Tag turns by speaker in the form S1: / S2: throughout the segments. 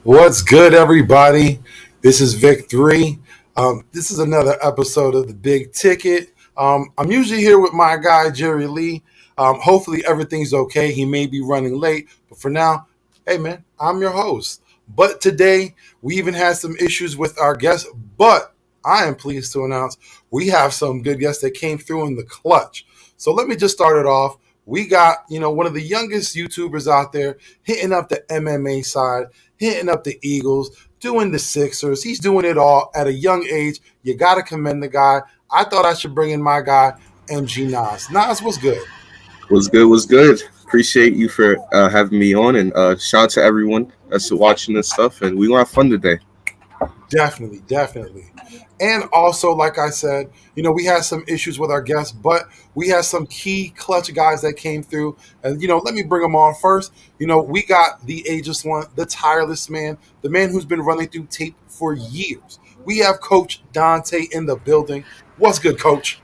S1: What's good, everybody? This is Vick3. This is another episode of the Big Ticket. I'm usually here with my guy, JerryLee. Hopefully, everything's okay. He may be running late, but for now, hey, man, I'm your host. But today, we even had some issues with our guests, but I am pleased to announce we have some good guests that came through in the clutch. So let me just start it off. We got, one of the youngest YouTubers out there hitting up the MMA side, hitting up the Eagles, doing the Sixers. He's doing it all at a young age. You got to commend the guy. I thought I should bring in my guy, MG Nas. Nas, what's good?
S2: Was good, was good. Appreciate you for having me on, and shout out to everyone that's watching this stuff. And we gonna have fun today.
S1: Definitely, definitely. And also, like I said, we had some issues with our guests, but we had some key clutch guys that came through. And, let me bring them on first. We got the ageless one, the tireless man, the man who's been running through tape for years. We have Coach Dante in the building. What's good, Coach?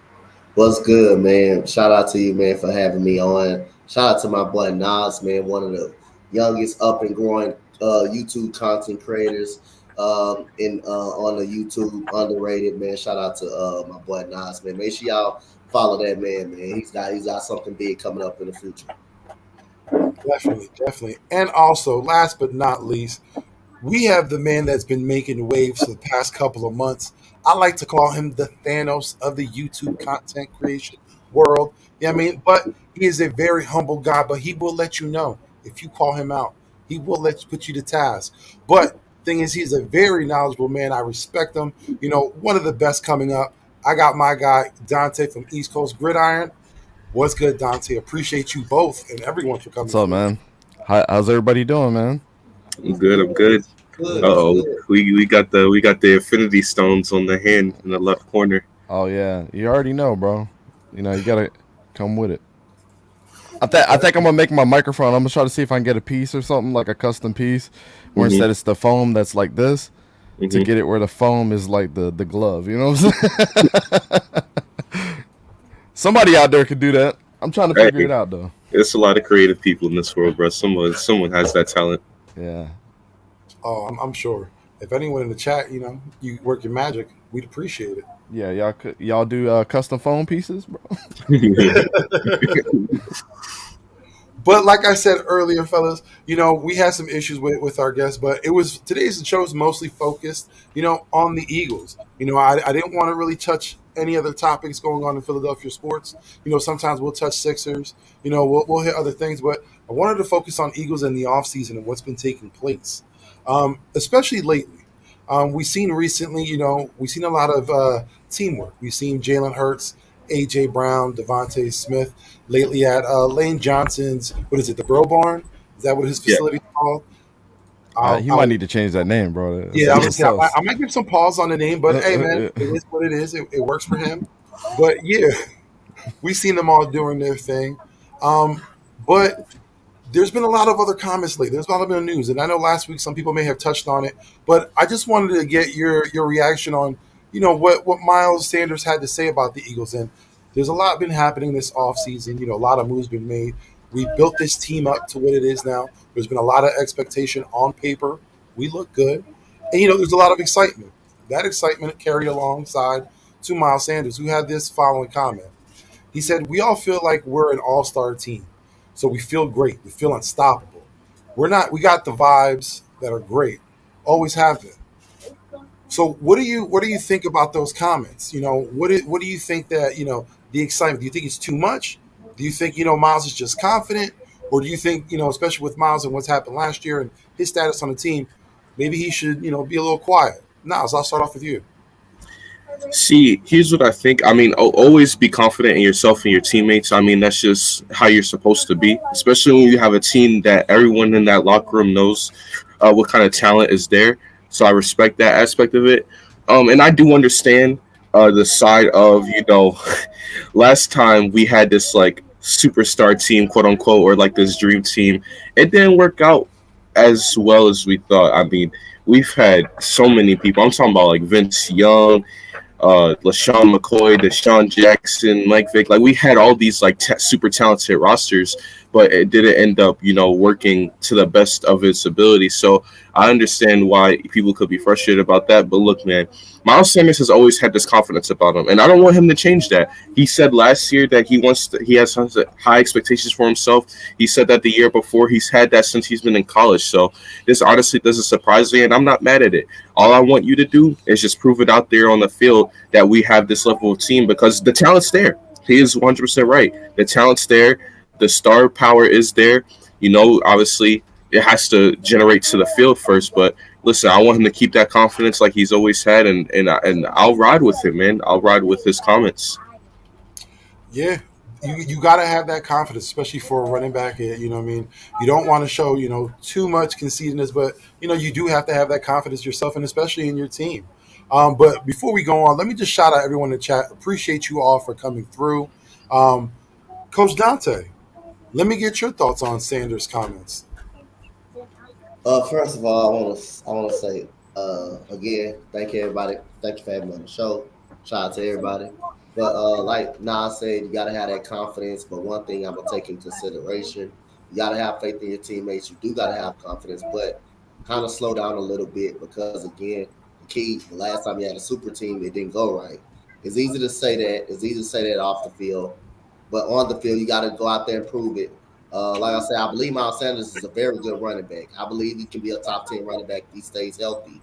S3: What's good, man? Shout out to you, man, for having me on. Shout out to my boy Nas, man, one of the youngest up and growing YouTube content creators in on the YouTube, underrated, man. Shout out to my boy Nas, man. Make sure y'all follow that man, man. He's got something big coming up in the future.
S1: Definitely, definitely. And also, last but not least, we have the man that's been making waves for the past couple of months. I like to call him the Thanos of the YouTube content creation world. Yeah, I mean, but he is a very humble guy, but he will let you know if you call him out. He will put you to task. But thing is, he's a very knowledgeable man. I respect him. One of the best coming up. I got my guy Dante from East Coast Gridiron. What's good, Dante? Appreciate you both and everyone for coming.
S4: What's up, man? How's everybody doing, man?
S2: I'm good. I'm good. Uh-oh, we got the Infinity Stones on the hand in the left corner.
S4: Oh yeah, you already know, bro. You gotta come with it. I think I'm gonna make my microphone. I'm gonna try to see if I can get a piece or something like a custom piece, where instead it's the foam that's like this, to get it where the foam is like the glove. You know what I'm saying? Somebody out there could do that. I'm trying to figure it out though.
S2: There's a lot of creative people in this world, bro. Someone has that talent.
S4: Yeah.
S1: Oh, I'm sure. If anyone in the chat, you work your magic, we'd appreciate it.
S4: Yeah, y'all do custom phone pieces, bro.
S1: But like I said earlier, fellas, we had some issues with our guests, but today's show is mostly focused, on the Eagles. I didn't want to really touch any other topics going on in Philadelphia sports. Sometimes we'll touch Sixers, we'll hit other things, but I wanted to focus on Eagles in the offseason and what's been taking place, especially lately. We've seen recently, we've seen a lot of teamwork. We've seen Jalen Hurts, A.J. Brown, Devonta Smith, lately at Lane Johnson's, what is it, the Bro Barn? Is that what his facility is called?
S4: He might need to change that name, bro.
S1: I might give some pause on the name, but hey, man, it is what it is. It works for him. But yeah, we've seen them all doing their thing. But there's been a lot of other comments lately. There's a lot of news, and I know last week some people may have touched on it, but I just wanted to get your reaction on, what Miles Sanders had to say about the Eagles. And there's a lot been happening this offseason. A lot of moves been made. We built this team up to what it is now. There's been a lot of expectation on paper. We look good. And, there's a lot of excitement. That excitement carried alongside to Miles Sanders, who had this following comment. He said, "We all feel like we're an all-star team. So we feel great. We feel unstoppable. We got the vibes that are great. Always have been." So what do you think about those comments? What do you think that, the excitement, do you think it's too much? Do you think, Miles is just confident? Or do you think, especially with Miles and what's happened last year and his status on the team, maybe he should, be a little quiet? Niles, I'll start off with you.
S2: See, here's what I think. I mean, always be confident in yourself and your teammates. I mean, that's just how you're supposed to be, especially when you have a team that everyone in that locker room knows what kind of talent is there. So I respect that aspect of it. And I do understand the side of, last time we had this like superstar team, quote unquote, or like this dream team. It didn't work out as well as we thought. I mean, we've had so many people. I'm talking about like Vince Young, LaShawn McCoy, Deshaun Jackson, Mike Vick. Like we had all these like super talented rosters, but it didn't end up, working to the best of its ability. So I understand why people could be frustrated about that. But look, man, Miles Sanders has always had this confidence about him, and I don't want him to change that. He said last year that he has high expectations for himself. He said that the year before. He's had that since he's been in college. So this honestly doesn't surprise me, and I'm not mad at it. All I want you to do is just prove it out there on the field that we have this level of team, because the talent's there. He is 100% right. The talent's there. The star power is there. Obviously, it has to generate to the field first. But listen, I want him to keep that confidence like he's always had, and I'll ride with him, man. I'll ride with his comments.
S1: Yeah, you got to have that confidence, especially for a running back. You know what I mean? You don't want to show, too much conceitedness, but, you do have to have that confidence yourself and especially in your team. But before we go on, let me just shout out everyone in the chat. Appreciate you all for coming through. Coach Dante, let me get your thoughts on Sanders' comments.
S3: First of all, I want to say again, thank you everybody. Thank you for having me on the show. Shout out to everybody. But like Nas said, you gotta have that confidence. But one thing I'm gonna take into consideration, you gotta have faith in your teammates. You do gotta have confidence, but kind of slow down a little bit, because again, the last time you had a super team, it didn't go right. It's easy to say that. It's easy to say that off the field, but on the field, you got to go out there and prove it. Like I said, I believe Miles Sanders is a very good running back. I believe he can be a top 10 running back if he stays healthy.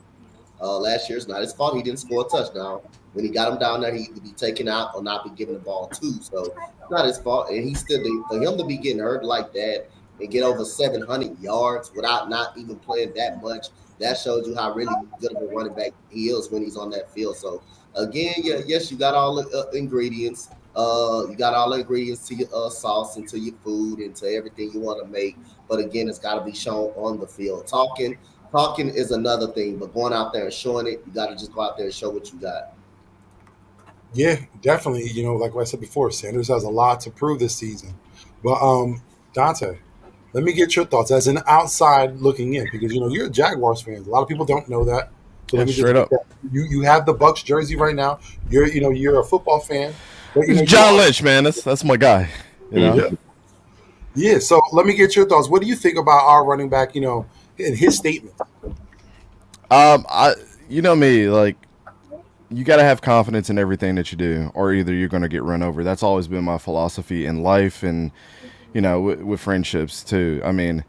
S3: Last year, it's not his fault he didn't score a touchdown. When he got him down there, he could be taken out or not be given the ball too. So it's not his fault. And for him to be getting hurt like that and get over 700 yards without not even playing that much, that shows you how really good of a running back he is when he's on that field. So again, yes, you got all the ingredients. You got all the ingredients to your sauce and to your food and to everything you want to make. But again, it's got to be shown on the field. Talking is another thing, but going out there and showing it, you got to just go out there and show what you got.
S1: Yeah, definitely. Like I said before, Sanders has a lot to prove this season. But Dante, let me get your thoughts as an outside looking in, because you're a Jaguars fan. A lot of people don't know that. So let me
S4: straight up.
S1: You have the Bucks jersey right now. You're a football fan. But,
S4: John Lynch, man, that's my guy.
S1: Yeah. So let me get your thoughts. What do you think about our running back? In his statement.
S4: You know me, like, you got to have confidence in everything that you do, or either you're going to get run over. That's always been my philosophy in life, and with friendships too. I mean,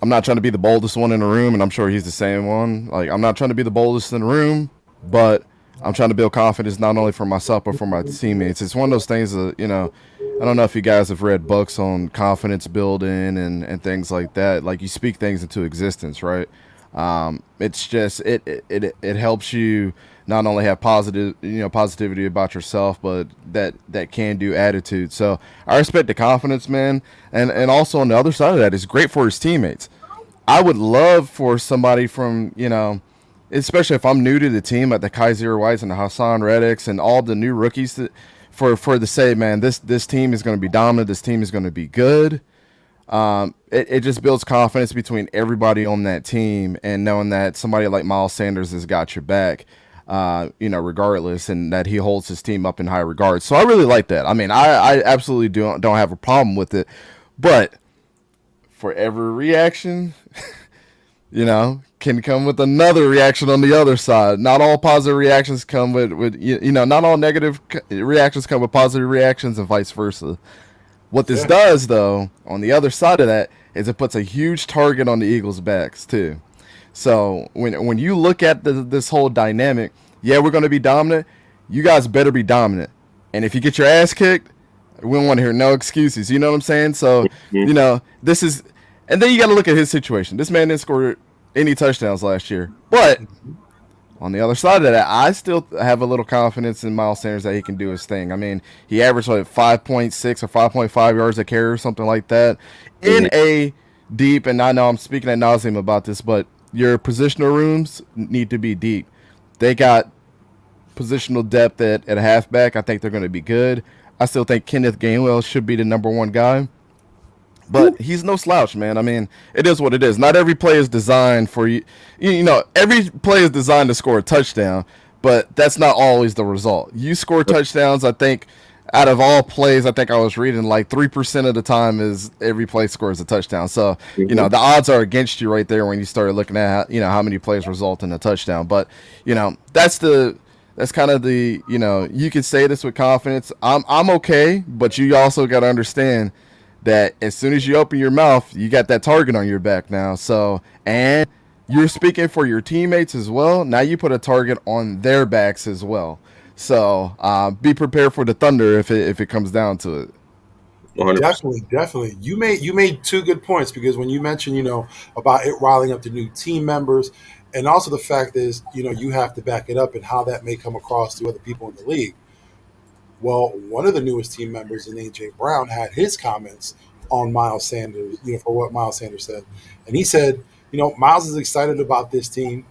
S4: I'm not trying to be the boldest one in the room, and I'm sure he's the same one. Like, I'm not trying to be the boldest in the room, but I'm trying to build confidence not only for myself but for my teammates. It's one of those things that, I don't know if you guys have read books on confidence building and things like that. Like, you speak things into existence, right? It's just it helps you not only have positivity about yourself, but that can do attitude. So I respect the confidence, man, and also on the other side of that, it's great for his teammates. I would love for somebody from especially if I'm new to the team, like the Kaiser Whites and the Hassan Reddicks and all the new rookies, for to say, man, this team is going to be dominant, this team is going to be good. It just builds confidence between everybody on that team, and knowing that somebody like Miles Sanders has got your back, regardless, and that he holds his team up in high regard. So I really like that. I mean, I absolutely don't have a problem with it, but for every reaction, can come with another reaction on the other side. Not all positive reactions come with not all negative reactions come with positive reactions, and vice versa. What this does, though, on the other side of that, is it puts a huge target on the Eagles' backs, too. So when you look at this whole dynamic, we're going to be dominant. You guys better be dominant. And if you get your ass kicked, we don't want to hear no excuses. You know what I'm saying? So, this is... And then you got to look at his situation. This man didn't score any touchdowns last year. But on the other side of that, I still have a little confidence in Miles Sanders that he can do his thing. I mean, he averaged 5.6 or 5.5 yards a carry or something like that in a deep, and I know I'm speaking ad nauseum about this, but your positional rooms need to be deep. They got positional depth at halfback. I think they're going to be good. I still think Kenneth Gainwell should be the number one guy. But he's no slouch, man. I mean, it is what it is. Not every play is designed for you. Every play is designed to score a touchdown, but that's not always the result. You score touchdowns, I think, out of all plays, I think I was reading like 3% of the time is every play scores a touchdown. So the odds are against you right there when you start looking at how many plays result in a touchdown. But that's kind of the you can say this with confidence. I'm okay, but you also got to understand that as soon as you open your mouth, you got that target on your back now. So, and you're speaking for your teammates as well. Now you put a target on their backs as well. So be prepared for the thunder if it comes down to it.
S2: 100%.
S1: Definitely. You made two good points because when you mentioned, about it riling up the new team members, and also the fact is, you have to back it up and how that may come across to other people in the league. Well, one of the newest team members in AJ Brown had his comments on Miles Sanders, for what Miles Sanders said. And he said, Miles is excited about this team.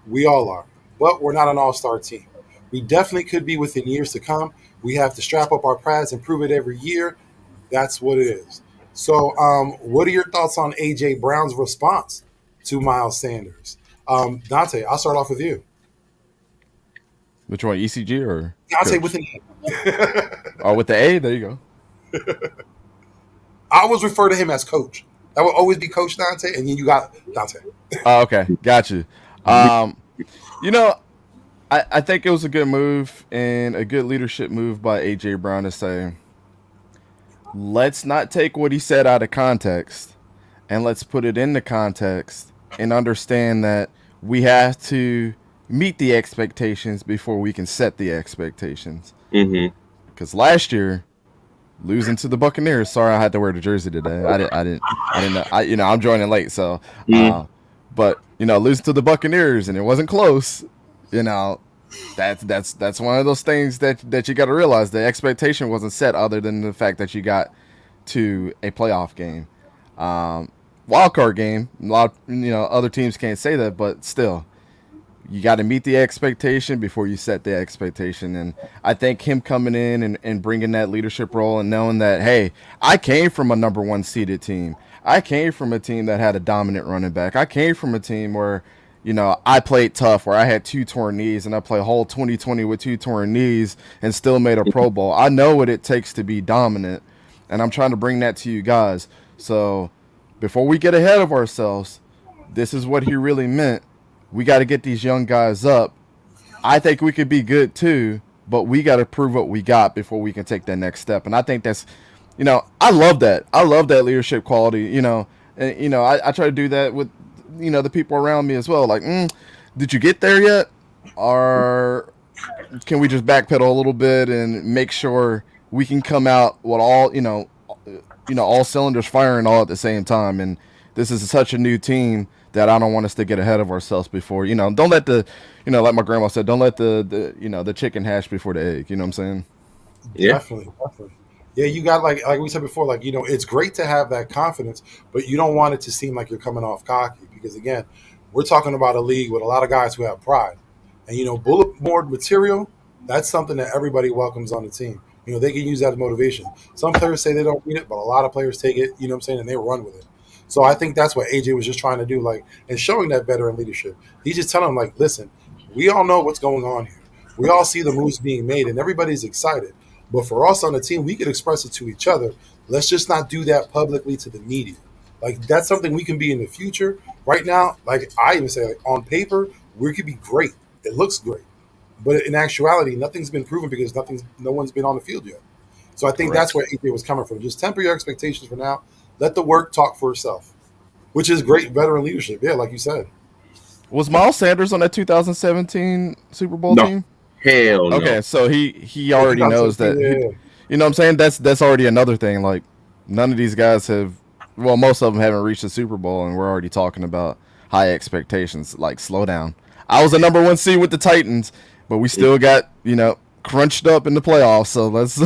S1: We all are, but we're not an all-star team. We definitely could be within years to come. We have to strap up our pads and prove it every year. That's what it is. So, what are your thoughts on AJ Brown's response to Miles Sanders? Dante, I'll start off with you.
S4: Which one, ECG or
S1: Dante
S4: coach?
S1: with an
S4: Oh, with the A, there you go.
S1: I always refer to him as coach. That will always be Coach Dante, and then you got Dante.
S4: Oh, okay, got you. You know, I think it was a good move and a good leadership move by AJ Brown to say, let's not take what he said out of context and let's put it into context and understand that we have to meet the expectations before we can set the expectations. Because last year, losing to the Buccaneers. Sorry, I had to wear the jersey today. I didn't know. I'm joining late, so. But losing to the Buccaneers and it wasn't close. That's one of those things that you got to realize. The expectation wasn't set other than the fact that you got to a playoff game, wild card game. A lot of, other teams can't say that, but still. You got to meet the expectation before you set the expectation. And I think him coming in and bringing that leadership role and knowing that, hey, I came from a number one seeded team. I came from a team that had a dominant running back. I came from a team where, I played tough, where I had 2 torn knees and I played whole 2020 with 2 torn knees and still made a Pro Bowl. I know what it takes to be dominant, and I'm trying to bring that to you guys. So before we get ahead of ourselves, this is what he really meant. We got to get these young guys up. I think we could be good too, but we got to prove what we got before we can take that next step. And I think that's, I love that. I love that leadership quality, and, I try to do that with, the people around me as well. Like, did you get there yet? Or can we just backpedal a little bit and make sure we can come out with all, all cylinders firing all at the same time? And this is such a new team that I don't want us to get ahead of ourselves before, don't let the, like my grandma said, don't let the chicken hatch before the egg. You know what I'm saying?
S2: Yeah.
S1: Definitely. Yeah, you got like we said before, it's great to have that confidence, but you don't want it to seem like you're coming off cocky because again, we're talking about a league with a lot of guys who have pride, and bullet board material. That's something that everybody welcomes on the team. They can use that as motivation. Some players say they don't need it, but a lot of players take it. You know what I'm saying, and they run with it. So I think that's what AJ was just trying to do, and showing that veteran leadership. He's just telling them, listen, we all know what's going on here. We all see the moves being made, and everybody's excited. But for us on the team, we can express it to each other. Let's just not do that publicly to the media. That's something we can be in the future. Right now, I even say, on paper, we could be great. It looks great. But in actuality, nothing's been proven because no one's been on the field yet. So I think that's where AJ was coming from. Just temper your expectations for now. Let the work talk for itself, which is great veteran leadership. Yeah, like you said.
S4: Was Miles Sanders on that 2017 Super Bowl team?
S2: Hell no.
S4: Okay, so he already knows that.
S1: Yeah.
S4: You know what I'm saying? That's already another thing. None of these guys have. Well, most of them haven't reached the Super Bowl, and we're already talking about high expectations. Slow down. I was the number 1 seed with the Titans, but we still got crunched up in the playoffs. So let's.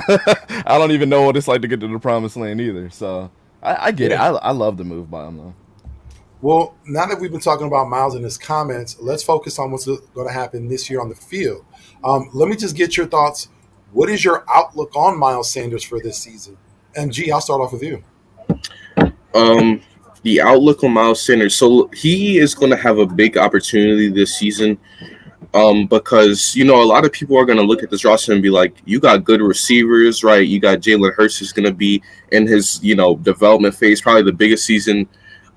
S4: I don't even know what it's like to get to the promised land either. So. I get it. I love the move by him, though.
S1: Well, now that we've been talking about Miles and his comments, let's focus on what's going to happen this year on the field. Let me just get your thoughts. What is your outlook on Miles Sanders for this season? MG, I'll start off with you.
S2: The outlook on Miles Sanders. So he is going to have a big opportunity this season. Because a lot of people are going to look at this roster and be like, you got good receivers, right? You got Jalen Hurts who's going to be in his development phase, probably the biggest season,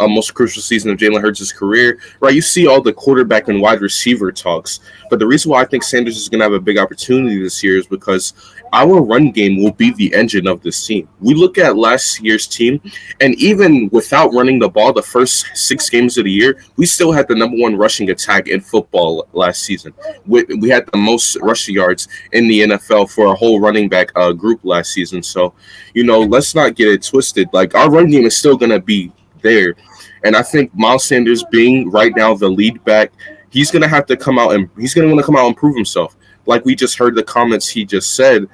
S2: most crucial season of Jalen Hurts' career, right? You see all the quarterback and wide receiver talks, but the reason why I think Sanders is going to have a big opportunity this year is because our run game will be the engine of this team. We look at last year's team, and even without running the ball the first 6 games of the year, we still had the number 1 rushing attack in football last season. We had the most rushing yards in the NFL for a whole running back group last season. So, let's not get it twisted. Like, our run game is still going to be there. And I think Miles Sanders being right now the lead back, he's going to have to come out and he's going to want to come out and prove himself. Like we just heard the comments he just said.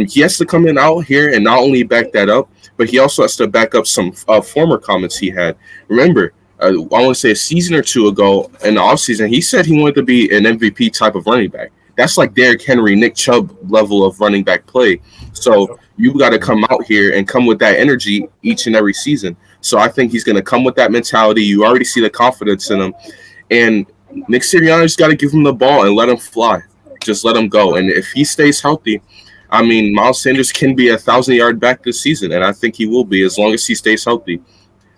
S2: He has to come in out here and not only back that up, but he also has to back up some former comments he had. Remember, I want to say a season or 2 ago in the offseason, he said he wanted to be an MVP type of running back. That's like Derrick Henry, Nick Chubb level of running back play. So you got to come out here and come with that energy each and every season. So I think he's going to come with that mentality. You already see the confidence in him. And Nick Sirianni's got to give him the ball and let him fly. Just let him go. And if he stays healthy, I mean, Miles Sanders can be 1,000-yard back this season, and I think he will be as long as he stays healthy.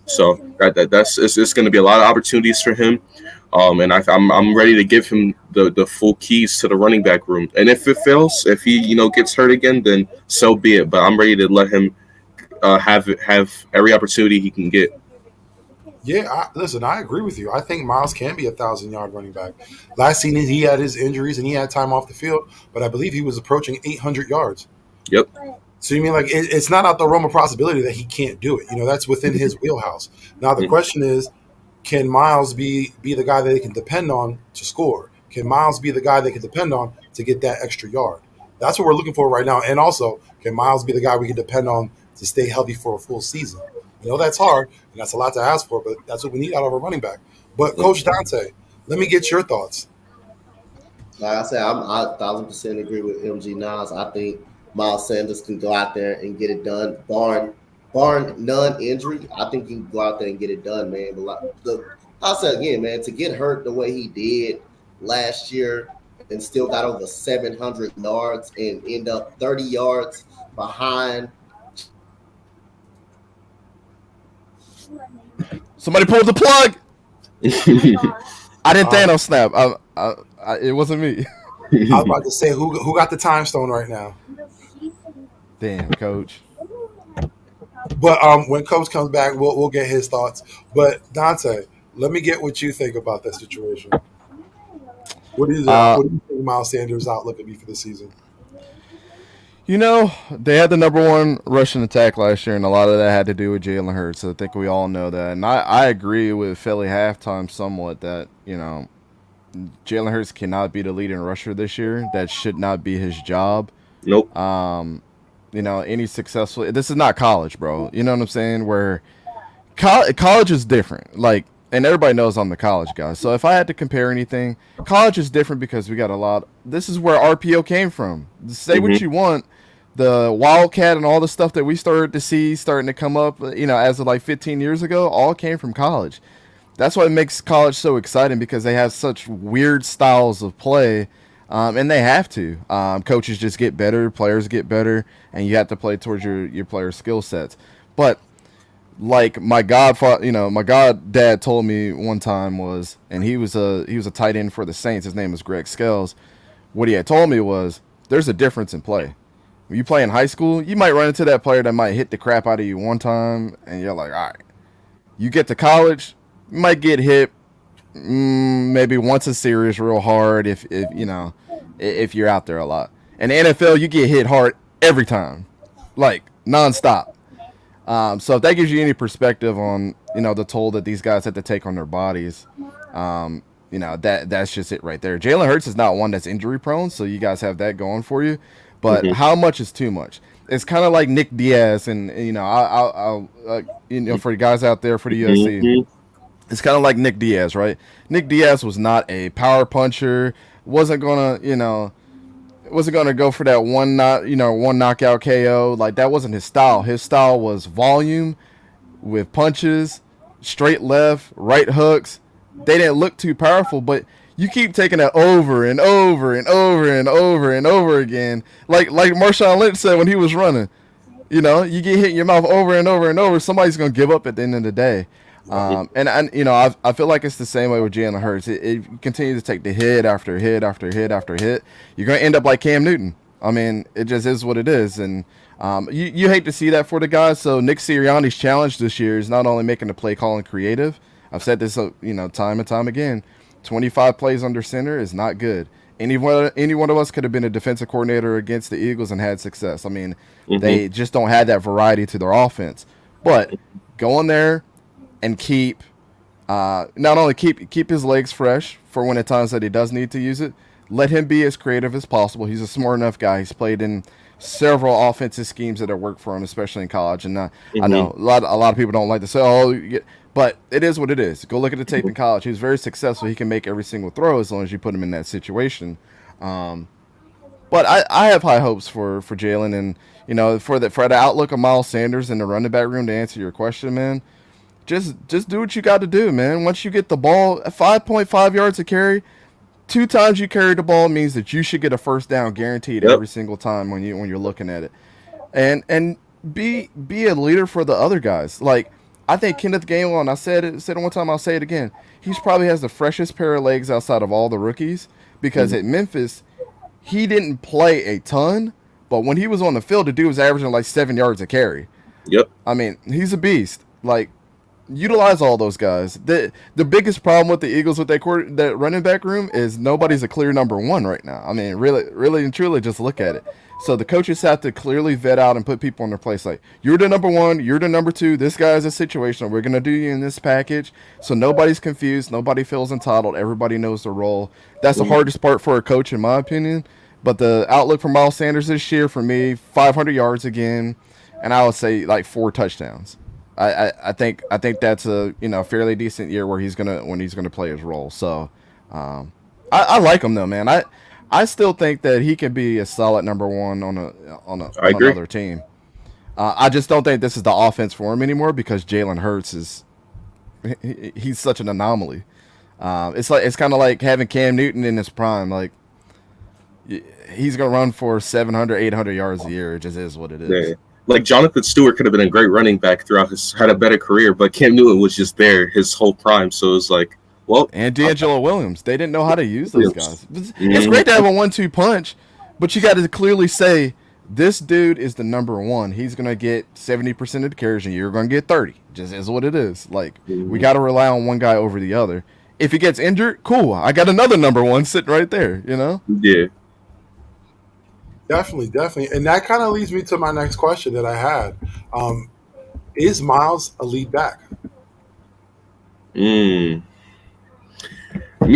S2: So it's going to be a lot of opportunities for him. And I'm ready to give him the full keys to the running back room. And if it fails, if he gets hurt again, then so be it. But I'm ready to let him have every opportunity he can get.
S1: Yeah, listen, I agree with you. I think Miles can be 1,000-yard running back. Last season, he had his injuries and he had time off the field, but I believe he was approaching 800 yards.
S2: Yep.
S1: So you mean like it's not out the realm of possibility that he can't do it? That's within his wheelhouse. Now the question is, can Miles be the guy that they can depend on to score? Can Miles be the guy they can depend on to get that extra yard? That's what we're looking for right now. And also, can Miles be the guy we can depend on to stay healthy for a full season? That's hard, and that's a lot to ask for, but that's what we need out of a running back. But Coach Dante, let me get your thoughts.
S3: Like I said, I 1,000% agree with MG Nas. I think Miles Sanders can go out there and get it done, barring none injury. I think he can go out there and get it done, man. I'll say again, man, to get hurt the way he did last year and still got over 700 yards and end up 30 yards behind.
S4: Somebody pulled the plug. I didn't Thanos snap. It wasn't me.
S1: I was about to say who got the time stone right now.
S4: Damn, Coach.
S1: But when Coach comes back, we'll get his thoughts. But Dante, let me get what you think about that situation. What do you think Miles Sanders' outlook would be for the season?
S4: They had the number 1 rushing attack last year, and a lot of that had to do with Jalen Hurts. I think we all know that. And I agree with Philly halftime somewhat that, Jalen Hurts cannot be the leading rusher this year. That should not be his job.
S2: Nope.
S4: Any successful – this is not college, bro. You know what I'm saying? Where college is different. Like, and everybody knows I'm the college guy. So if I had to compare anything, college is different because we got a lot – this is where RPO came from. Say what you want. The Wildcat and all the stuff that we started to see starting to come up, as of like 15 years ago, all came from college. That's what makes college so exciting because they have such weird styles of play, and they have to. Coaches just get better, players get better, and you have to play towards your player skill sets. But like my goddad told me one time was, and he was a tight end for the Saints. His name was Greg Scales. What he had told me was, there's a difference in play. When you play in high school, you might run into that player that might hit the crap out of you one time, and you're like, all right. You get to college, you might get hit maybe once a series real hard if you're out there a lot. In the NFL, you get hit hard every time, like nonstop. So if that gives you any perspective on the toll that these guys have to take on their bodies, that's just it right there. Jalen Hurts is not one that's injury prone, so you guys have that going for you. But how much is too much? It's kind of like Nick Diaz, and I'll for the guys out there for the UFC, it's kind of like Nick Diaz, right? Nick Diaz was not a power puncher. Wasn't gonna go for that one knockout KO. Like, that wasn't his style. His style was volume with punches, straight left, right hooks. They didn't look too powerful, but You keep taking it over and over and over and over and over again. Like Marshawn Lynch said when he was running. You get hit in your mouth over and over and over. Somebody's gonna give up at the end of the day. I feel like it's the same way with Jalen Hurts. It continues to take the hit after hit after hit after hit. You're gonna end up like Cam Newton. I mean, it just is what it is, and you hate to see that for the guys. So Nick Sirianni's challenge this year is not only making the play calling creative. I've said this, time and time again. 25 plays under center is not good. Any one of us could have been a defensive coordinator against the Eagles and had success. I mean, they just don't have that variety to their offense. But go in there and keep not only keep his legs fresh for when at times that he does need to use it. Let him be as creative as possible. He's a smart enough guy. He's played in several offensive schemes that have worked for him, especially in college. And I know a lot of people don't like to say, but it is what it is. Go look at the tape in college. He was very successful. He can make every single throw as long as you put him in that situation. But I have high hopes for Jalen, and for the outlook of Miles Sanders in the running back room. To answer your question, man, just do what you got to do, man. Once you get the ball, 5.5 yards a carry, 2 times you carry the ball means that you should get a first down guaranteed every single time when you're looking at it, and be a leader for the other guys. Like, I think Kenneth Gainwell, and I said it one time, I'll say it again. He's probably has the freshest pair of legs outside of all the rookies, because at Memphis, he didn't play a ton, but when he was on the field, the dude was averaging like 7 yards a carry.
S2: Yep.
S4: I mean, he's a beast. Like, utilize all those guys. The biggest problem with the Eagles with that running back room is nobody's a clear number one right now. I mean, really and truly, just look at it. So the coaches have to clearly vet out and put people in their place. Like, you're the number one, you're the number two. This guy's a situational. We're gonna do you in this package, so nobody's confused, nobody feels entitled. Everybody knows their role. That's the hardest part for a coach, in my opinion. But the outlook for Miles Sanders this year, for me, 500 yards again, and I would say like 4 touchdowns. I think that's a fairly decent year when he's gonna play his role. So I like him though, man. I still think that he can be a solid number one on another team. I just don't think this is the offense for him anymore, because Jalen Hurts he's such an anomaly. It's kind of like having Cam Newton in his prime. Like, he's gonna run for 700, 800 yards a year. It just is what it is.
S2: Yeah. Like, Jonathan Stewart could have been a great running back throughout had a better career, but Cam Newton was just there his whole prime. So it was like, well,
S4: and D'Angelo Williams, they didn't know how to use those guys. It's great to have a 1-2 punch, but you got to clearly say, this dude is the number one. He's going to get 70% of the carries, and you're going to get 30. Just is what it is. Like, we got to rely on one guy over the other. If he gets injured, cool. I got another number one sitting right there,
S2: Yeah.
S1: Definitely. And that kind of leads me to my next question that I had. Is Miles a lead back?
S2: Me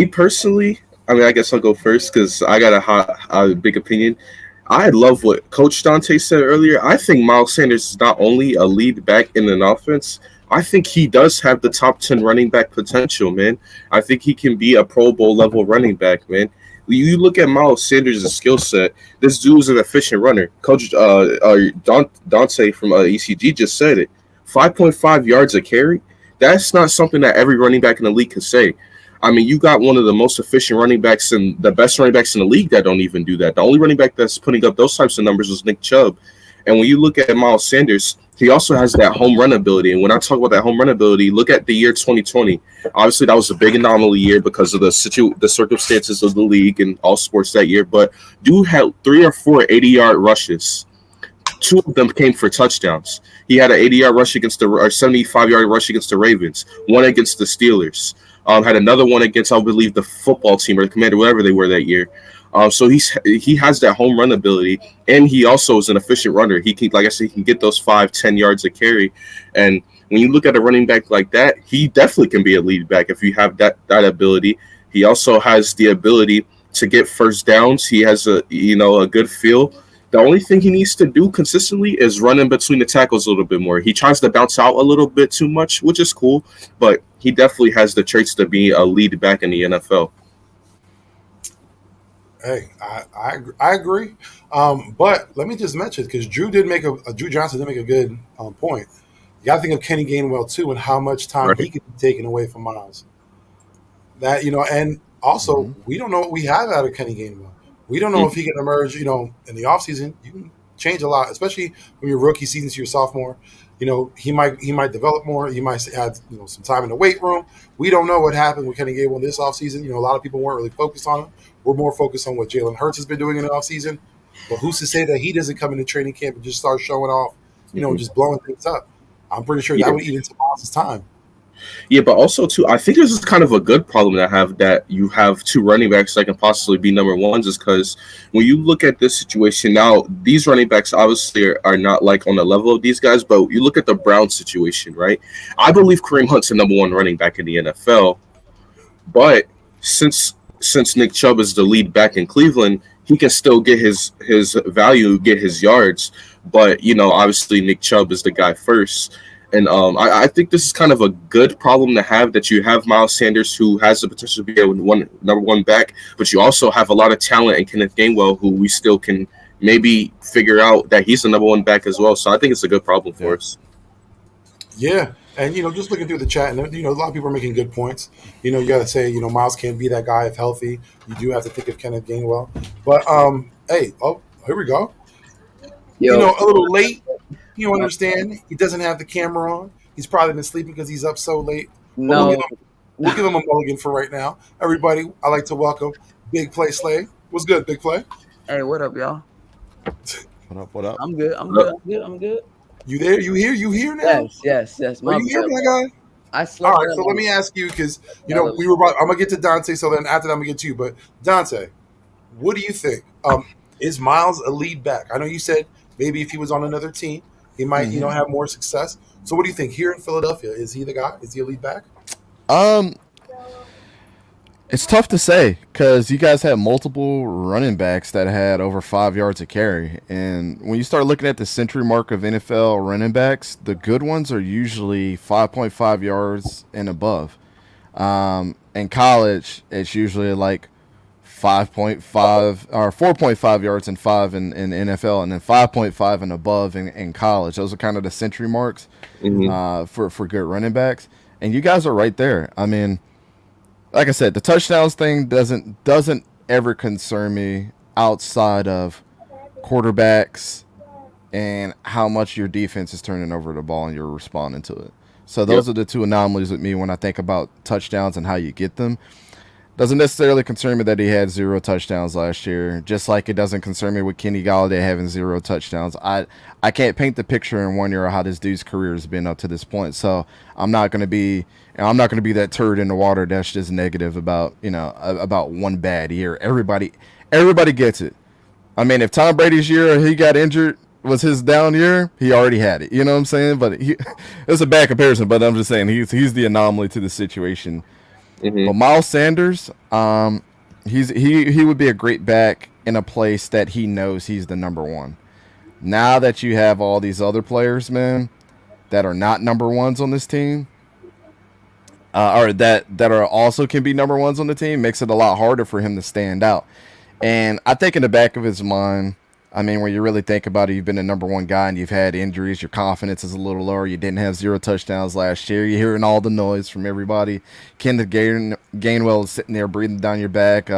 S2: personally, I mean, I guess I'll go first because I got a big opinion. I love what Coach Dante said earlier. I think Miles Sanders is not only a lead back in an offense, I think he does have the top 10 running back potential, man. I think he can be a Pro Bowl level running back, man. You look at Miles Sanders' skill set. This dude's an efficient runner. Coach Dante from ECG just said it. 5.5 yards a carry. That's not something that every running back in the league can say. I mean, you got one of the most efficient running backs and the best running backs in the league that don't even do that. The only running back that's putting up those types of numbers was Nick Chubb. And when you look at Miles Sanders, he also has that home run ability. And when I talk about that home run ability, look at the year 2020. Obviously, that was a big anomaly year because of the circumstances of the league and all sports that year. But dude had 3 or 4 80-yard rushes. 2 of them came for touchdowns. He had an 80-yard rush against or 75-yard rush against the Ravens, 1 against the Steelers. Had another one against, I believe, the football team or the Commander, whatever they were that year. So he has that home run ability, and he also is an efficient runner. He can, like I said, he can get those 5-10 yards a carry. And when you look at a running back like that, he definitely can be a lead back if you have that ability. He also has the ability to get first downs. He has a good feel. The only thing he needs to do consistently is run in between the tackles a little bit more. He tries to bounce out a little bit too much, which is cool, but he definitely has the traits to be a lead back in the NFL.
S1: Hey, I agree. But let me just mention, because Drew Johnson did make a good point. You got to think of Kenny Gainwell too, and how much time he could be taken away from Miles. That and Also, we don't know what we have out of Kenny Gainwell. We don't know if he can emerge, in the offseason. You can change a lot, especially when your rookie season to your sophomore. He might develop more. He might add, some time in the weight room. We don't know what happened with Kenny Gainwell this offseason. A lot of people weren't really focused on him. We're more focused on what Jalen Hurts has been doing in the offseason. But who's to say that he doesn't come into training camp and just start showing off, just blowing things up? I'm pretty sure that would eat into Miles' time.
S2: Yeah, but also too, I think this is kind of a good problem to have, that you have two running backs that can possibly be number ones, is because when you look at this situation now, these running backs obviously are not like on the level of these guys, but you look at the Browns situation, right? I believe Kareem Hunt's the number one running back in the NFL, but since Nick Chubb is the lead back in Cleveland, he can still get his value, get his yards, but obviously Nick Chubb is the guy first. And I think this is kind of a good problem to have, that you have Miles Sanders, who has the potential to be a number one back, but you also have a lot of talent in Kenneth Gainwell, who we still can maybe figure out that he's the number one back as well. So I think it's a good problem for us.
S1: Yeah. And, just looking through the chat, and, a lot of people are making good points. You got to say, Miles can't be that guy if healthy. You do have to think of Kenneth Gainwell. But, here we go. A little late. You don't understand. He doesn't have the camera on. He's probably been sleeping because he's up so late.
S5: No.
S1: We'll give him a mulligan for right now. Everybody, I'd like to welcome Big Play Slay. What's good, Big Play?
S5: Hey, what up, y'all?
S4: What up?
S5: I'm good. I'm good.
S1: You there? You here? You here now?
S5: Yes.
S1: Are you here, my guy?
S5: I slept.
S1: All right, so let me ask you, because, I'm going to get to Dante, so then after that I'm going to get to you. But, Dante, what do you think? Is Miles a lead back? I know you said maybe if he was on another team, he might, have more success. So what do you think here in Philadelphia? Is he the guy? Is he a lead back?
S4: It's tough to say, because you guys had multiple running backs that had over 5 yards a carry. And when you start looking at the century mark of NFL running backs, the good ones are usually 5.5 yards and above. In college, it's usually like 5.5 or 4.5 yards and 5 in NFL, and then 5.5 and above in college. Those are kind of the century marks for good running backs. And you guys are right there. I mean, like I said, the touchdowns thing doesn't ever concern me outside of quarterbacks and how much your defense is turning over the ball and you're responding to it. So those are the two anomalies with me when I think about touchdowns and how you get them. Doesn't necessarily concern me that he had 0 touchdowns last year, just like it doesn't concern me with Kenny Galladay having 0 touchdowns. I can't paint the picture in 1 year of how this dude's career has been up to this point. So I'm not going to be that turd in the water that's just negative about one bad year. Everybody gets it. I mean, if Tom Brady's year he got injured was his down year, he already had it. You know what I'm saying? But it's a bad comparison. But I'm just saying he's the anomaly to the situation. But Miles Sanders, he would be a great back in a place that he knows he's the number one. Now that you have all these other players, man, that are not number ones on this team, or that are also can be number ones on the team, makes it a lot harder for him to stand out. And I think in the back of his mind, I mean, when you really think about it, you've been the number one guy and you've had injuries. Your confidence is a little lower. You didn't have 0 touchdowns last year. You're hearing all the noise from everybody. Kenneth Gainwell is sitting there breathing down your back.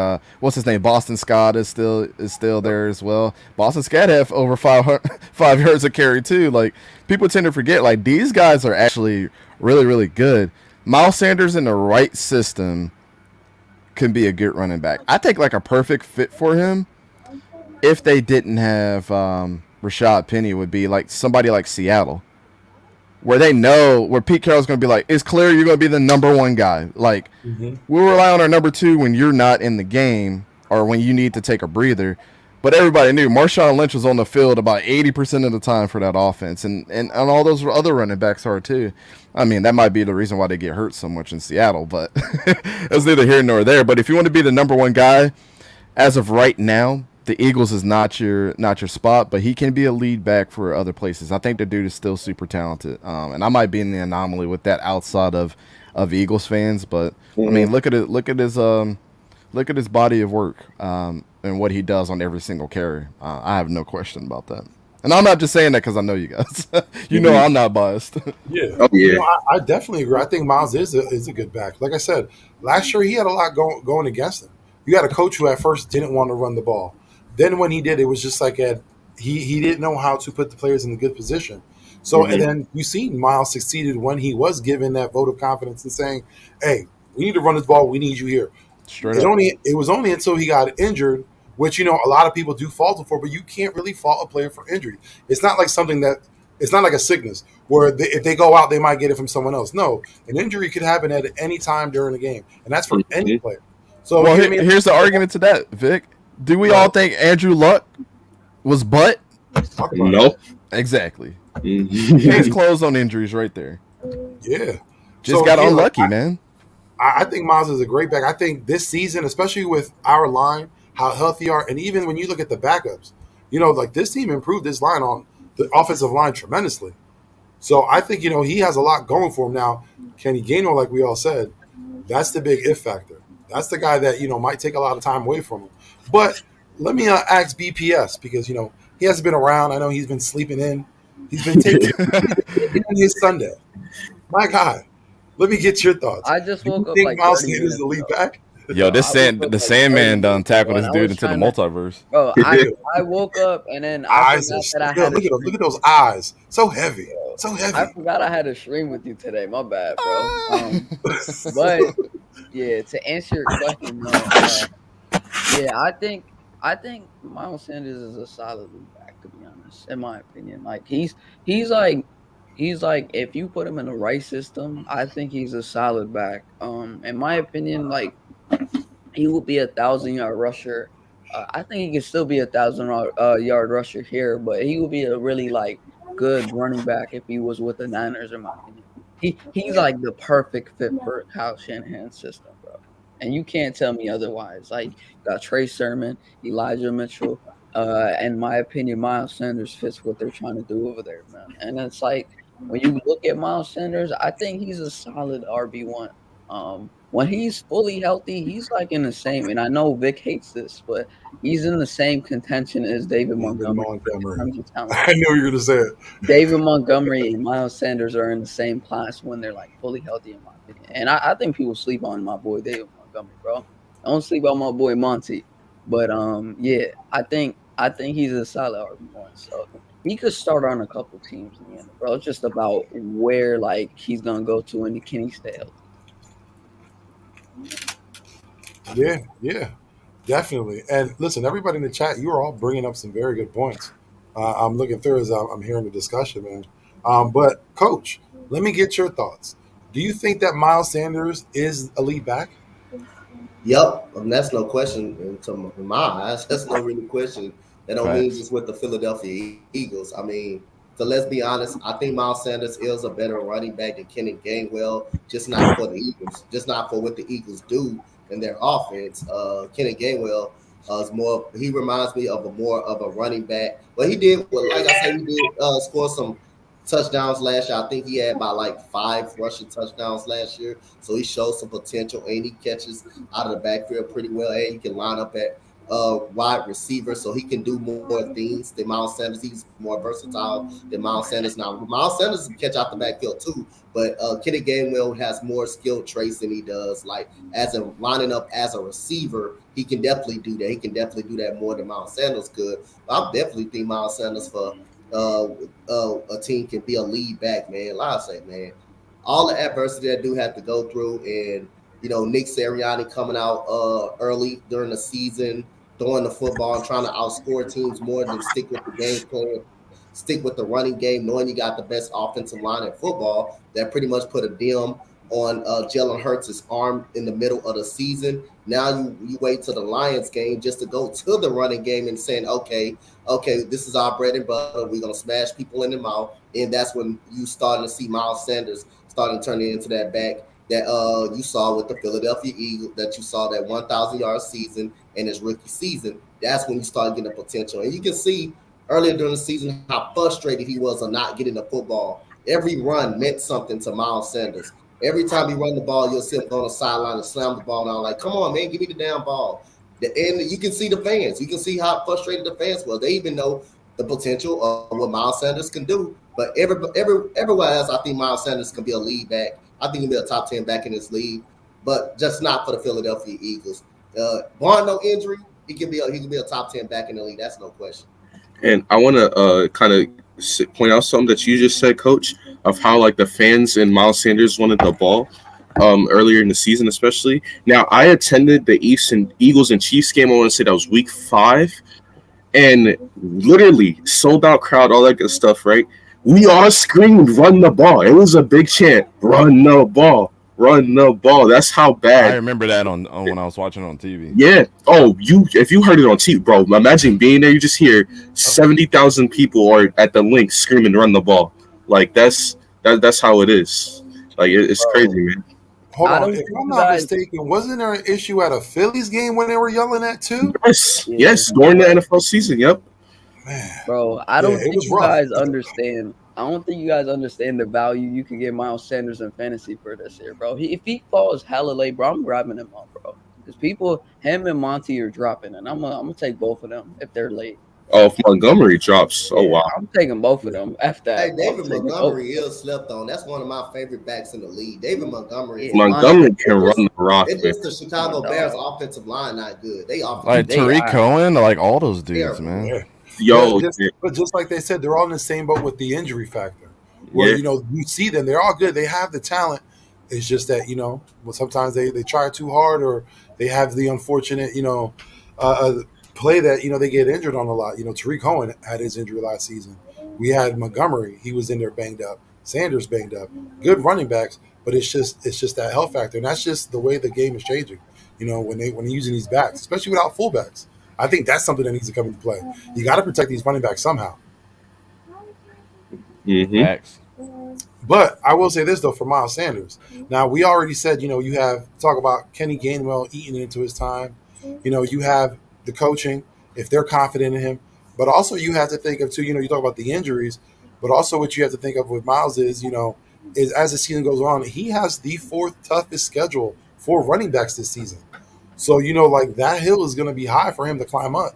S4: What's his name? Boston Scott is still there as well. Boston Scott have over 5 yards of carry too. Like, people tend to forget, like, these guys are actually really, really good. Miles Sanders in the right system can be a good running back. I think like a perfect fit for him, if they didn't have Rashad Penny, would be like somebody like Seattle, where they know where Pete Carroll's going to be like, it's clear you're going to be the number one guy. Like, we'll rely on our number 2 when you're not in the game or when you need to take a breather. But everybody knew Marshawn Lynch was on the field about 80% of the time for that offense. And all those other running backs are too. I mean, that might be the reason why they get hurt so much in Seattle, but it's neither here nor there. But if you want to be the number one guy, as of right now, the Eagles is not your spot, but he can be a lead back for other places. I think the dude is still super talented, and I might be in the anomaly with that outside of Eagles fans. But I mean, look at his body of work and what he does on every single carry. I have no question about that. And I'm not just saying that because I know you guys. You know
S2: Mhm.
S4: I'm not biased.
S1: Yeah,
S2: Oh yeah.
S1: I definitely agree. I think Miles is a good back. Like I said, last year he had a lot going against him. You had a coach who at first didn't want to run the ball. Then when he did, it was just like he didn't know how to put the players in a good position. So and
S2: Hmm.
S1: then you seen Miles succeeded when he was given that vote of confidence and saying, "Hey, we need to run this ball. We need you here."
S4: Straight up.
S1: It was only until he got injured, which a lot of people do fault him for, but you can't really fault a player for injury. It's not like something that it's not like a sickness where if they go out, they might get it from someone else. No, an injury could happen at any time during the game, and that's for any
S2: Hmm.
S1: player. So
S4: Well,
S1: you know what I mean?
S4: here's the argument to that, Vic. Do we all
S1: Right.
S4: think Andrew Luck was butt?
S1: Talk about it.
S2: No.
S4: Exactly. Case
S2: Mhm.
S4: closed on injuries right there.
S1: Yeah.
S4: Just
S1: So
S4: got
S1: yeah, like
S4: unlucky, man.
S1: I think Miles is a great back. I think this season, especially with our line, how healthy are, and even when you look at the backups, like this team improved this line on the offensive line tremendously. So I think he has a lot going for him now. Kenny Gainwell, like we all said, that's the big if factor. That's the guy that might take a lot of time away from him. But let me ask BPS because he hasn't been around. I know he's been sleeping in. He's been taking his Sunday. My God, let me get your thoughts.
S5: I just
S1: Do you
S5: would up
S1: think
S5: like
S1: Miles
S5: 30
S1: Sanders is
S5: minutes
S1: the lead
S5: ago.
S1: back?
S4: Yo,
S5: I woke up
S4: the
S5: like 30
S4: Sandman done
S5: minutes ago,
S4: tackled
S5: and
S4: this
S5: I
S4: dude
S5: was
S4: into the
S5: trying to.
S4: multiverse.
S5: Bro, I woke up and then I
S1: Eyes are
S5: forgot that I
S1: look,
S5: had a
S1: look at
S5: stream.
S1: those eyes, so heavy,
S5: Bro.
S1: so
S5: I
S1: heavy.
S5: forgot I had a stream with you today. My bad, bro.
S4: Ah.
S5: But yeah, to answer your question, though, yeah, I think Miles Sanders is a solid lead back, to be honest, in my opinion. Like he's like he's like if you put him in the right system, I think he's a solid back. In my opinion, like he will be 1,000 yard rusher. I think he can still be 1,000 yard rusher here, but he will be a really like good running back if he was with the Niners, in my opinion. He's like the perfect fit for Kyle Shanahan's system, bro. And you can't tell me otherwise. Like got Trey Sermon, Elijah Mitchell, in my opinion, Miles Sanders fits what they're trying to do over there, man. And it's like when you look at Miles Sanders, I think he's a solid RB1. When he's fully healthy, he's like in the same, and I know Vic hates this, but he's in the same contention as David
S1: David
S5: Montgomery in
S1: Montgomery.
S5: terms of talent.
S1: I knew you were going to say it.
S5: David Montgomery and Miles Sanders are in the same class when they're like fully healthy, in my opinion. And I think people sleep on my boy David Montgomery, bro. Don't sleep on my boy Monty. But yeah, I think he's a solid RB1. So he could start on a couple teams in the end, bro. It's just about where like he's gonna go to and can he stay healthy.
S1: Yeah, yeah, definitely. And listen, everybody in the chat, you are all bringing up some very good points. I'm looking through as I'm hearing the discussion, man. But coach, let me get your thoughts. Do you think that Miles Sanders is a lead back?
S3: Yep, that's no question in my eyes. That's no really question. That don't mean
S4: Facts.
S3: just with the Philadelphia Eagles. I mean, so let's be honest. I think Miles Sanders is a better running back than Kenny Gainwell, just not for the Eagles, just not for what the Eagles do in their offense. Kenny Gainwell is more. He reminds me of more of a running back. But he did, well, like I said, he did score some touchdowns last year. I think he had about like 5 rushing touchdowns last year. So he shows some potential and he catches out of the backfield pretty well. And he can line up at wide receiver, so he can do more things than Miles Sanders. He's more versatile than Miles Sanders. Now, Miles Sanders can catch out the backfield too, but Kenny Gainwell has more skill traits than he does. Like as a lining up as a receiver, he can definitely do that. He can definitely do that more than Miles Sanders could. But I definitely think Miles Sanders for a team can be a lead back, man. Like I say, man, all the adversity that do have to go through, and Nick Sirianni coming out early during the season, throwing the football and trying to outscore teams more than stick with the game plan, stick with the running game, knowing you got the best offensive line in football. That pretty much put a dim on Jalen Hurts' arm in the middle of the season. Now you wait to the Lions game just to go to the running game and saying, okay, this is our bread and butter. We're gonna smash people in the mouth, and that's when you starting to see Miles Sanders starting turning into that back that you saw with the Philadelphia Eagles, that you saw that 1,000 yard season and his rookie season. That's when you start getting the potential, and you can see earlier during the season how frustrated he was on not getting the football. Every run meant something to Miles Sanders. Every time he run the ball, you'll see him go on the sideline and slam the ball down. Like, come on, man, give me the damn ball. And you can see the fans. You can see how frustrated the fans were. They even know the potential of what Miles Sanders can do. But everywhere else, I think Miles Sanders can be a lead back. I think he'll be a top 10 back in this league, but just not for the Philadelphia Eagles. Barring no injury, he can be a top 10 back in the league. That's no question.
S2: And I want to kind of point out something that you just said, Coach, of how like the fans and Miles Sanders wanted the ball earlier in the season, especially. Now, I attended the Eagles and Chiefs game. I want to say that was week 5, and literally sold out crowd, all that good stuff, right? We all screamed, "Run the ball!" It was a big chant, "Run the ball! Run the ball!" That's how bad.
S4: I remember that on when I was watching it on TV.
S2: Yeah. Oh, if you heard it on TV, bro, imagine being there. You just hear 70,000 people are at the link screaming, "Run the ball!" Like that's how it is. Like it's crazy, man.
S1: Hold on, if I'm not mistaken, wasn't there an issue at a Phillies game when they were yelling at too?
S2: Yes, during the NFL season. Yep.
S1: Man,
S5: bro, I don't think you guys understand. I don't think you guys understand the value you can get Miles Sanders in fantasy for this year, bro. If he falls hella late, bro, I'm grabbing him up, bro. Because him and Monty are dropping, and I'm gonna take both of them if they're late.
S2: Oh, if Montgomery drops, oh wow,
S5: I'm taking both of them. After that,
S3: hey, David Montgomery is slept on. That's one of my favorite backs in the league. David Montgomery.
S2: Montgomery can run the rock.
S3: It's just the Chicago Bears offensive line not good. They
S4: like Tariq Cohen, like all those dudes, man.
S1: Yeah.
S2: Yo,
S1: but just like they said, they're all in the same boat with the injury factor. Where you see them, they're all good. They have the talent. It's just that sometimes they try too hard, or they have the unfortunate play that they get injured on a lot. Tariq Cohen had his injury last season. We had Montgomery; he was in there banged up. Sanders banged up. Good running backs, but it's just that health factor, and that's just the way the game is changing. When they're using these backs, especially without fullbacks. I think that's something that needs to come into play. You got to protect these running backs somehow.
S2: Mm-hmm.
S1: But I will say this though, for Miles Sanders. Now we already said, you talk about Kenny Gainwell eating into his time. You have the coaching if they're confident in him, but also you have to think of too. You talk about the injuries, but also what you have to think of with Miles is as the season goes on, he has the 4th toughest schedule for running backs this season. So, like that hill is going to be high for him to climb up.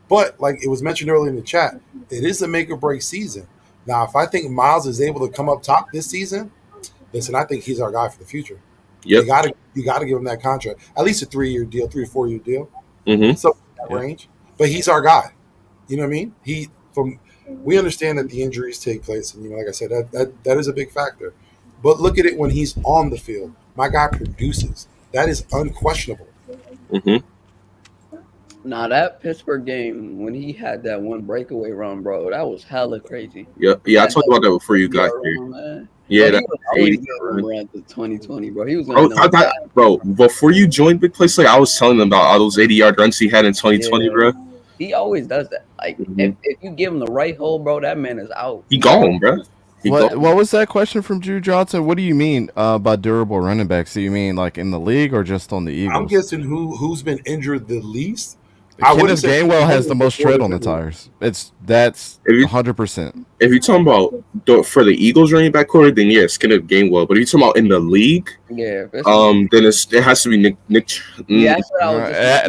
S1: But like it was mentioned earlier in the chat, it is a make or break season. Now, if I think Miles is able to come up top this season, listen, I think he's our guy for the future. Yep. You got to give him that contract, at least a 3-year deal, 3 to 4 year deal.
S2: Mm-hmm.
S1: So that range, but he's our guy. You know what I mean? We understand that the injuries take place, and like I said, that is a big factor. But look at it when he's on the field. My guy produces. That is unquestionable.
S2: Mm-hmm.
S5: Now that Pittsburgh game when he had that one breakaway run, bro, that was hella crazy.
S2: Yeah. I talked about that before you got here.
S5: Man.
S2: Yeah,
S5: bro, he was run to 2020, bro. He was
S2: bro. Before you joined Big Place, like I was telling them about all those 80-yard runs he had in 2020, bro.
S5: He always does that. Like if you give him the right hole, bro, that man is out.
S2: He gone, bro.
S4: What was that question from Drew Johnson? What do you mean by durable running backs? Do you mean like in the league or just on the Eagles?
S1: I'm guessing who's been injured the least.
S4: Kenneth Gainwell has the most tread on the tires. That's 100%.
S2: If you're talking about for the Eagles running back core, then yes, Kenneth Gainwell. But if you're talking about in the league,
S5: then
S2: it has to be Nick.
S5: Yeah,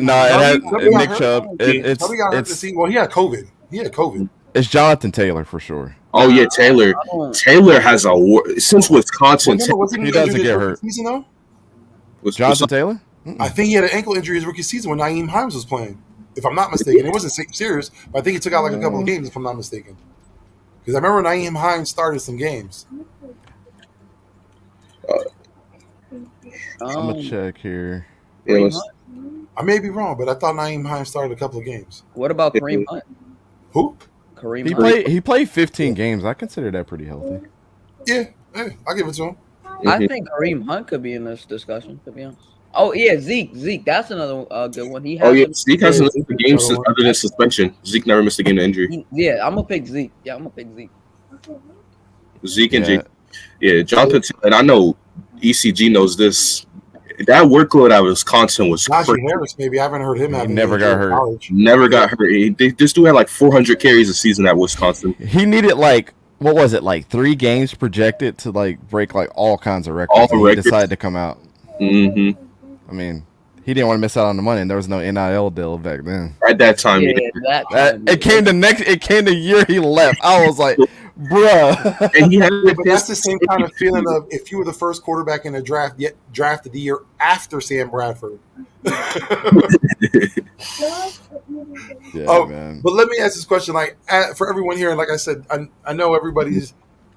S4: Nick Chubb.
S1: Well, he had COVID.
S4: It's Jonathan Taylor for sure.
S2: Oh yeah, Taylor. Taylor has since Wisconsin.
S4: He doesn't get hurt.
S1: Season,
S4: Jonathan Taylor?
S1: I think he had an ankle injury his rookie season when Nyheim Hines was playing. If I'm not mistaken, it wasn't serious, but I think he took out like a couple of games. If I'm not mistaken, because I remember Nyheim Hines started some games.
S4: I'm gonna check here.
S1: I may be wrong, but I thought Nyheim Hines started a couple of games.
S5: What about Kareem Hunt?
S1: Who?
S5: Kareem Hunt.
S4: He played 15 games. I consider that pretty healthy.
S1: Yeah, I'll give it to him.
S5: I think Kareem Hunt could be in this discussion, to be honest. Oh yeah, Zeke. That's another good one.
S2: Zeke hasn't missed a game other than suspension. Zeke never missed a game of injury.
S5: I'm gonna pick Zeke.
S2: Zeke and Jake. Yeah, Jonathan. And I know ECG knows this. That workload at Wisconsin was
S1: crazy. Harris, maybe I haven't heard him.
S4: He never got hurt.
S2: Never got hurt. This dude had like 400 carries a season at Wisconsin.
S4: He needed like 3 games projected to like break like all kinds of records. He decided to come out.
S2: Mm-hmm.
S4: I mean, he didn't want to miss out on the money, and there was no NIL deal back then.
S2: At that time,
S5: Yeah,
S2: yeah.
S4: It came the year he left. I was like, bruh.
S2: And he had
S1: But that's the same kind of feeling of if you were the first quarterback in the draft, yet drafted the year after Sam Bradford.
S4: Yeah, man.
S1: But let me ask this question: like for everyone here, and like I said, I know everybody's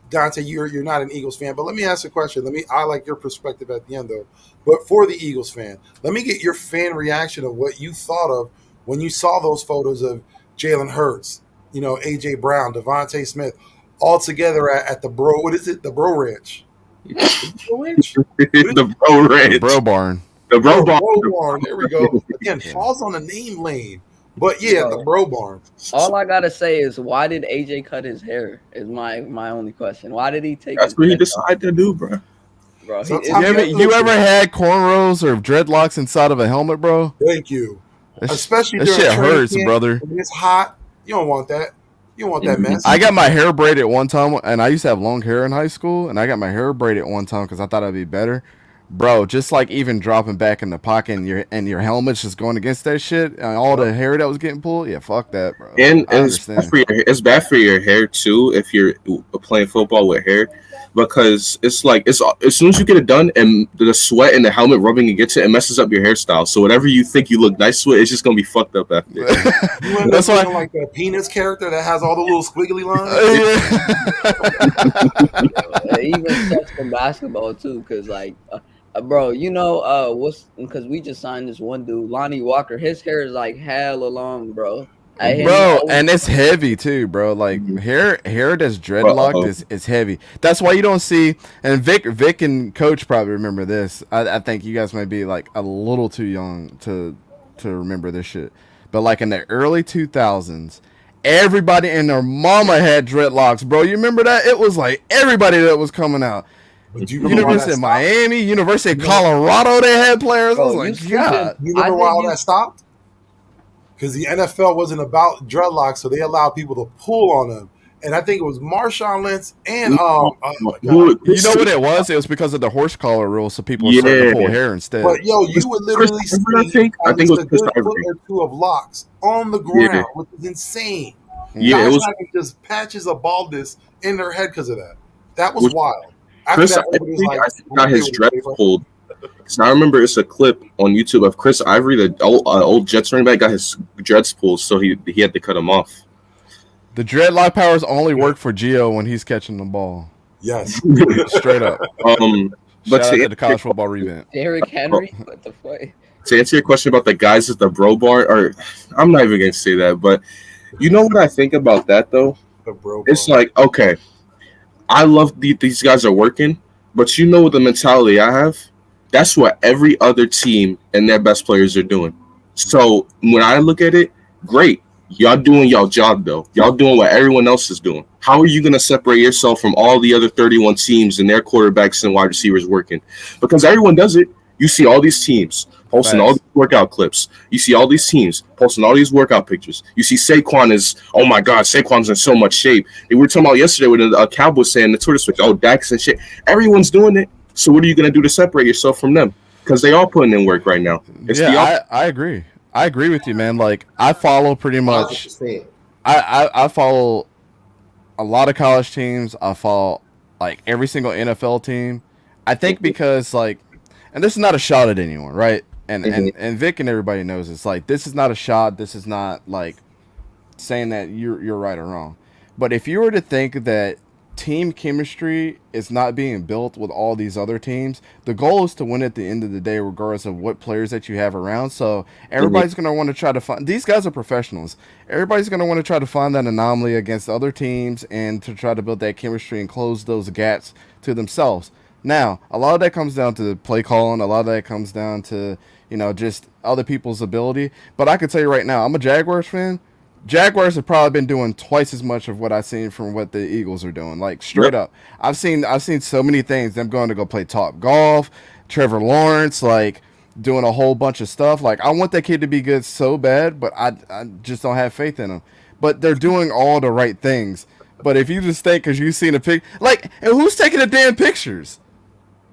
S1: Dante. You're not an Eagles fan, but let me ask a question. I like your perspective at the end though. But for the Eagles fan, let me get your fan reaction of what you thought of when you saw those photos of Jalen Hurts, AJ Brown, Devonta Smith, all together at the Bro. What is it? The Bro Ranch.
S2: The Bro Ranch.
S4: The Bro Barn.
S2: The Bro Barn.
S1: Bro Barn. There we go. Again, falls on the name lane. But yeah, the Bro Barn.
S5: All I gotta say is, why did AJ cut his hair? Is my only question. Why did he take?
S2: That's what he decided to do, bro.
S5: Bro,
S4: you ever had cornrows or dreadlocks inside of a helmet, bro?
S1: Thank you. Especially
S4: that
S1: during
S4: shit hurts,
S1: camp,
S4: brother.
S1: when it's hot. You don't want that. You don't want that mess.
S4: I got my hair braided one time, and I used to have long hair in high school, and I got my hair braided one time because I thought it'd be better. Bro, just like even dropping back in the pocket and your helmet's just going against that shit and all the hair that was getting pulled. Yeah, fuck that, bro.
S2: And it's bad for your hair too if you're playing football with hair, because it's like as soon as you get it done and the sweat and the helmet rubbing against it, it messes up your hairstyle. So whatever you think you look nice with, it's just gonna be fucked up after.
S1: That's why like the penis character that has all the little squiggly lines.
S5: Even such in basketball too, because like. Bro, because we just signed this one dude, Lonnie Walker. His hair is like hella long, bro.
S4: And it's heavy too, bro. Like hair that's dreadlocked is heavy. That's why you don't see. And Vic and Coach probably remember this. I think you guys might be like a little too young to remember this shit. But like in the early 2000s, everybody and their mama had dreadlocks, bro. You remember that? It was like everybody that was coming out. University of Miami, University of Colorado, they had players. I was like, God.
S1: You remember why all that stopped? Because the NFL wasn't about dreadlocks, so they allowed people to pull on them. And I think it was Marshawn Lynch and
S4: you know what it was? It was because of the horse collar rule, so people were starting to pull hair instead.
S1: But you would literally see
S2: I think it was
S1: a good foot or two of locks on the ground, which is insane.
S2: Yeah,
S1: guys having just patches of baldness in their head because of that. That was wild.
S2: Chris Ivory, I think got his dreads pulled. Because I remember it's a clip on YouTube of Chris Ivory, the old Jets running back, got his dreads pulled, so he had to cut them off.
S4: The dreadlock powers only work for Gio when he's catching the ball.
S1: Yes,
S4: straight up.
S2: But
S4: shout out to the college football revamp.
S5: Derrick Henry, what the fuck?
S2: To answer your question about the guys at the Bro Bar, or I'm not even gonna say that, but you know what I think about that though?
S1: The Bro Bar.
S2: It's like, okay, I love these guys are working, but you know what the mentality I have? That's what every other team and their best players are doing. So when I look at it, great. Y'all doing y'all job, though. Y'all doing what everyone else is doing. How are you going to separate yourself from all the other 31 teams and their quarterbacks and wide receivers working? Because everyone does it. You see all these teams posting all these workout clips. You see all these teams posting all these workout pictures. You see Saquon is, oh my God, Saquon's in so much shape. And we were talking about yesterday with a Cowboy saying the Twitter switch, oh, Dax and shit. Everyone's doing it. So what are you going to do to separate yourself from them? Because they are putting in work right now.
S4: I agree. I agree with you, man. Like, I follow pretty much. I follow a lot of college teams. I follow, like, every single NFL team. I think because, like, and this is not a shot at anyone, right? And Vic and everybody knows it's like, this is not a shot. This is not, like, saying that you're right or wrong. But if you were to think that team chemistry is not being built with all these other teams, the goal is to win at the end of the day, regardless of what players that you have around. So everybody's going to want to try to find, these guys are professionals. Everybody's going to want to try to find that anomaly against other teams and to try to build that chemistry and close those gaps to themselves. Now, a lot of that comes down to play calling. A lot of that comes down to, just other people's ability. But I can tell you right now, I'm a Jaguars fan. Jaguars have probably been doing twice as much of what I've seen from what the Eagles are doing. Like, straight up. I've seen so many things. Them going to go play top golf, Trevor Lawrence, like, doing a whole bunch of stuff. Like, I want that kid to be good so bad, but I just don't have faith in him. But they're doing all the right things. But if you just think because you've seen a pic, like, and who's taking the damn pictures?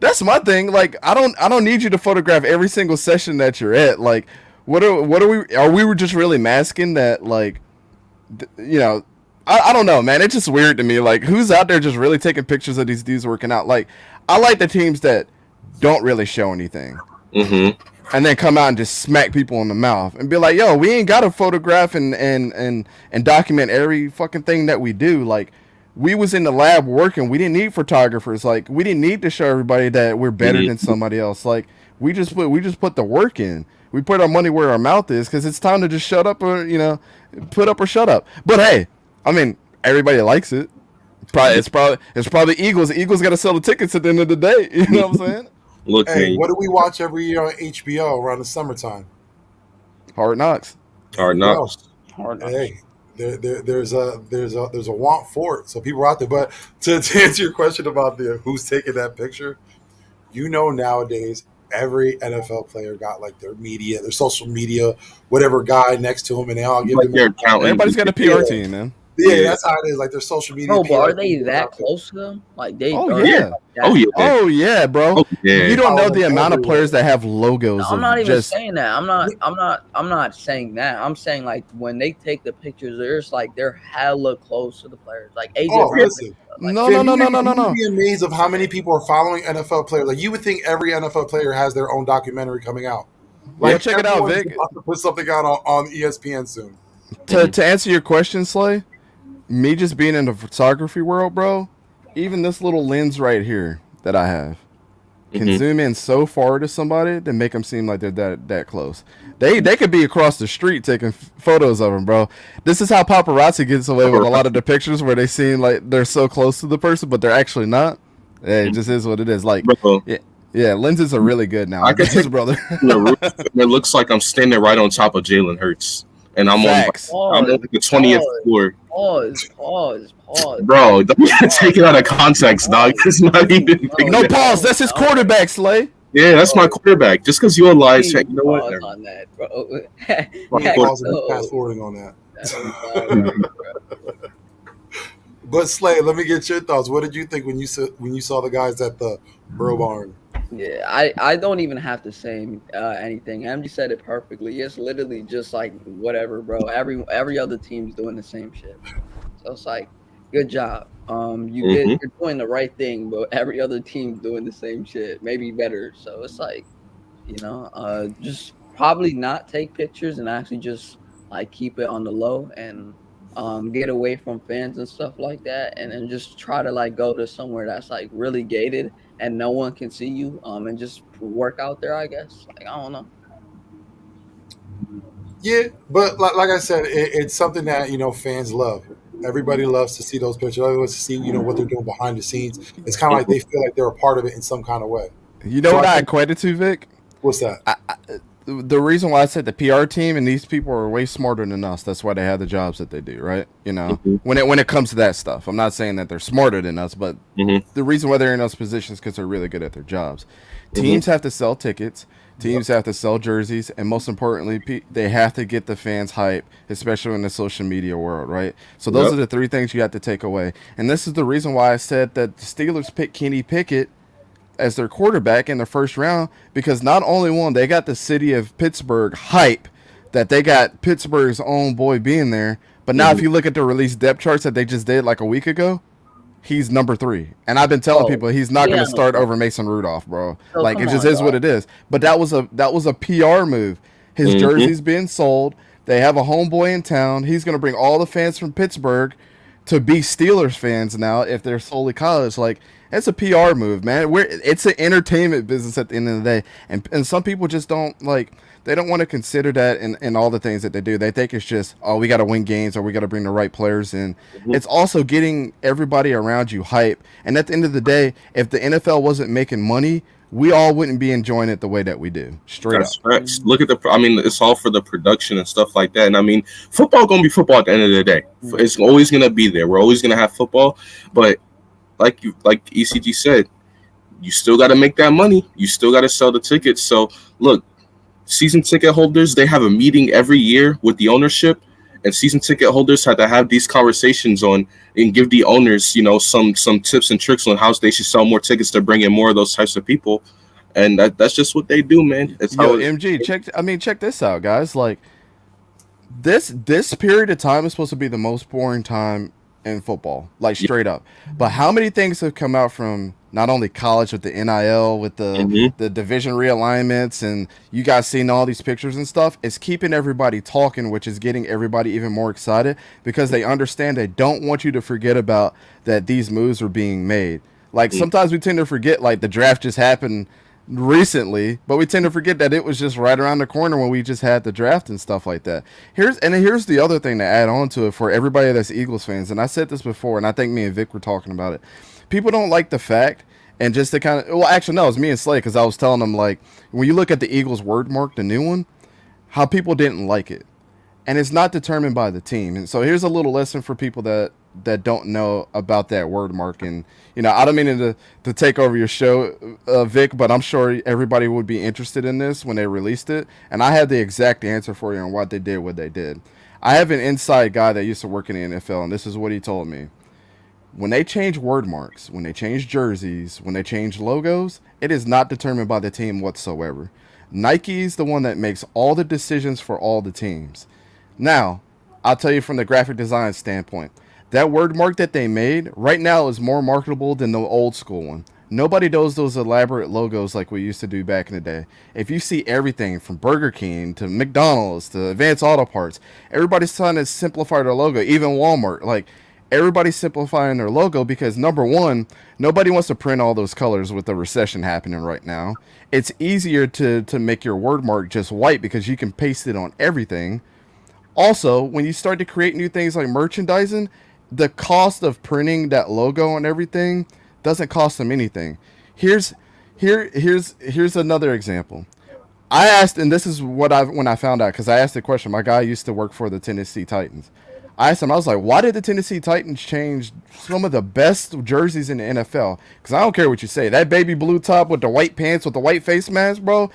S4: That's my thing. Like, I don't need you to photograph every single session that you're at. Like, what are we just really masking that? Like, you know, I don't know, man. It's just weird to me. Like, who's out there just really taking pictures of these dudes working out? Like, I like the teams that don't really show anything.
S2: Mm-hmm.
S4: And then come out and just smack people in the mouth and be like, "Yo, we ain't got to photograph and document every fucking thing that we do." Like, we was in the lab working. We didn't need photographers. Like, we didn't need to show everybody that we're better than somebody else. Like, we just put the work in. We put our money where our mouth is because it's time to just shut up or put up or shut up. But hey, I mean, everybody likes it. It's probably Eagles. The Eagles got to sell the tickets at the end of the day. You know what I'm saying?
S2: Look,
S1: Hey,
S2: man,
S1: what do we watch every year on HBO around the summertime?
S4: Hard Knocks.
S2: Hard
S1: Well,
S2: Knocks.
S1: hey, there's a want for it, so people are out there. But to answer your question about who's taking that picture, nowadays every NFL player got like their media, their social media, whatever guy next to him, and they all give
S2: Like
S1: them.
S2: their accountant.
S4: Everybody's got a PR team, man.
S1: Yeah, that's how it is. Like their social media.
S5: No, but
S1: PR
S5: are they
S1: people
S5: that
S1: out there.
S5: close to them? Like they?
S4: Oh
S5: are
S4: yeah.
S5: they that
S2: Oh yeah.
S4: Oh yeah, bro.
S2: Oh, yeah.
S4: You don't know the
S1: Oh,
S4: amount of
S1: everywhere.
S4: players that have logos.
S5: I'm not
S4: of
S5: even
S4: just
S5: saying that. I'm not saying that. I'm saying like when they take the pictures, they're hella close to the players. Like AJ.
S1: Oh,
S5: Brown,
S1: listen.
S5: like,
S4: no.
S1: You'd be amazed of how many people are following NFL players. Like you would think every NFL player has their own documentary coming out. Like
S4: check it out,
S1: everyone's
S4: Vic.
S1: about to put something out on ESPN soon.
S4: To answer your question, Slay, me just being in the photography world, bro, even this little lens right here that I have can zoom in so far to somebody to make them seem like they're that close. They could be across the street taking photos of them, bro. This is how paparazzi gets away with a lot of the pictures where they seem like they're so close to the person, but they're actually not. It just is what it is. Like,
S2: Bro,
S4: yeah, lenses are really good now.
S2: I can take
S4: brother.
S2: the roof, and it looks like I'm standing right on top of Jalen Hurts, and I'm
S4: Facts.
S2: on the 20th floor.
S5: Pause.
S2: Bro, don't take it out of context, dog. It's not even.
S4: No pause. That's his quarterback, Slay.
S2: Yeah, that's my quarterback. Just because you lie,
S5: Please
S2: you know what?
S5: pause on that, bro.
S1: Fast forwarding on that. But Slay, let me get your thoughts. What did you think when you saw the guys at the Bro Barn?
S5: Yeah, I don't even have to say anything. MG said it perfectly. It's literally just like whatever, bro. Every other team's doing the same shit. So it's like, good job. You're doing the right thing, but every other team's doing the same shit, maybe better. So it's like, just probably not take pictures and actually just like keep it on the low and get away from fans and stuff like that, and then just try to like go to somewhere that's like really gated and no one can see you, and just work out there, I guess. Like, I don't know.
S1: Yeah, but like I said, it's something that fans love. Everybody loves to see those pictures. Everybody loves to see what they're doing behind the scenes. It's kind of like they feel like they're a part of it in some kind of way.
S4: You know
S1: So
S4: what
S1: I
S4: I
S1: think-
S4: equated to, Vic?
S1: What's that?
S4: The reason why I said the PR team and these people are way smarter than us. That's why they have the jobs that they do, right? When it comes to that stuff, I'm not saying that they're smarter than us, but the reason why they're in those positions is because they're really good at their jobs. Teams have to sell tickets. Teams have to sell jerseys, and most importantly, they have to get the fans hype, especially in the social media world, right? So those are the three things you have to take away. And this is the reason why I said that the Steelers picked Kenny Pickett as their quarterback in the first round, because not only one, they got the city of Pittsburgh hype that they got Pittsburgh's own boy being there, but now if you look at the release depth charts that they just did like a week ago, he's number 3. And I've been telling people he's not going to start over Mason Rudolph, bro. Like, it just is what it is. But that was a PR move. His jersey's being sold. They have a homeboy in town. He's going to bring all the fans from Pittsburgh to be Steelers fans now if they're solely college. Like, it's a PR move, man. It's an entertainment business at the end of the day. And some people just don't, like, they don't want to consider that in all the things that they do. They think it's just, we got to win games or we got to bring the right players in. It's also getting everybody around you hype. And at the end of the day, if the NFL wasn't making money, we all wouldn't be enjoying it the way that we do. Straight up.
S2: Right. Look at it's all for the production and stuff like that. And I mean, football going to be football at the end of the day. It's always going to be there. We're always going to have football. But like ECG said, you still got to make that money. You still got to sell the tickets. So look, season ticket holders, they have a meeting every year with the ownership, and season ticket holders had to have these conversations on and give the owners, some tips and tricks on how they should sell more tickets to bring in more of those types of people. And that's just what they do, man. It's
S4: Yo, MG, check this out, guys. Like this period of time is supposed to be the most boring time in football, like straight up. But how many things have come out from not only college with the NIL, with the division realignments, and you guys seeing all these pictures and stuff? It's keeping everybody talking, which is getting everybody even more excited because they understand they don't want you to forget about that these moves are being made. Like sometimes we tend to forget like the draft just happened recently, but we tend to forget that it was just right around the corner when we just had the draft and stuff like that. Here's the other thing to add on to it for everybody that's Eagles fans, and I said this before, and I think me and Vic were talking about it. People don't like the fact, and just to kind of, well, actually, no, it was me and Slay, because I was telling them, like, when you look at the Eagles word mark, the new one, how people didn't like it. And it's not determined by the team. And so here's a little lesson for people that don't know about that word mark. And, I don't mean to take over your show, Vic, but I'm sure everybody would be interested in this when they released it. And I have the exact answer for you on what they did, what they did. I have an inside guy that used to work in the NFL, and this is what he told me. When they change word marks, when they change jerseys, when they change logos, it is not determined by the team whatsoever. Nike's the one that makes all the decisions for all the teams. Now, I'll tell you from the graphic design standpoint, that word mark that they made right now is more marketable than the old school one. Nobody does those elaborate logos like we used to do back in the day. If you see everything from Burger King to McDonald's to Advanced Auto Parts, everybody's trying to simplify their logo, even Walmart. Like, everybody's simplifying their logo because, number one, nobody wants to print all those colors with the recession happening right now. It's easier to make your word mark just white because you can paste it on everything. Also, when you start to create new things like merchandising, the cost of printing that logo and everything doesn't cost them anything. Here's another example. I asked, and this is when I found out, because I asked the question. My guy used to work for the Tennessee Titans. I asked him, I was like, why did the Tennessee Titans change some of the best jerseys in the NFL? Because I don't care what you say. That baby blue top with the white pants with the white face mask, bro,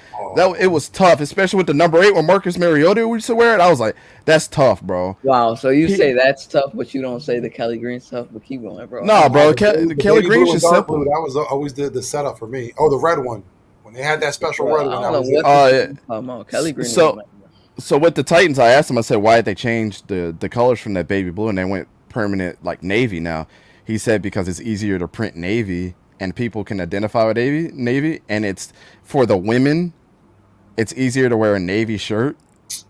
S4: it was tough, especially with the number 8 when Marcus Mariota used to wear it. I was like, that's tough, bro.
S5: Wow, so you say that's tough, but you don't say the Kelly Green stuff, but keep going, bro.
S4: No, bro, Kelly Green's just simple.
S1: That was always the setup for me. Oh, the red one. When they had that special red one.
S5: I don't know what Kelly Green
S4: So with the Titans, I asked him, I said, why did they change the colors from that baby blue and they went permanent like navy now? He said because it's easier to print navy and people can identify with navy, and it's for the women, it's easier to wear a navy shirt,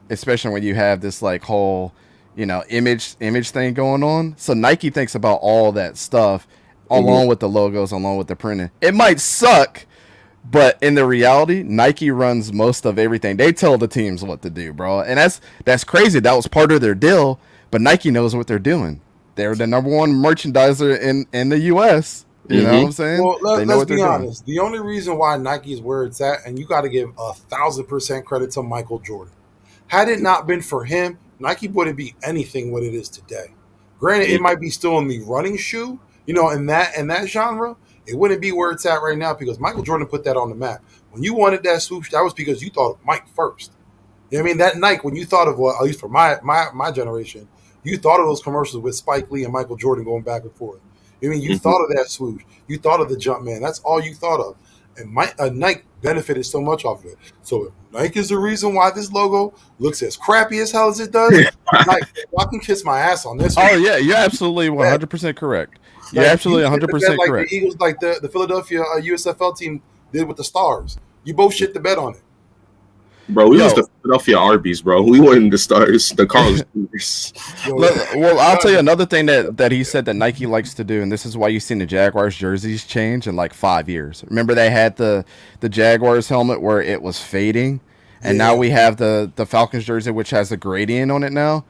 S4: especially when you have this like whole, image thing going on. So Nike thinks about all that stuff along with the logos, along with the printing. It might suck, but in the reality, Nike runs most of everything. They tell the teams what to do, bro. And that's crazy. That was part of their deal, but Nike knows what they're doing. They're the number one merchandiser in the U.S. You know what I'm saying?
S1: Well, let's be honest. The only reason why Nike is where it's at, and you got to give 1,000% credit to Michael Jordan. Had it not been for him, Nike wouldn't be anything what it is today. Granted, it might be still in the running shoe, in that genre. It wouldn't be where it's at right now because Michael Jordan put that on the map. When you wanted that swoosh, that was because you thought of Mike first. You know what I mean? That Nike, when you thought of, at least for my generation, you thought of those commercials with Spike Lee and Michael Jordan going back and forth. I mean, you thought of that swoosh. You thought of the jump man. That's all you thought of. And Nike benefited so much off of it. So if Nike is the reason why this logo looks as crappy as hell as it does, Nike, I can kiss my ass on this one.
S4: Oh, yeah. You're absolutely 100% correct. You're absolutely 100%
S1: like
S4: correct.
S1: The Eagles, like the Philadelphia USFL team did with the Stars. You both shit the bet on it.
S2: Bro, we was the Philadelphia Arby's, bro. We weren't the Stars, the Carlos Juniors.
S4: Well, I'll tell you another thing that he said that Nike likes to do, and this is why you've seen the Jaguars jerseys change in like 5 years. Remember they had the Jaguars helmet where it was fading, and now we have the Falcons jersey which has a gradient on it now.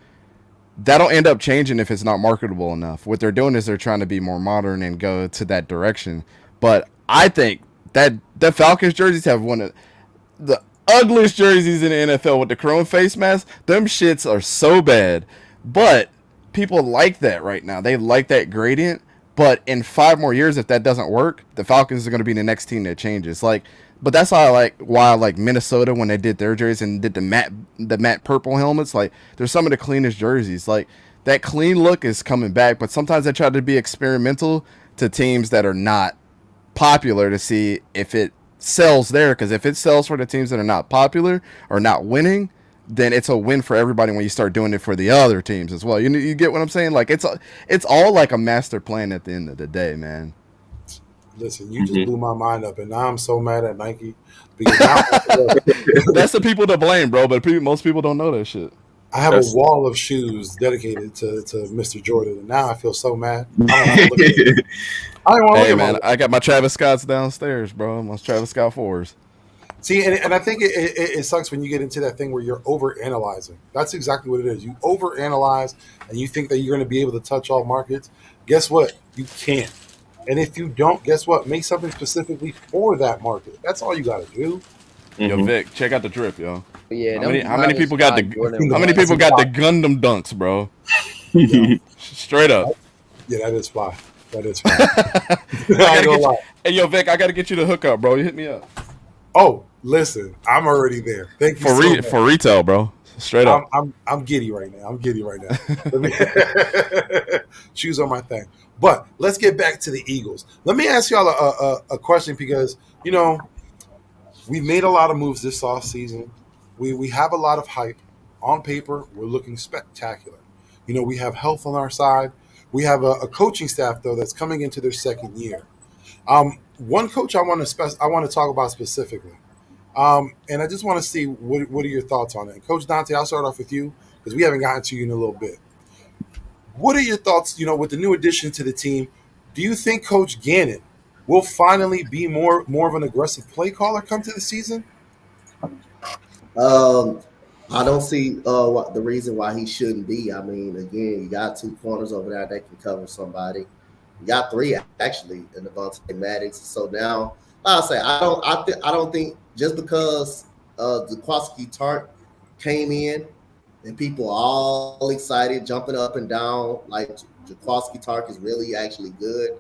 S4: That'll end up changing if it's not marketable enough. What they're doing is they're trying to be more modern and go to that direction. But I think that the Falcons jerseys have one of the ugliest jerseys in the NFL with the chrome face mask. Them shits are so bad. But people like that right now. They like that gradient. But in 5 more years, if that doesn't work, the Falcons are going to be the next team that changes. Like, But that's why I like Minnesota when they did their jerseys and did the matte purple helmets. Like they're some of the cleanest jerseys. Like that clean look is coming back, but sometimes they try to be experimental to teams that are not popular to see if it sells there. Because if it sells for the teams that are not popular or not winning, then it's a win for everybody when you start doing it for the other teams as well. You get what I'm saying? Like it's all like a master plan at the end of the day, man.
S1: Listen, you just blew my mind up, and now I'm so mad at Nike because now
S4: That's the people to blame, bro. But most people don't know that shit.
S1: I have a wall of shoes dedicated to Mr. Jordan, and now I feel so mad. I don't want to look at it. I don't want to
S4: Hey
S1: look
S4: man,
S1: at
S4: I got my Travis Scotts downstairs, bro. My Travis Scott 4s.
S1: See, and I think it sucks when you get into that thing where you're over analyzing. That's exactly what it is. You over analyze, and you think that you're going to be able to touch all markets. Guess what? You can't. And if you don't, guess what? Make something specifically for that market. That's all you got to do.
S4: Yo, Vic, check out the drip, yo.
S5: Yeah,
S4: How many people got the Gundam dunks, bro?
S1: Yeah.
S4: Straight up.
S1: Yeah, that is fly. That is fly. I ain't gonna lie.
S4: Hey, yo, Vic, I gotta get you the hookup, bro. You hit me up.
S1: Oh, listen, I'm already there. Thank you so much.
S4: For retail, bro. Straight up.
S1: I'm giddy right now. Shoes on my thing. But let's get back to the Eagles. Let me ask y'all a question because, we've made a lot of moves this offseason. We have a lot of hype. On paper, we're looking spectacular. We have health on our side. We have a coaching staff, though, that's coming into their second year. One coach I want to talk about specifically. And I just want to see what are your thoughts on it. Coach Dante, I'll start off with you because we haven't gotten to you in a little bit. What are your thoughts, with the new addition to the team? Do you think Coach Gannon will finally be more of an aggressive play caller come to the season?
S3: I don't see the reason why he shouldn't be. I mean, again, you got two corners over there that can cover somebody. You got three actually in Devonta Maddox. So now, I'll say I don't think just because Jaquaski Tart came in and people are all excited, jumping up and down like Jaquaski Tart is really actually good.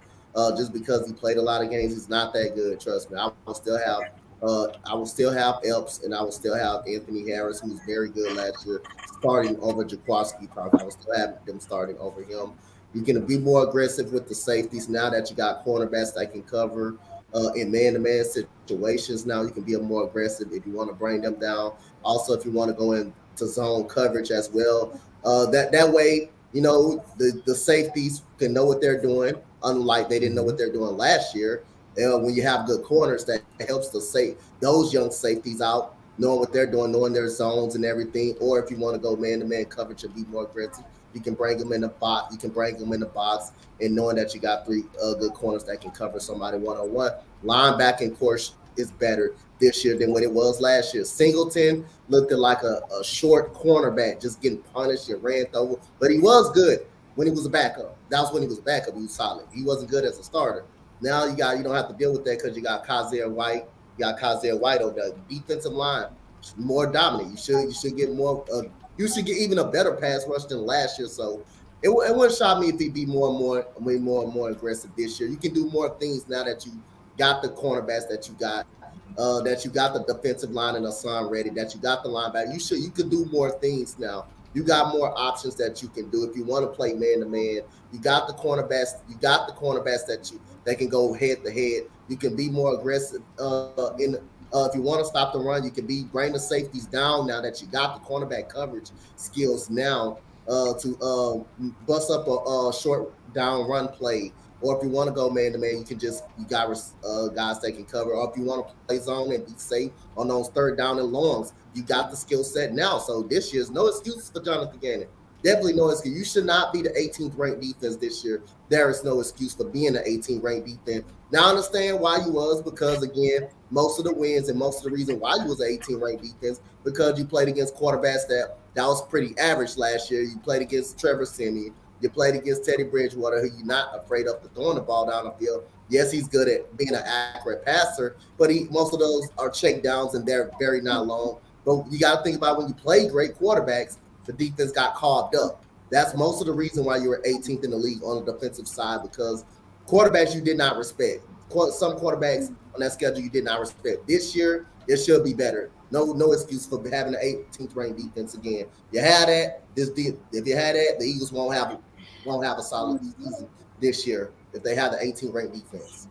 S3: Just because he played a lot of games, he's not that good. Trust me, I will still have Epps and I will still have Anthony Harris, who was very good last year, starting over Jaquaski Tart. I will still have them starting over him. You're going to be more aggressive with the safeties now that you got cornerbacks that can cover in man-to-man situations. Now you can be more aggressive if you want to bring them down. Also, if you want to go into zone coverage as well. That way, the safeties can know what they're doing, unlike they didn't know what they're doing last year. When you have good corners, that helps to save those young safeties out, knowing what they're doing, knowing their zones and everything. Or if you want to go man-to-man coverage and be more aggressive, you can bring them in the box. You can bring them in the box, and knowing that you got three good corners that can cover somebody one-on-one. Linebacking course is better this year than what it was last year. Singleton looked like a short cornerback, just getting punished and ran over, but he was good when he was a backup. That was when he was a backup. He was solid. He wasn't good as a starter. Now you don't have to deal with that because you got Kazir White. You got Kazir White over there. Defensive line more dominant. You should get more. You should get even a better pass rush than last year. So it wouldn't shock me if he'd be more and more aggressive this year. You can do more things now that you got the cornerbacks that you got the defensive line and Hassan ready, that you got the linebacker. You could do more things now. You got more options that you can do if you want to play man to man. You got the cornerbacks. You got the cornerbacks that can go head to head. You can be more aggressive if you want to stop the run. You can bring the safeties down now that you got the cornerback coverage skills now to bust up a short down run play. Or if you want to go man to man, you got guys that can cover. Or if you want to play zone and be safe on those third down and longs, you got the skill set now. So this year's no excuses for Johnathan Gannon. Definitely no excuse. You should not be the 18th ranked defense this year. There is no excuse for being the 18th ranked defense. Now I understand why you was, because again, most of the wins and most of the reason why you was an 18th ranked defense because you played against quarterbacks that was pretty average last year. You played against Trevor Siemian. You played against Teddy Bridgewater, who you're not afraid of throwing the ball down the field. Yes, he's good at being an accurate passer, but most of those are check downs and they're very not long. But you got to think about when you play great quarterbacks, the defense got carved up. That's most of the reason why you were 18th in the league on the defensive side, because quarterbacks you did not respect. some quarterbacks on that schedule you did not respect. This year, it should be better. No excuse for having the 18th ranked defense again. You had that. If you had that, the Eagles won't have a solid season this year if they have the 18th ranked defense.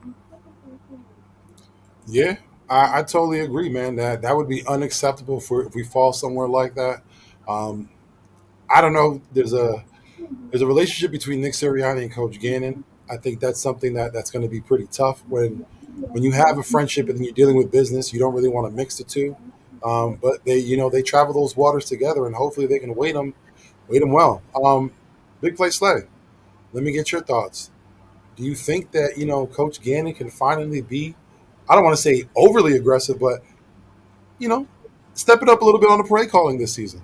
S1: Yeah, I totally agree, man. That would be unacceptable for if we fall somewhere like that. Um, I don't know. There's a relationship between Nick Sirianni and Coach Gannon. I think that's something that's going to be pretty tough when you have a friendship and then you're dealing with business. You don't really want to mix the two, but they travel those waters together, and hopefully they can wait them well. Big play Slay. Let me get your thoughts. Do you think that Coach Gannon can finally be? I don't want to say overly aggressive, but you know, step it up a little bit on the play calling this season.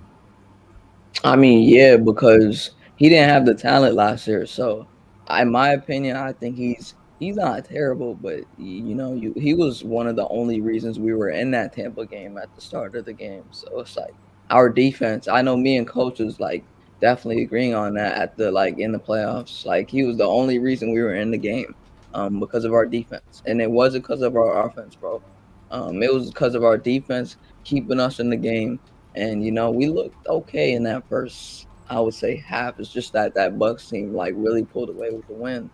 S5: I mean, yeah, because he didn't have the talent last year. So, in my opinion, I think he's not terrible, but he was one of the only reasons we were in that Tampa game at the start of the game. So it's like our defense. I know me and coach was like definitely agreeing on that at the in the playoffs. Like he was the only reason we were in the game, because of our defense, and it wasn't because of our offense, bro. It was because of our defense keeping us in the game. And we looked okay in that first, I would say, half. It's just that Bucks team really pulled away with the win.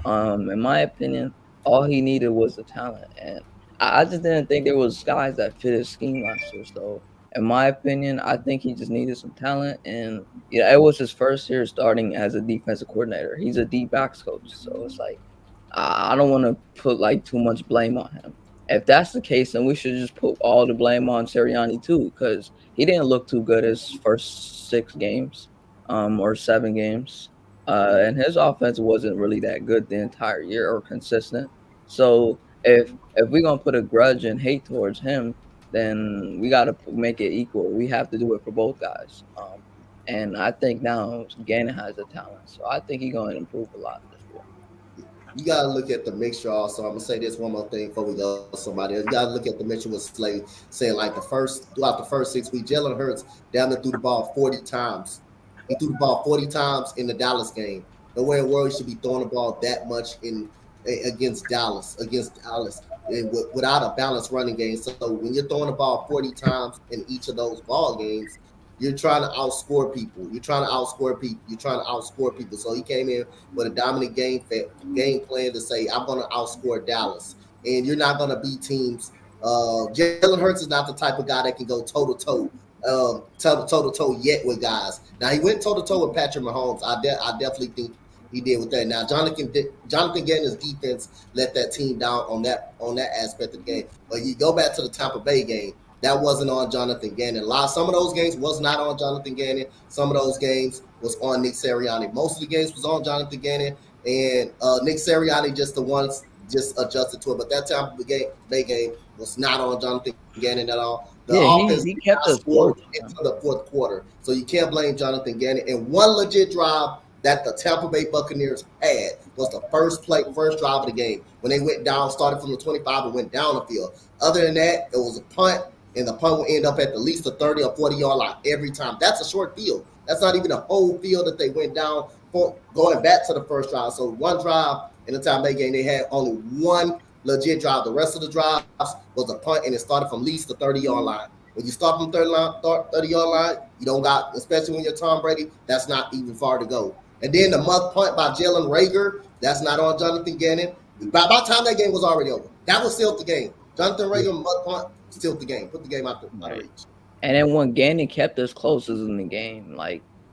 S5: In my opinion, all he needed was the talent, and I just didn't think there was guys that fit his scheme last year. So, in my opinion, I think he just needed some talent, and it was his first year starting as a defensive coordinator. He's a D backs coach, so it's like I don't want to put too much blame on him. If that's the case, then we should just put all the blame on Sirianni too, because he didn't look too good his first 6 games, or 7 games, and his offense wasn't really that good the entire year or consistent. So if we're gonna put a grudge and hate towards him, then we got to make it equal. We have to do it for both guys. And I think now Gannon has the talent, so I think he's gonna improve a lot this year.
S3: You gotta look at the mixture also. I'm gonna say this one more thing before we go to somebody else. You gotta look at the mixture with Slade saying throughout the first 6 weeks, Jalen Hurts down there threw the ball 40 times. He threw the ball 40 times in the Dallas game. Nowhere in the world he should be throwing the ball that much against Dallas without a balanced running game. So when you're throwing the ball 40 times in each of those ball games, you're trying to outscore people. So he came in with a dominant game plan to say, I'm going to outscore Dallas. And you're not going to beat teams. Jalen Hurts is not the type of guy that can go toe-to-toe yet with guys. Now, he went toe-to-toe with Patrick Mahomes. I definitely think he did with that. Now, Johnathan Gannon's defense let that team down on that aspect of the game. But you go back to the Tampa Bay game, that wasn't on Johnathan Gannon. Some of those games was not on Johnathan Gannon. Some of those games was on Nick Sirianni. Most of the games was on Johnathan Gannon, and Nick Sirianni just adjusted to it. But that Tampa Bay game was not on Johnathan Gannon at all. The offense
S5: he kept us
S3: close into the fourth quarter, so you can't blame Johnathan Gannon. And one legit drive that the Tampa Bay Buccaneers had was the first drive of the game when they went down, started from the 25 and went down the field. Other than that, it was a punt, and the punt will end up at least the 30 or 40-yard line every time. That's a short field. That's not even a whole field that they went down for going back to the first drive. So one drive in the Tampa Bay game, they had only one legit drive. The rest of the drives was a punt, and it started from at least the 30-yard line. When you start from 30-yard line, you don't got, especially when you're Tom Brady, that's not even far to go. And then the muck punt by Jalen Reagor, that's not on Johnathan Gannon. By the time that game was already over, that was still the game. Johnathan Reagor muck punt, still the game. Put the game out of reach.
S5: And then when Gannon kept us close in the game,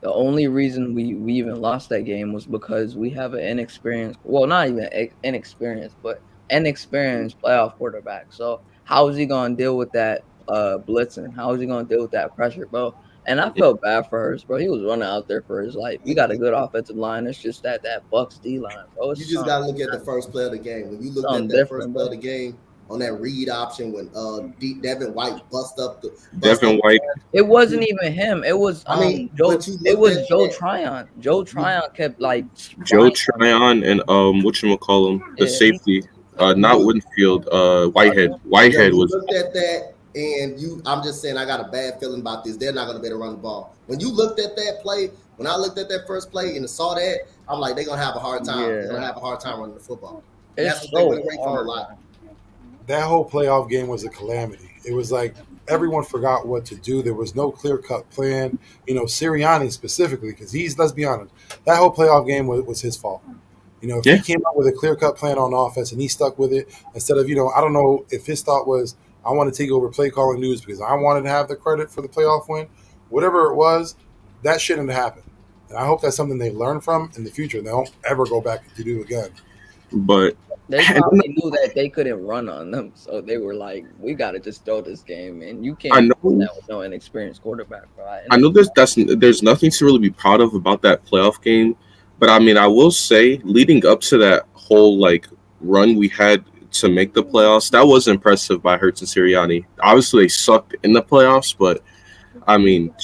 S5: the only reason we even lost that game was because we have an not even inexperienced, but inexperienced playoff quarterback. So how is he going to deal with that blitzing? How is he going to deal with that pressure, bro? And I felt bad for Hurts, bro. He was running out there for his life. We got a good offensive line. It's just that Bucks D line, bro.
S3: You just got to look at the first play of the game. When you look at that first play of the game, on that read option when Devin White bust up
S2: Devin White.
S5: It wasn't even him. It was Joe Tryon. Joe Tryon kept
S2: Joe Tryon and whatchamacallum, the safety. Not Winfield, Whitehead. Whitehead was
S3: looked at that, and I'm just saying I got a bad feeling about this. They're not gonna be able to run the ball. When you looked at that play, when I looked at that first play and saw that, I'm like, they're gonna have a hard time. They're gonna have a hard time running the football. That's
S5: It's
S3: what they
S5: so
S3: went away from a
S5: hard.
S3: lot.
S1: That whole playoff game was a calamity. It was like everyone forgot what to do. There was no clear cut plan. Sirianni specifically, because let's be honest, that whole playoff game was his fault. If
S2: Yeah.
S1: he came up with a clear cut plan on offense and he stuck with it instead of, I don't know if his thought was, I want to take over play calling news because I wanted to have the credit for the playoff win. Whatever it was, that shouldn't have happened. And I hope that's something they learn from in the future. They don't ever go back to do again.
S2: But
S5: They probably knew that they couldn't run on them, so they were like, "We got to just throw this game." And you can't
S2: I
S5: do
S2: know,
S5: that with no inexperienced quarterback, bro.
S2: I know there's nothing to really be proud of about that playoff game, but I mean, I will say, leading up to that whole like run we had to make the playoffs, that was impressive by Hurts and Sirianni. Obviously, they sucked in the playoffs, but I mean,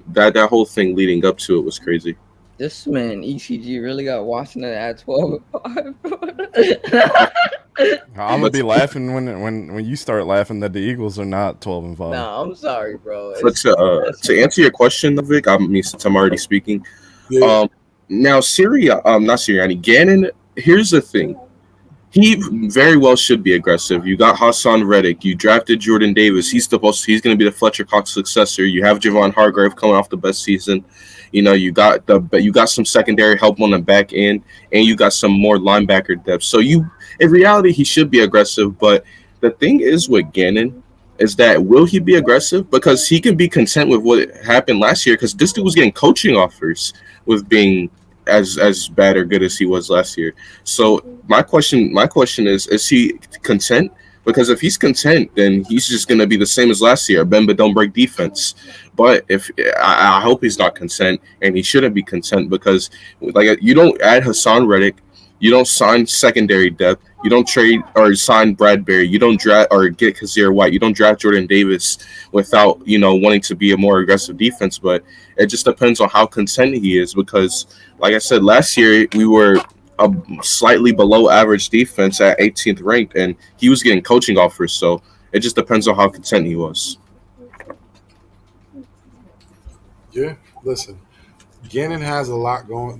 S2: that whole thing leading up to it was crazy.
S5: This man ECG really got Washington at 12-5.
S4: I'm gonna be laughing when you start laughing that the Eagles are not 12-5.
S5: No, I'm sorry, bro.
S2: But to answer your question, Vic, I mean, since I'm already speaking,
S1: Yeah.
S2: now not Sirianni, Gannon. Here's the thing. He very well should be aggressive. You got Hassan Reddick. You drafted Jordan Davis. He's going to be the Fletcher Cox successor. You have Javon Hargrave coming off the best season. You got some secondary help on the back end, and you got some more linebacker depth. So in reality, he should be aggressive. But the thing is with Gannon is that will he be aggressive? Because he can be content with what happened last year. Because this dude was getting coaching offers with being as bad or good as he was last year. So my question is he content? Because if he's content, then he's just going to be the same as last year, bend but don't break defense. But if I hope he's not content, and he shouldn't be content, because like you don't add Hassan Reddick, you don't sign secondary depth, you don't trade or sign Bradbury, you don't draft or get Kazir White, you don't draft Jordan Davis without wanting to be a more aggressive defense. But it just depends on how content he is, because like I said, last year we were a slightly below average defense at 18th ranked, and he was getting coaching offers. So it just depends on how content he was.
S1: Yeah, listen, Gannon has a lot going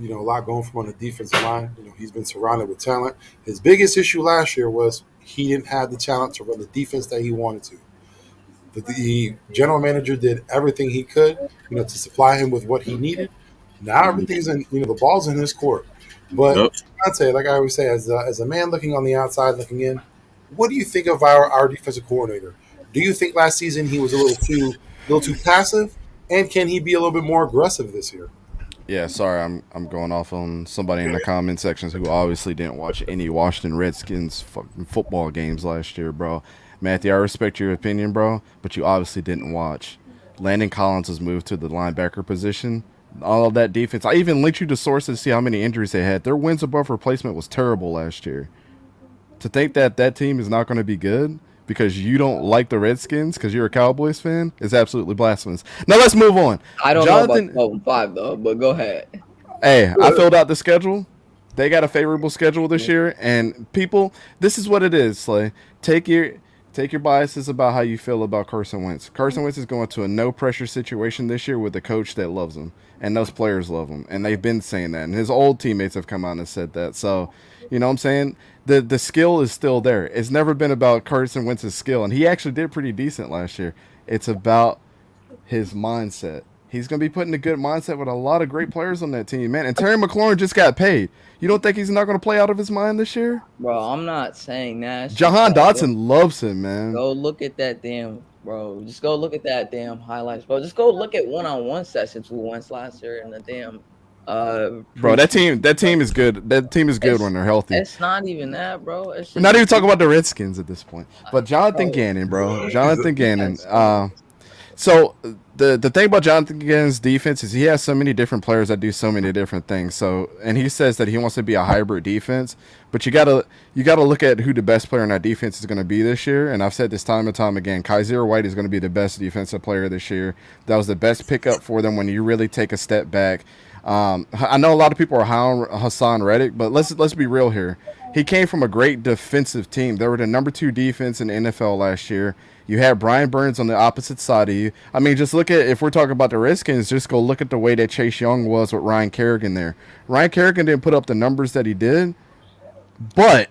S1: from on the defensive line. He's been surrounded with talent. His biggest issue last year was he didn't have the talent to run the defense that he wanted to. The general manager did everything he could, to supply him with what he needed. Now everything's in, the ball's in his court. But
S2: Yep.
S1: I'd say, like I always say, as a man looking on the outside, looking in, what do you think of our defensive coordinator? Do you think last season he was a little too passive, and can he be a little bit more aggressive this year?
S4: Yeah, sorry, I'm going off on somebody in the comment sections who obviously didn't watch any Washington Redskins fucking football games last year, bro. Matthew, I respect your opinion, bro, but you obviously didn't watch. Landon Collins was moved to the linebacker position. All of that defense. I even linked you to sources to see how many injuries they had. Their wins above replacement was terrible last year. To think that team is not going to be good because you don't like the Redskins because you're a Cowboys fan is absolutely blasphemous. Now let's move on.
S5: I don't know about 12-5 though, but go ahead.
S4: Hey, I filled out the schedule. They got a favorable schedule this year, and people, this is what it is, Slay. Take your biases about how you feel about Carson Wentz. Carson Wentz is going to a no-pressure situation this year with a coach that loves him, and those players love him, and they've been saying that, and his old teammates have come out and said that. So, you know what I'm saying? The skill is still there. It's never been about Carson Wentz's skill, and he actually did pretty decent last year. It's about his mindset. He's going to be putting a good mindset with a lot of great players on that team, man. And Terry McLaurin just got paid. You don't think he's not going to play out of his mind this year?
S5: Bro, I'm not saying that.
S4: Jahan Dotson loves him, man.
S5: Go look at that damn, bro. Just go look at that damn highlights, bro. Just go look at one-on-one sessions we went last year in the damn.
S4: Bro, that team is good. That team is good when they're healthy.
S5: It's not even that, bro. It's
S4: We're not even talking about the Redskins at this point. But Johnathan Gannon, bro. Johnathan Gannon. So the thing about Johnathan Gannon's defense is he has so many different players that do so many different things. So, and he says that he wants to be a hybrid defense, but you gotta look at who the best player in that defense is going to be this year. And I've said this time and time again, Kaiser White is going to be the best defensive player this year. That was the best pickup for them when you really take a step back. I know a lot of people are high on Hassan Reddick, but let's be real here. He came from a great defensive team. They were the number 2 defense in the NFL last year. You had Brian Burns on the opposite side of you. I mean, just look at, if we're talking about the Redskins, just go look at the way that Chase Young was with Ryan Kerrigan there. Ryan Kerrigan didn't put up the numbers that he did, but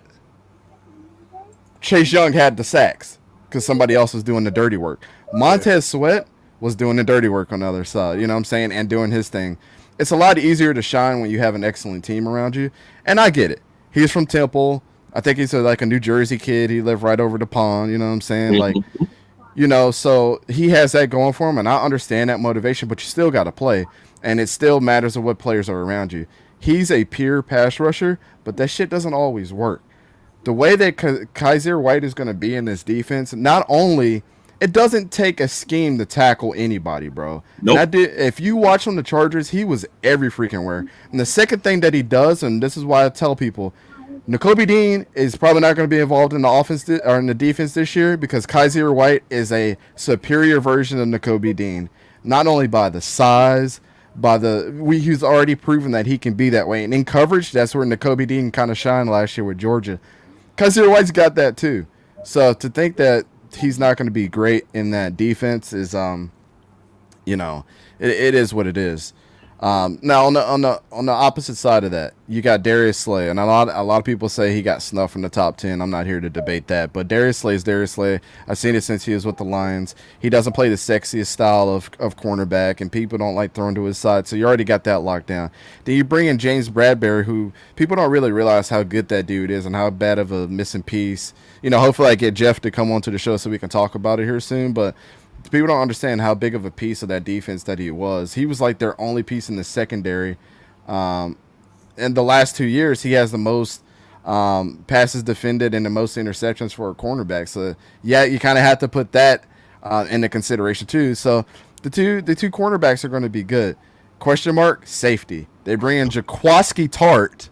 S4: Chase Young had the sacks because somebody else was doing the dirty work. Montez Sweat was doing the dirty work on the other side, you know what I'm saying, and doing his thing. It's a lot easier to shine when you have an excellent team around you, and I get it. He's from Temple. I think he's like a New Jersey kid. He lived right over the pond, you know what I'm saying? Like, you know, so he has that going for him, and I understand that motivation, but you still got to play, and it still matters of what players are around you. He's a pure pass rusher, but that shit doesn't always work. The way that Kaiser White is going to be in this defense, not only it doesn't take a scheme to tackle anybody, bro.
S2: Nope.
S4: If you watch on the Chargers, he was every freaking where. And the second thing that he does, and this is why I tell people, Nakobe Dean is probably not going to be involved in the offense or in the defense this year because Kaiser White is a superior version of Nakobe Dean, not only by the size, he's already proven that he can be that way. And in coverage, that's where Nakobe Dean kind of shined last year with Georgia. Kaiser White's got that too. So to think that he's not going to be great in that defense is, you know, it is what it is. Now on the opposite side of that, you got Darius Slay, and a lot of people say he got snuffed from the top 10. I'm not here to debate that, but Darius Slay is Darius Slay. I've seen it since he was with the Lions. He doesn't play the sexiest style of cornerback, and people don't like throwing to his side, so you already got that locked down. Then you bring in James Bradbury, who people don't really realize how good that dude is and how bad of a missing piece. You know, hopefully I get Jeff to come onto the show so we can talk about it here soon, but people don't understand how big of a piece of that defense that he was. He was like their only piece in the secondary. In the last 2 years, he has the most passes defended and the most interceptions for a cornerback. So, yeah, you kind of have to put that into consideration too. So, the two cornerbacks are going to be good. Question mark, safety. They bring in Jaquiski Tartt.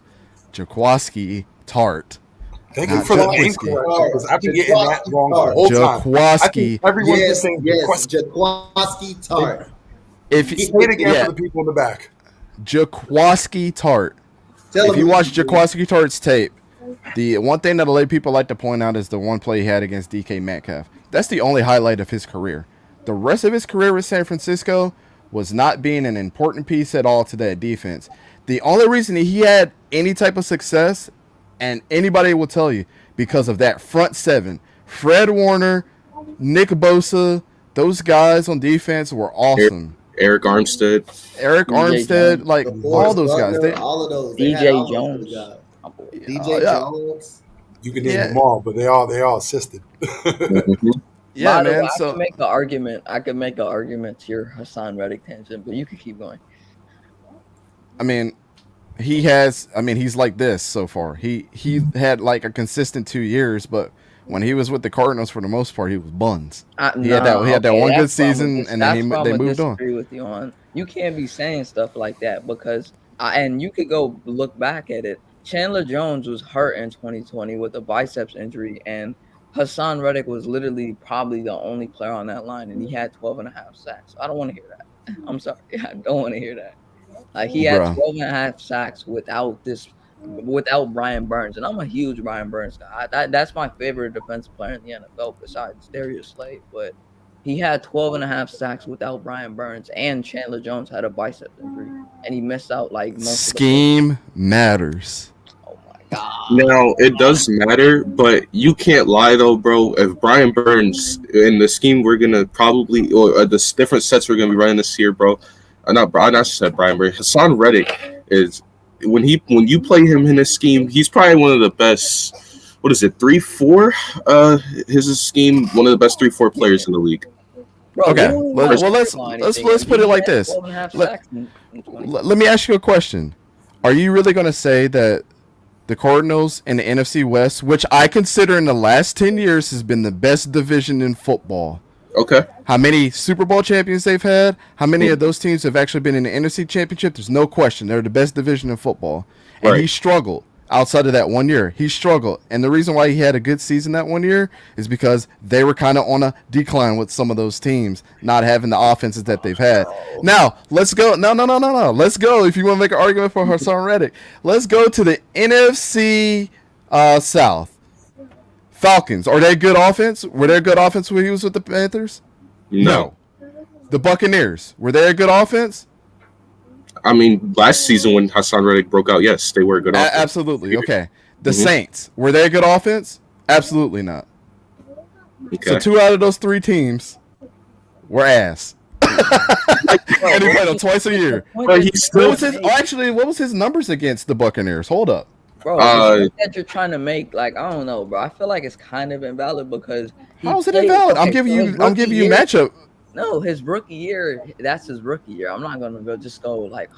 S1: Thank you for the name correction because I've been getting that wrong the whole time.
S4: Jaquiski.
S1: Everyone's been saying
S3: Jaquiski Tartt.
S1: If you say it again for the people in the back.
S4: Jaquiski Tartt. If you watch Jaquiski Tartt's tape, the one thing that a lot of people like to point out is the one play he had against DK Metcalf. That's the only highlight of his career. The rest of his career with San Francisco was not being an important piece at all to that defense. The only reason he had any type of success, and anybody will tell you, because of that front seven. Fred Warner, Nick Bosa, those guys on defense were awesome.
S2: Eric Armstead,
S4: like all those guys.
S3: All of those.
S5: DJ Jones.
S3: DJ Jones.
S1: You can name them all, but they all assisted.
S4: Yeah,
S5: man.
S4: I
S5: can make the argument. I could make an argument to your Hassan Reddick tangent, but you could keep going.
S4: I mean, he's like this so far. He had like a consistent 2 years, but when he was with the Cardinals for the most part, he was buns. He had that one good season, and then they moved on.
S5: With you on, you can't be saying stuff like that because, and you could go look back at it. Chandler Jones was hurt in 2020 with a biceps injury, and Hassan Reddick was literally probably the only player on that line, and he had 12.5 sacks. I don't want to hear that. I'm sorry. I don't want to hear that. Like he had 12.5 sacks without Brian Burns, and I'm a huge Brian Burns guy. That's my favorite defensive player in the NFL besides Darius Slay. But he had 12.5 sacks without Brian Burns, and Chandler Jones had a bicep injury, and he missed out like most
S4: scheme matters.
S5: Oh my god!
S2: Now it does matter, but you can't lie though, bro. If Brian Burns in the scheme we're gonna probably or the different sets we're gonna be running this year, bro. Not said Brian Burns. Hassan Reddick is when you play him in this scheme, he's probably one of the best. What is it? 3-4. His scheme, one of the best 3-4 players in the league.
S5: Bro,
S4: okay, let's put it like this. Let me ask you a question. Are you really going to say that the Cardinals in the NFC West, which I consider in the last 10 years has been the best division in football?
S2: Okay.
S4: How many Super Bowl champions they've had? How many of those teams have actually been in the NFC Championship? There's no question. They're the best division in football. And he struggled outside of that 1 year. He struggled. And the reason why he had a good season that 1 year is because they were kind of on a decline with some of those teams, not having the offenses that they've had. Now, let's go. No. Let's go. If you want to make an argument for Hassan Reddick, let's go to the NFC South. Falcons, are they a good offense? Were they a good offense when he was with the Panthers?
S2: No.
S4: The Buccaneers, were they a good offense?
S2: I mean, last season when Hassan Reddick broke out, yes, they were a good offense.
S4: Absolutely. Okay. The Saints, were they a good offense? Absolutely not.
S2: Okay.
S4: So 2 out of those 3 teams were ass. And he played them twice a year.
S2: But he's still.
S4: What was his numbers against the Buccaneers? Hold up.
S5: Bro, the point that you're trying to make, like, I don't know, bro. I feel like it's kind of invalid because
S4: how is it invalid? I'm giving you matchup.
S5: No, his rookie year, that's his rookie year. I'm not gonna go like,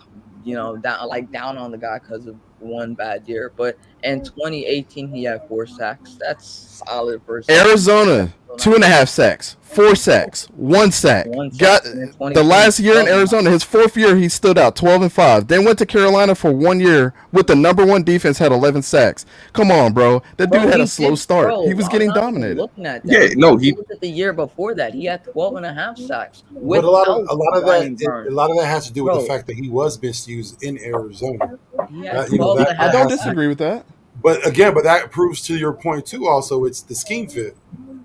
S5: down on the guy because of one bad year. But in 2018, he had 4 sacks. That's solid for
S4: Arizona, 2.5 sacks, 4 sacks, 1 sack. Got the last year in Arizona, his 4th year, he stood out 12-5. Then went to Carolina for 1 year with the number 1 defense, had 11 sacks. Come on, bro. That dude had a slow start. He was getting dominated.
S5: Looking at that.
S2: Yeah, no, he.
S5: Look at the year before that, he had 12.5 sacks.
S1: But a lot of that has to do with the fact that he was misused in Arizona.
S5: I
S4: don't disagree with that.
S1: But again, that proves to your point too. Also, it's the scheme fit,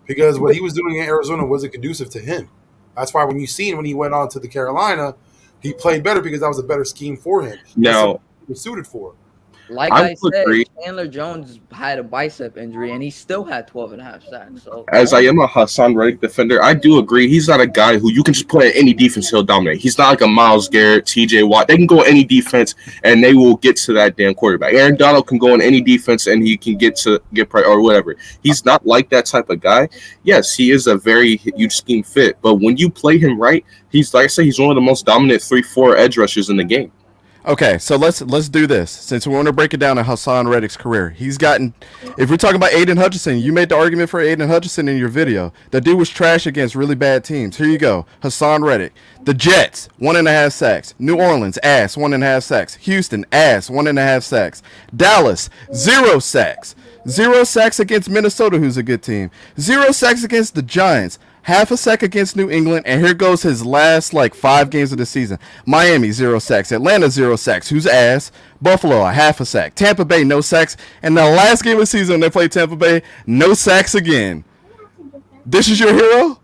S1: because what he was doing in Arizona wasn't conducive to him. That's why when he went on to the Carolina, he played better because that was a better scheme for him.
S2: Now,
S1: he was suited for.
S5: Like I said, Chandler Jones had a bicep injury, and he still had 12.5 sacks. So,
S2: as I am a Hassan Reddick defender, I do agree he's not a guy who you can just put in any defense, he'll dominate. He's not like a Myles Garrett, TJ Watt. They can go any defense, and they will get to that damn quarterback. Aaron Donald can go in any defense, and he can get or whatever. He's not like that type of guy. Yes, he is a very huge scheme fit, but when you play him right, he's, like I said, he's one of the most dominant 3-4 edge rushers in the game.
S4: Okay, so let's do this. Since we want to break it down in Hassan Reddick's career, he's gotten. If we're talking about Aiden Hutchinson, you made the argument for Aiden Hutchinson in your video. The dude was trash against really bad teams. Here you go, Hassan Reddick. The Jets, 1.5 sacks. New Orleans, ass, 1.5 sacks. Houston, ass, 1.5 sacks. Dallas, 0 sacks. 0 sacks against Minnesota, who's a good team. 0 sacks against the Giants. 0.5 sack against New England, and here goes his last 5 games of the season. Miami, 0 sacks. Atlanta, 0 sacks. Who's ass? Buffalo, 0.5 sack. Tampa Bay, no sacks. And the last game of the season when they played Tampa Bay, no sacks again. This is your hero?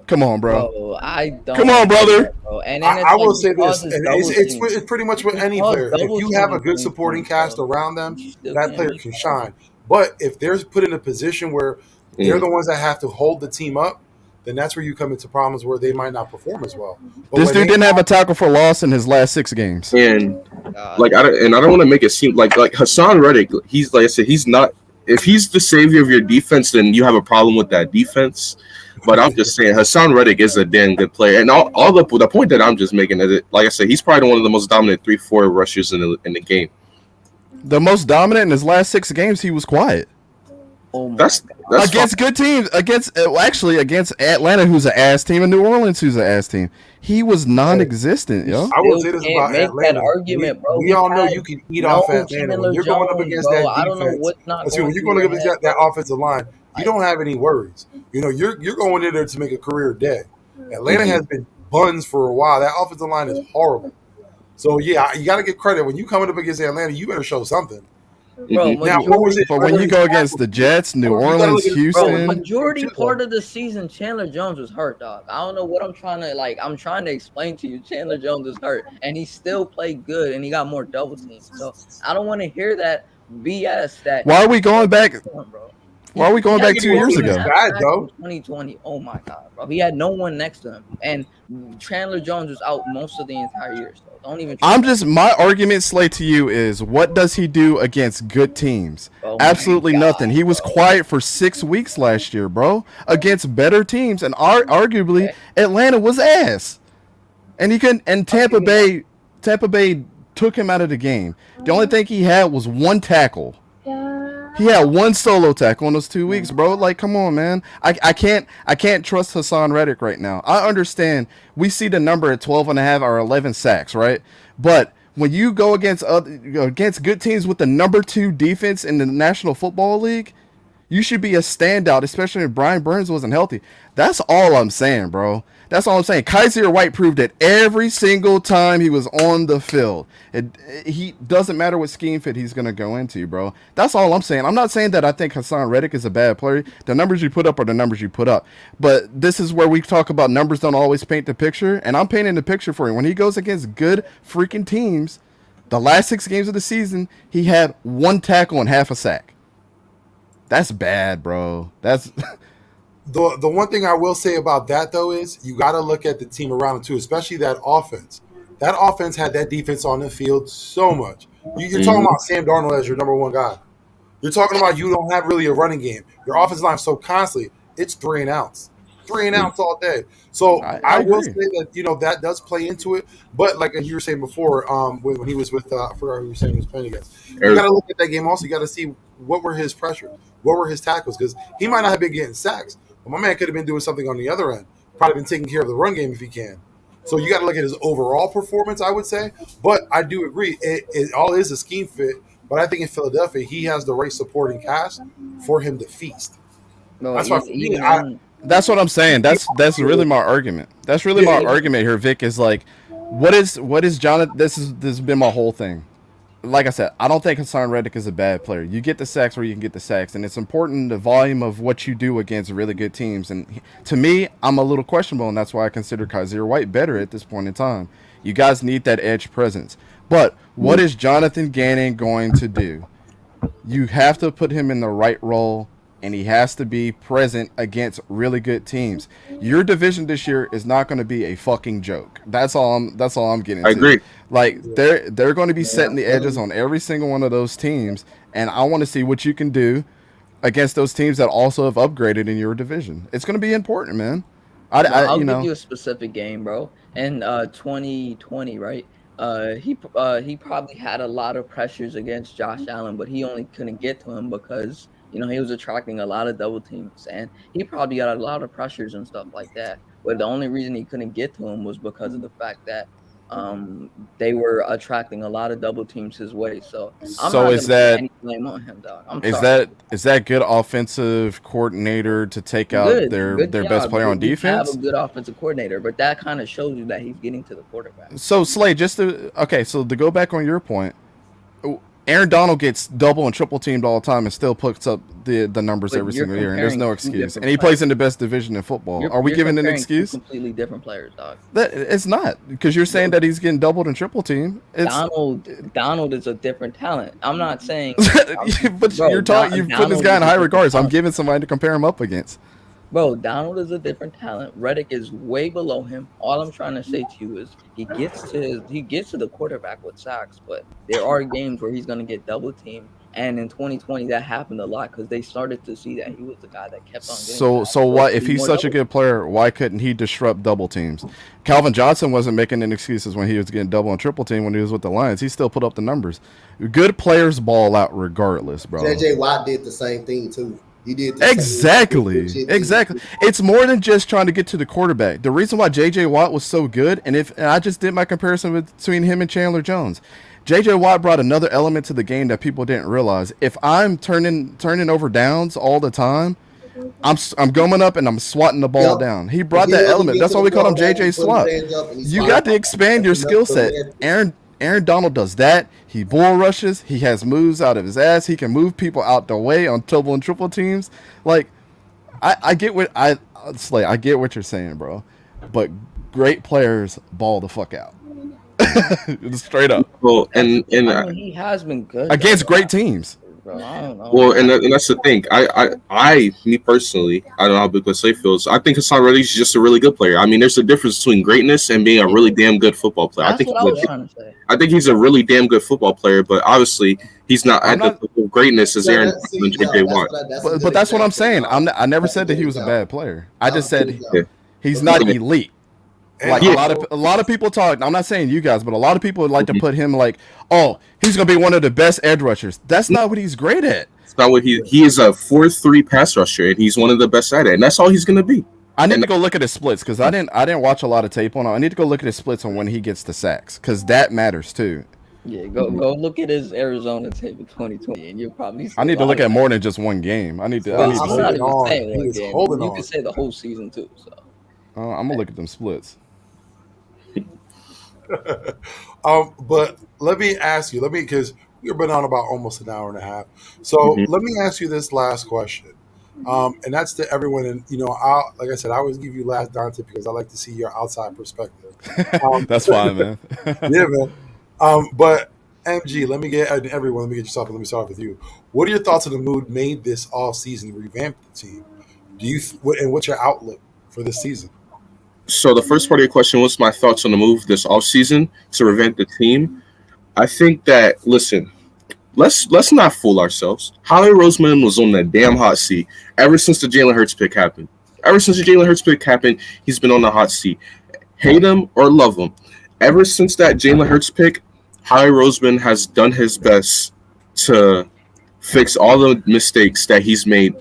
S4: Come on, bro.
S5: I don't.
S4: Come on, brother.
S5: And
S1: I will say this. It's pretty much with any player. If you have a good supporting cast around them, that player can shine. But if they're put in a position where they're the ones that have to hold the team up, then that's where you come into problems where they might not perform as well. But
S4: this dude didn't have a tackle for loss in his last 6 games.
S2: And I don't want to make it seem like Hassan Reddick, he's, like I said, he's not. If he's the savior of your defense, then you have a problem with that defense. But I'm just saying, Hassan Reddick is a damn good player. And all the point that I'm just making is, like I said, he's probably one of the most dominant 3-4 rushers in the game.
S4: The most dominant in his last 6 games, he was quiet.
S5: Oh
S2: that's
S4: against good teams, against Atlanta, who's an ass team, and New Orleans, who's an ass team. He was non-existent, yo.
S1: I will say this about
S5: make
S1: Atlanta.
S5: That argument, bro.
S1: We all know you can eat off Atlanta. When you're going up against that defense,
S5: I don't know what's not
S1: when you're going up against that offensive line, you don't have any worries. You're going in there to make a career day. Atlanta has been buns for a while. That offensive line is horrible. So yeah, you got to get credit when you coming up against Atlanta. You better show something.
S5: Bro,
S1: now, what was it?
S4: But when you go against the Jets, New Orleans, Houston,
S5: majority part of the season, Chandler Jones was hurt, dog. I don't know what I'm trying to explain to you. Chandler Jones is hurt, and he still played good, and he got more double teams. So I don't want to hear that BS.
S4: Why are we going back? Why are we going back 2 years ago?
S1: Bad, though.
S5: 2020. Oh my God, bro. He had no one next to him, and Chandler Jones was out most of the entire year. So don't even. My argument, Slay, to you is, what does he do against good teams? Absolutely nothing. He was quiet for 6 weeks last year, bro, against better teams, and arguably Atlanta was ass, and he couldn't. And Tampa Bay took him out of the game. The only thing he had was 1 tackle. He had 1 solo tackle in those 2 weeks, bro. Come on, man. I can't trust Hassan Reddick right now. I understand we see the number at 12.5 or 11 sacks, right? But when you go against good teams with the number 2 defense in the National Football League, you should be a standout, especially if Brian Burns wasn't healthy. That's all I'm saying, bro. That's all I'm saying. Kaiser White proved it every single time he was on the field. He doesn't matter what scheme fit he's going to go into, bro. That's all I'm saying. I'm not saying that I think Hassan Reddick is a bad player. The numbers you put up are the numbers you put up. But this is where we talk about numbers don't always paint the picture, and I'm painting the picture for him. When he goes against good freaking teams, the last 6 games of the season, he had 1 tackle and 0.5 sack.
S4: That's bad, bro. That's
S1: The one thing I will say about that though is you got to look at the team around him too, especially that offense. That offense had that defense on the field so much. You're talking about Sam Darnold as your number one guy. You're talking about you don't have really a running game. Your offensive line so constantly it's 3 and outs, 3 and outs all day. So
S4: I
S1: I will
S4: agree.
S1: say that that does play into it. But like you were saying before, when he was with I forgot who you were saying he was playing against. You got to look at that game also. You got to see what were his pressures, what were his tackles, because he might not have been getting sacks, but my man could have been doing something on the other end. Probably been taking care of the run game if he can. So you got to look at his overall performance, I would say. But I do agree, it all is a scheme fit. But I think in Philadelphia, he has the right supporting cast for him to feast.
S5: No,
S1: That's why for me,
S4: That's what I'm saying. That's really my argument. That's really my argument here, Vic. Is like, what is Jonathan? This has been my whole thing. Like I said, I don't think Hassan Reddick is a bad player. You get the sacks where you can get the sacks, and it's important the volume of what you do against really good teams. And to me, I'm a little questionable, and that's why I consider Kaiser White better at this point in time. You guys need that edge presence. But what is Johnathan Gannon going to do? You have to put him in the right role, and he has to be present against really good teams. Your division this year is not going to be a fucking joke. That's all I'm getting to.
S2: I agree.
S4: Like they're going to be setting the edges on every single one of those teams, and I want to see what you can do against those teams that also have upgraded in your division. It's going to be important, man.
S5: I'll give you a specific game, bro. In 2020, right? He probably had a lot of pressures against Josh Allen, but he only couldn't get to him because he was attracting a lot of double teams, and he probably got a lot of pressures and stuff like that. But the only reason he couldn't get to him was because of the fact that they were attracting a lot of double teams his way. So I'm not
S4: is
S5: gonna
S4: that
S5: put any blame on him, dog.
S4: is that good offensive coordinator to take out their best player on defense?
S5: Have a good offensive coordinator, but that kind of shows you that he's getting to the quarterback.
S4: So Slade, so to go back on your point, Aaron Donald gets double and triple teamed all the time and still puts up the numbers every single year, and there's no excuse. And he plays in the best division in football. Are we giving an excuse?
S5: Completely different players, dog.
S4: It's not, because you're saying that he's getting doubled and triple teamed.
S5: Donald is a different talent. I'm not saying,
S4: but you're putting this guy in high regards. I'm giving somebody to compare him up against.
S5: Bro, Donald is a different talent. Reddick is way below him. All I'm trying to say to you is he gets to the quarterback with sacks, but there are games where he's going to get double teamed. And in 2020, that happened a lot because they started to see that he was the guy that kept on getting
S4: So what if he's such a good player? Why couldn't he disrupt double teams? Calvin Johnson wasn't making any excuses when he was getting double and triple team when he was with the Lions. He still put up the numbers. Good players ball out regardless, bro.
S3: JJ Watt did the same thing too. He did
S4: exactly. It's more than just trying to get to the quarterback. The reason why J.J. Watt was so good, and I just did my comparison between him and Chandler Jones. J.J. Watt brought another element to the game that people didn't realize. If I'm turning over downs all the time, I'm going up and I'm swatting the ball down. He brought that element. That's why we call him J.J. Swat. You got to expand your skill set. Aaron Donald does that. He bull rushes. He has moves out of his ass. He can move people out the way on double and triple teams. Like, I get what I get what you're saying, bro. But great players ball the fuck out. Straight up.
S2: Well, and
S5: he has been good
S4: against great teams.
S5: Bro, I don't know.
S2: Well, and that's the thing. Me personally, I don't know how Big Slay feels. I think Hassan Reddick is just a really good player. I mean, there's a difference between greatness and being a really damn good football player.
S5: That's what I was trying to say.
S2: I think he's a really damn good football player, but obviously he's not at the level of greatness as Aaron and J.J. Watt.
S4: But that's what I'm saying. I never said that he was a bad player. I just said he's not elite. Like a lot of people talk. I'm not saying you guys, but a lot of people would like to put him like, oh, he's gonna be one of the best edge rushers. That's not what he's great at.
S2: It's not what he is a 4-3 pass rusher, and he's one of the best at it, and that's all he's gonna be.
S4: I need to go look at his splits because I didn't watch a lot of tape on him. I need to go look at his splits on when he gets the sacks because that matters too.
S5: Yeah, go look at his Arizona tape in 2020, and you'll probably see
S4: I need to look at more than just one game. I need to.
S5: I'm not even saying one game. You can say the whole season too. So
S4: I'm gonna look at them splits.
S1: But let me ask you, because we've been on about almost an hour and a half. So let me ask you this last question. And that's to everyone. And, like I said, I always give you last, Dante, because I like to see your outside perspective.
S4: That's fine, man.
S1: Yeah, man. But MG, let me get everyone. Let me get yourself. Let me start with you. What are your thoughts on the move made this all season to revamp the team? And what's your outlook for this season?
S2: So the first part of your question was my thoughts on the move this offseason to revamp the team. I think that listen, let's not fool ourselves. Howie Roseman was on that damn hot seat ever since the Jalen Hurts pick happened. Ever since the Jalen Hurts pick happened, he's been on the hot seat. Hate him or love him, ever since that Jalen Hurts pick, Howie Roseman has done his best to fix all the mistakes that he's made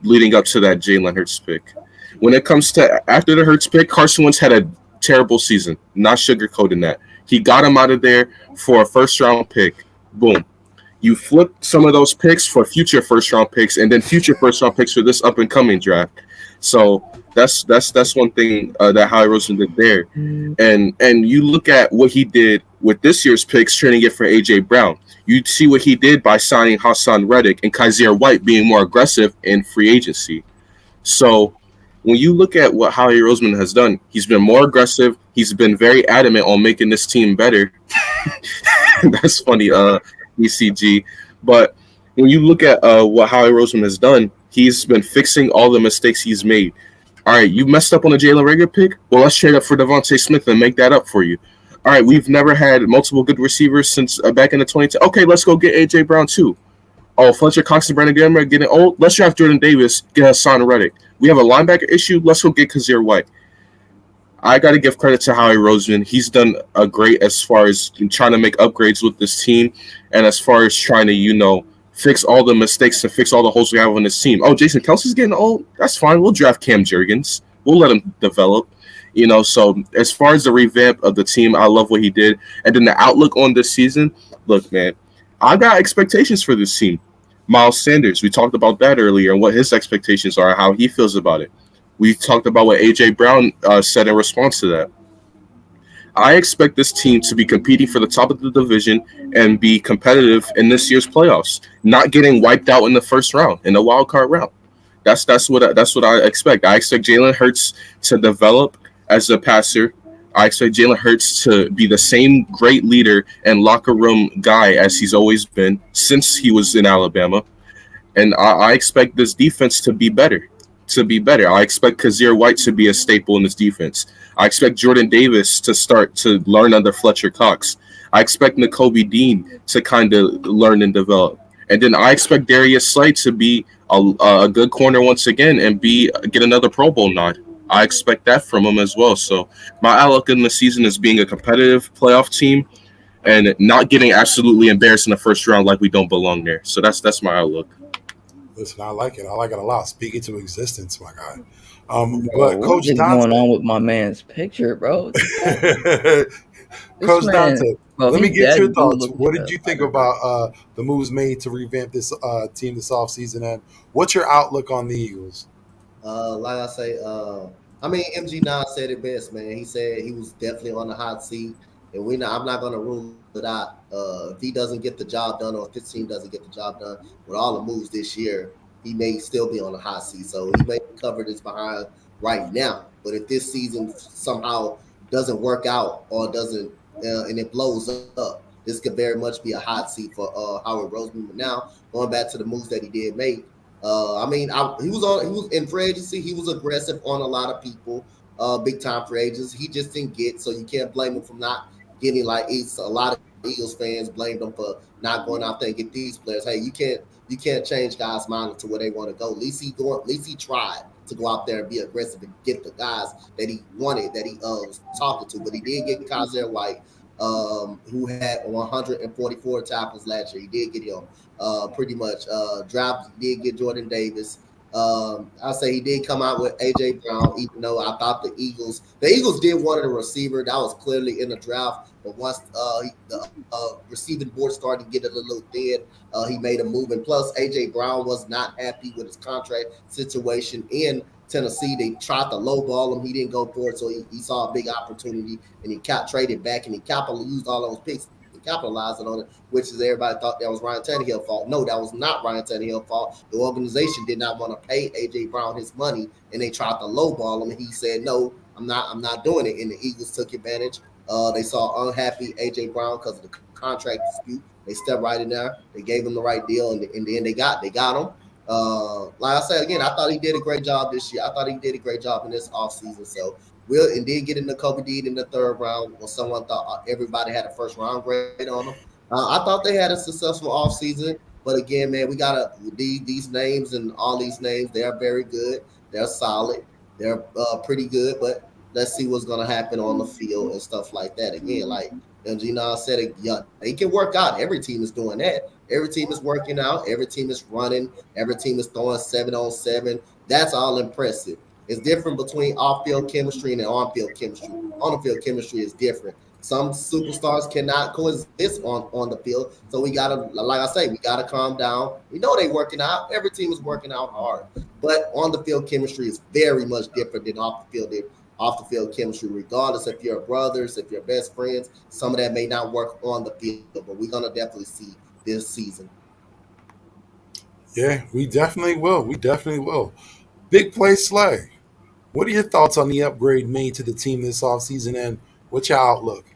S2: leading up to that Jalen Hurts pick. When it comes to after the Hurts pick, Carson Wentz had a terrible season. Not sugarcoating that. He got him out of there for a first round pick. Boom. You flip some of those picks for future first round picks, and then future first round picks for this up and coming draft. So that's one thing that Howie Roseman did there, and you look at what he did with this year's picks, trading it for AJ Brown. You see what he did by signing Hassan Reddick and Kaiser White, being more aggressive in free agency. So when you look at what Howie Roseman has done, he's been more aggressive. He's been very adamant on making this team better. That's funny, ECG. But when you look at what Howie Roseman has done, he's been fixing all the mistakes he's made. All right, you messed up on a Jalen Rager pick? Well, let's trade up for Devonta Smith and make that up for you. All right, we've never had multiple good receivers since back in the 2010s. Okay, let's go get A.J. Brown, too. Oh, Fletcher Cox and Brandon Graham are getting old. Let's draft Jordan Davis, get Hassan Reddick. We have a linebacker issue. Let's go get Kazir White. I got to give credit to Howie Roseman. He's done a great as far as trying to make upgrades with this team and as far as trying to, fix all the mistakes and fix all the holes we have on this team. Oh, Jason Kelsey's getting old. That's fine. We'll draft Cam Jurgens. We'll let him develop. So as far as the revamp of the team, I love what he did. And then the outlook on this season, look, man, I got expectations for this team. Miles Sanders, we talked about that earlier and what his expectations are, how he feels about it. We talked about what A.J. Brown said in response to that. I expect this team to be competing for the top of the division and be competitive in this year's playoffs, not getting wiped out in the first round, in the wild card round. That's what I expect. I expect Jalen Hurts to develop as a passer. I expect Jalen Hurts to be the same great leader and locker room guy as he's always been since he was in Alabama. And I expect this defense to be better. I expect Kazir White to be a staple in this defense. I expect Jordan Davis to start to learn under Fletcher Cox. I expect Nakobe Dean to kind of learn and develop. And then I expect Darius Slade to be a good corner once again and get another Pro Bowl nod. I expect that from him as well. So my outlook in the season is being a competitive playoff team and not getting absolutely embarrassed in the first round like we don't belong there. So that's my outlook.
S1: Listen, I like it. I like it a lot. Speaking to existence, my guy.
S5: Bro,
S1: But
S5: what
S1: Coach
S5: is going
S1: Dante,
S5: on with my man's picture, bro? This
S1: Coach
S5: man,
S1: Dante,
S5: bro,
S1: let me
S5: he
S1: get your
S5: dead dude
S1: thoughts.
S5: looking
S1: What
S5: at
S1: did you
S5: I
S1: think
S5: don't know.
S1: about the moves made to revamp this team this offseason? And what's your outlook on the Eagles?
S3: Like I say, MG9 said it best, man. He said he was definitely on the hot seat, and I'm not gonna rule it out. If he doesn't get the job done, or if this team doesn't get the job done with all the moves this year, he may still be on the hot seat. So he may cover this behind right now. But if this season somehow doesn't work out or doesn't and it blows up, this could very much be a hot seat for Howard Roseman. But now going back to the moves that he did make, he was in free agency. He was aggressive on a lot of people, big time free agents. He just didn't get, so you can't blame him for not getting. Like, it's a lot of Eagles fans blamed him for not going out there and get these players. Hey, you can't change guys' mind to where they want to go. At least he tried to go out there and be aggressive and get the guys that he wanted, that he was talking to. But he did get Kaiser White, who had 144 tackles last year. He did get him pretty much dropped. He did get Jordan Davis. I'll say he did come out with AJ Brown, even though I thought the Eagles did want a receiver. That was clearly in the draft. But once the receiving board started to get a little thin, he made a move. And plus, AJ Brown was not happy with his contract situation in Tennessee. They tried to lowball him. He didn't go for it, so he saw a big opportunity, and he traded back, and he used all those picks and capitalizing on it, which is everybody thought that was Ryan Tannehill's fault. No, that was not Ryan Tannehill's fault. The organization did not want to pay AJ Brown his money, and they tried to lowball him, and he said, "No, I'm not doing it." And the Eagles took advantage. They saw unhappy AJ Brown because of the contract dispute. They stepped right in there. They gave him the right deal, and then they got him. Like I said again, I thought he did a great job this year. I thought he did a great job in this offseason. So and did get into Kobe Dean in the third round when someone thought everybody had a first round grade on them. I thought they had a successful offseason. But again, man, we gotta these names and all these names. They are very good. They're solid. They're pretty good. But let's see what's gonna happen on the field and stuff like that. Again, like Gina said, yeah, they can work out. Every team is doing that. Every team is working out. Every team is running. Every team is throwing 7-on-7. That's all impressive. It's different between off-field chemistry and on-field chemistry. On-the-field chemistry is different. Some superstars cannot coexist on the field. So we gotta, like I say, we gotta calm down. We know they're working out. Every team is working out hard. But on-the-field chemistry is very much different than off-the-field chemistry, regardless if you're brothers, if you're best friends. Some of that may not work on the field, but we're gonna definitely see this season.
S1: Yeah, we definitely will. We definitely will. Big play Slay. What are your thoughts on the upgrade made to the team this offseason, and what's your outlook?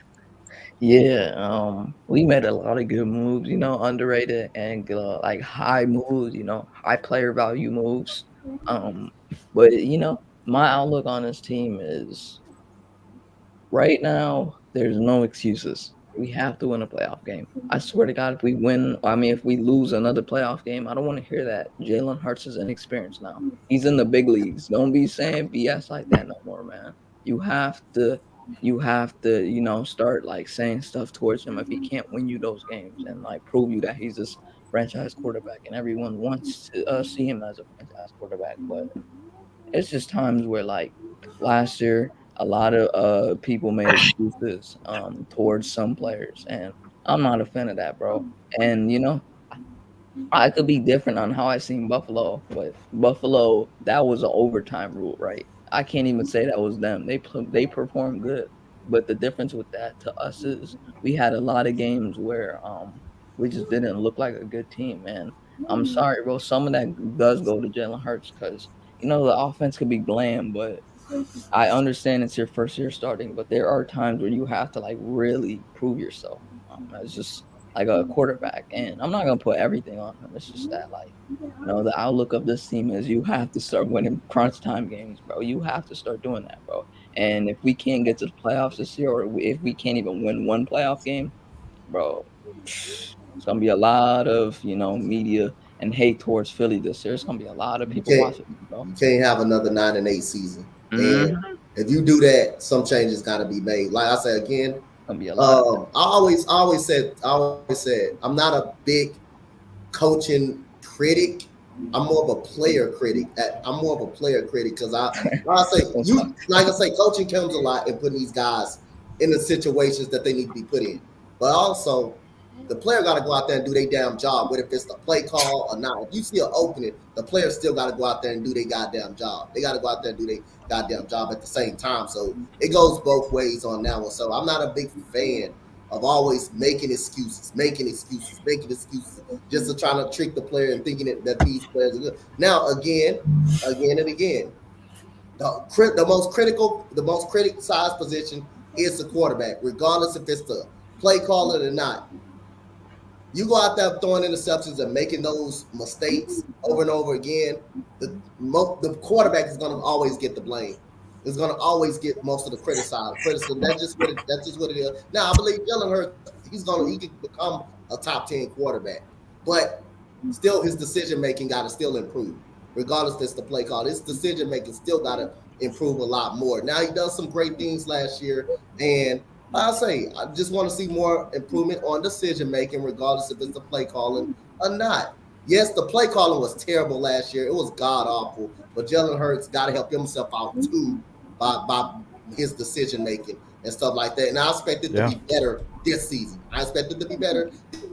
S5: Yeah, we made a lot of good moves, underrated and like high moves, high player value moves. But my outlook on this team is right now, there's no excuses. We have to win a playoff game. I swear to God, if we lose another playoff game, I don't want to hear that. Jalen Hurts is inexperienced now. He's in the big leagues. Don't be saying BS like that no more, man. You have to, start like saying stuff towards him if he can't win you those games and like prove you that he's this franchise quarterback. And everyone wants to see him as a franchise quarterback, but it's just times where like last year a lot of people made excuses towards some players, and I'm not a fan of that, bro. And I could be different on how I seen Buffalo, but Buffalo, that was an overtime rule, right? I can't even say that was them. They performed good, but the difference with that to us is we had a lot of games where we just didn't look like a good team, and I'm sorry, bro. Some of that does go to Jalen Hurts because the offense could be bland, but I understand it's your first year starting, but there are times where you have to like really prove yourself. As just like a quarterback, and I'm not gonna put everything on him. It's just that like the outlook of this team is you have to start winning crunch time games, bro. You have to start doing that, bro. And if we can't get to the playoffs this year, or if we can't even win one playoff game, bro, it's gonna be a lot of media and hate towards Philly this year. It's gonna be a lot of people watching, bro.
S3: You can't have another 9-8 season.
S5: Mm-hmm.
S3: And if you do that, some changes got to be made. Like I said again,
S5: Gonna be a lot.
S3: I always said, I'm not a big coaching critic. I'm more of a player critic. Because like I say, coaching comes a lot in putting these guys in the situations that they need to be put in. But also, the player got to go out there and do their damn job, whether it's the play call or not. If you see an opening, the player still got to go out there and do their goddamn job. They got to go out there and do their goddamn job at the same time. So it goes both ways on that one. So I'm not a big fan of always making excuses, just to try to trick the player and thinking that these players are good. Now, again and again, the most criticized position is the quarterback, regardless if it's the play caller or not. You go out there throwing interceptions and making those mistakes over and over again, the quarterback is going to always get the blame. It's going to always get most of the criticism. That's just what it is. Now, I believe Jalen Hurts, he can become a top 10 quarterback, but still his decision making got to still improve, regardless if it's the play call. His decision making still got to improve a lot more. Now, he done some great things last year, and I just want to see more improvement on decision making, regardless if it's the play calling or not. Yes, the play calling was terrible last year. It was god awful, but Jalen Hurts got to help himself out too by his decision making and stuff like that. And I expect it to be better this season.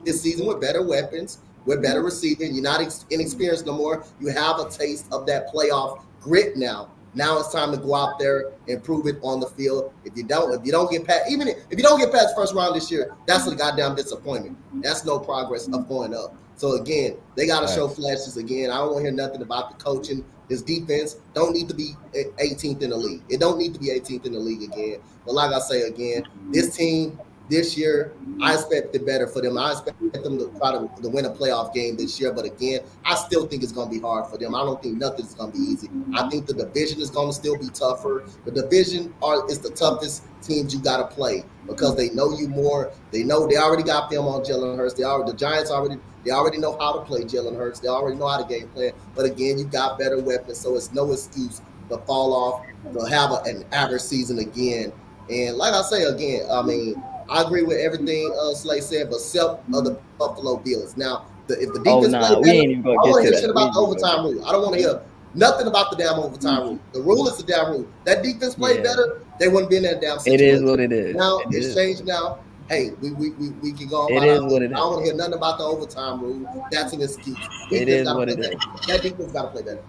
S3: This season with better weapons, with better receiving. You're not inexperienced no more. You have a taste of that playoff grit now. Now it's time to go out there and prove it on the field. If you don't get past, even if you don't get past first round this year, that's a goddamn disappointment. That's no progress of going up. So again, they got to show flashes again. I don't want to hear nothing about the coaching. This defense don't need to be 18th in the league. It don't need to be 18th in the league again. But like I say again, this team, This year, I expect it better for them. I expect them to try to win a playoff game this year. But again, I still think it's going to be hard for them. I don't think nothing's going to be easy. I think the division is going to still be tougher. The division is the toughest teams you got to play because they know you more. They know they already got film on Jalen Hurts. The Giants already know how to play Jalen Hurts. They already know how to game plan. But again, you got better weapons, so it's no excuse to fall off, to have an average season again. And like I say again, I mean, I agree with everything Slay said, but except of the Buffalo Bills. Now, if the
S5: Oh
S3: defense play
S5: nah, we
S3: better,
S5: ain't even
S3: I
S5: gonna
S3: don't
S5: get
S3: want to
S5: to
S3: hear shit
S5: that. We
S3: about
S5: ain't
S3: the
S5: even gonna
S3: overtime
S5: get
S3: rule. I don't want to hear nothing about the damn overtime rule. The rule is the damn rule. That defense played
S5: Yeah,
S3: better, they wouldn't be in that damn
S5: it is
S3: situation.
S5: what it is.
S3: Now
S5: It
S3: it's
S5: is.
S3: changed. Now, hey, we can go
S5: It
S3: about our
S5: is what
S3: business.
S5: it
S3: I don't
S5: is.
S3: want to hear nothing about the overtime rule. That's an excuse.
S5: It
S3: Defense
S5: is
S3: got to
S5: what
S3: play
S5: it
S3: better.
S5: is, bro.
S3: That defense got to play better.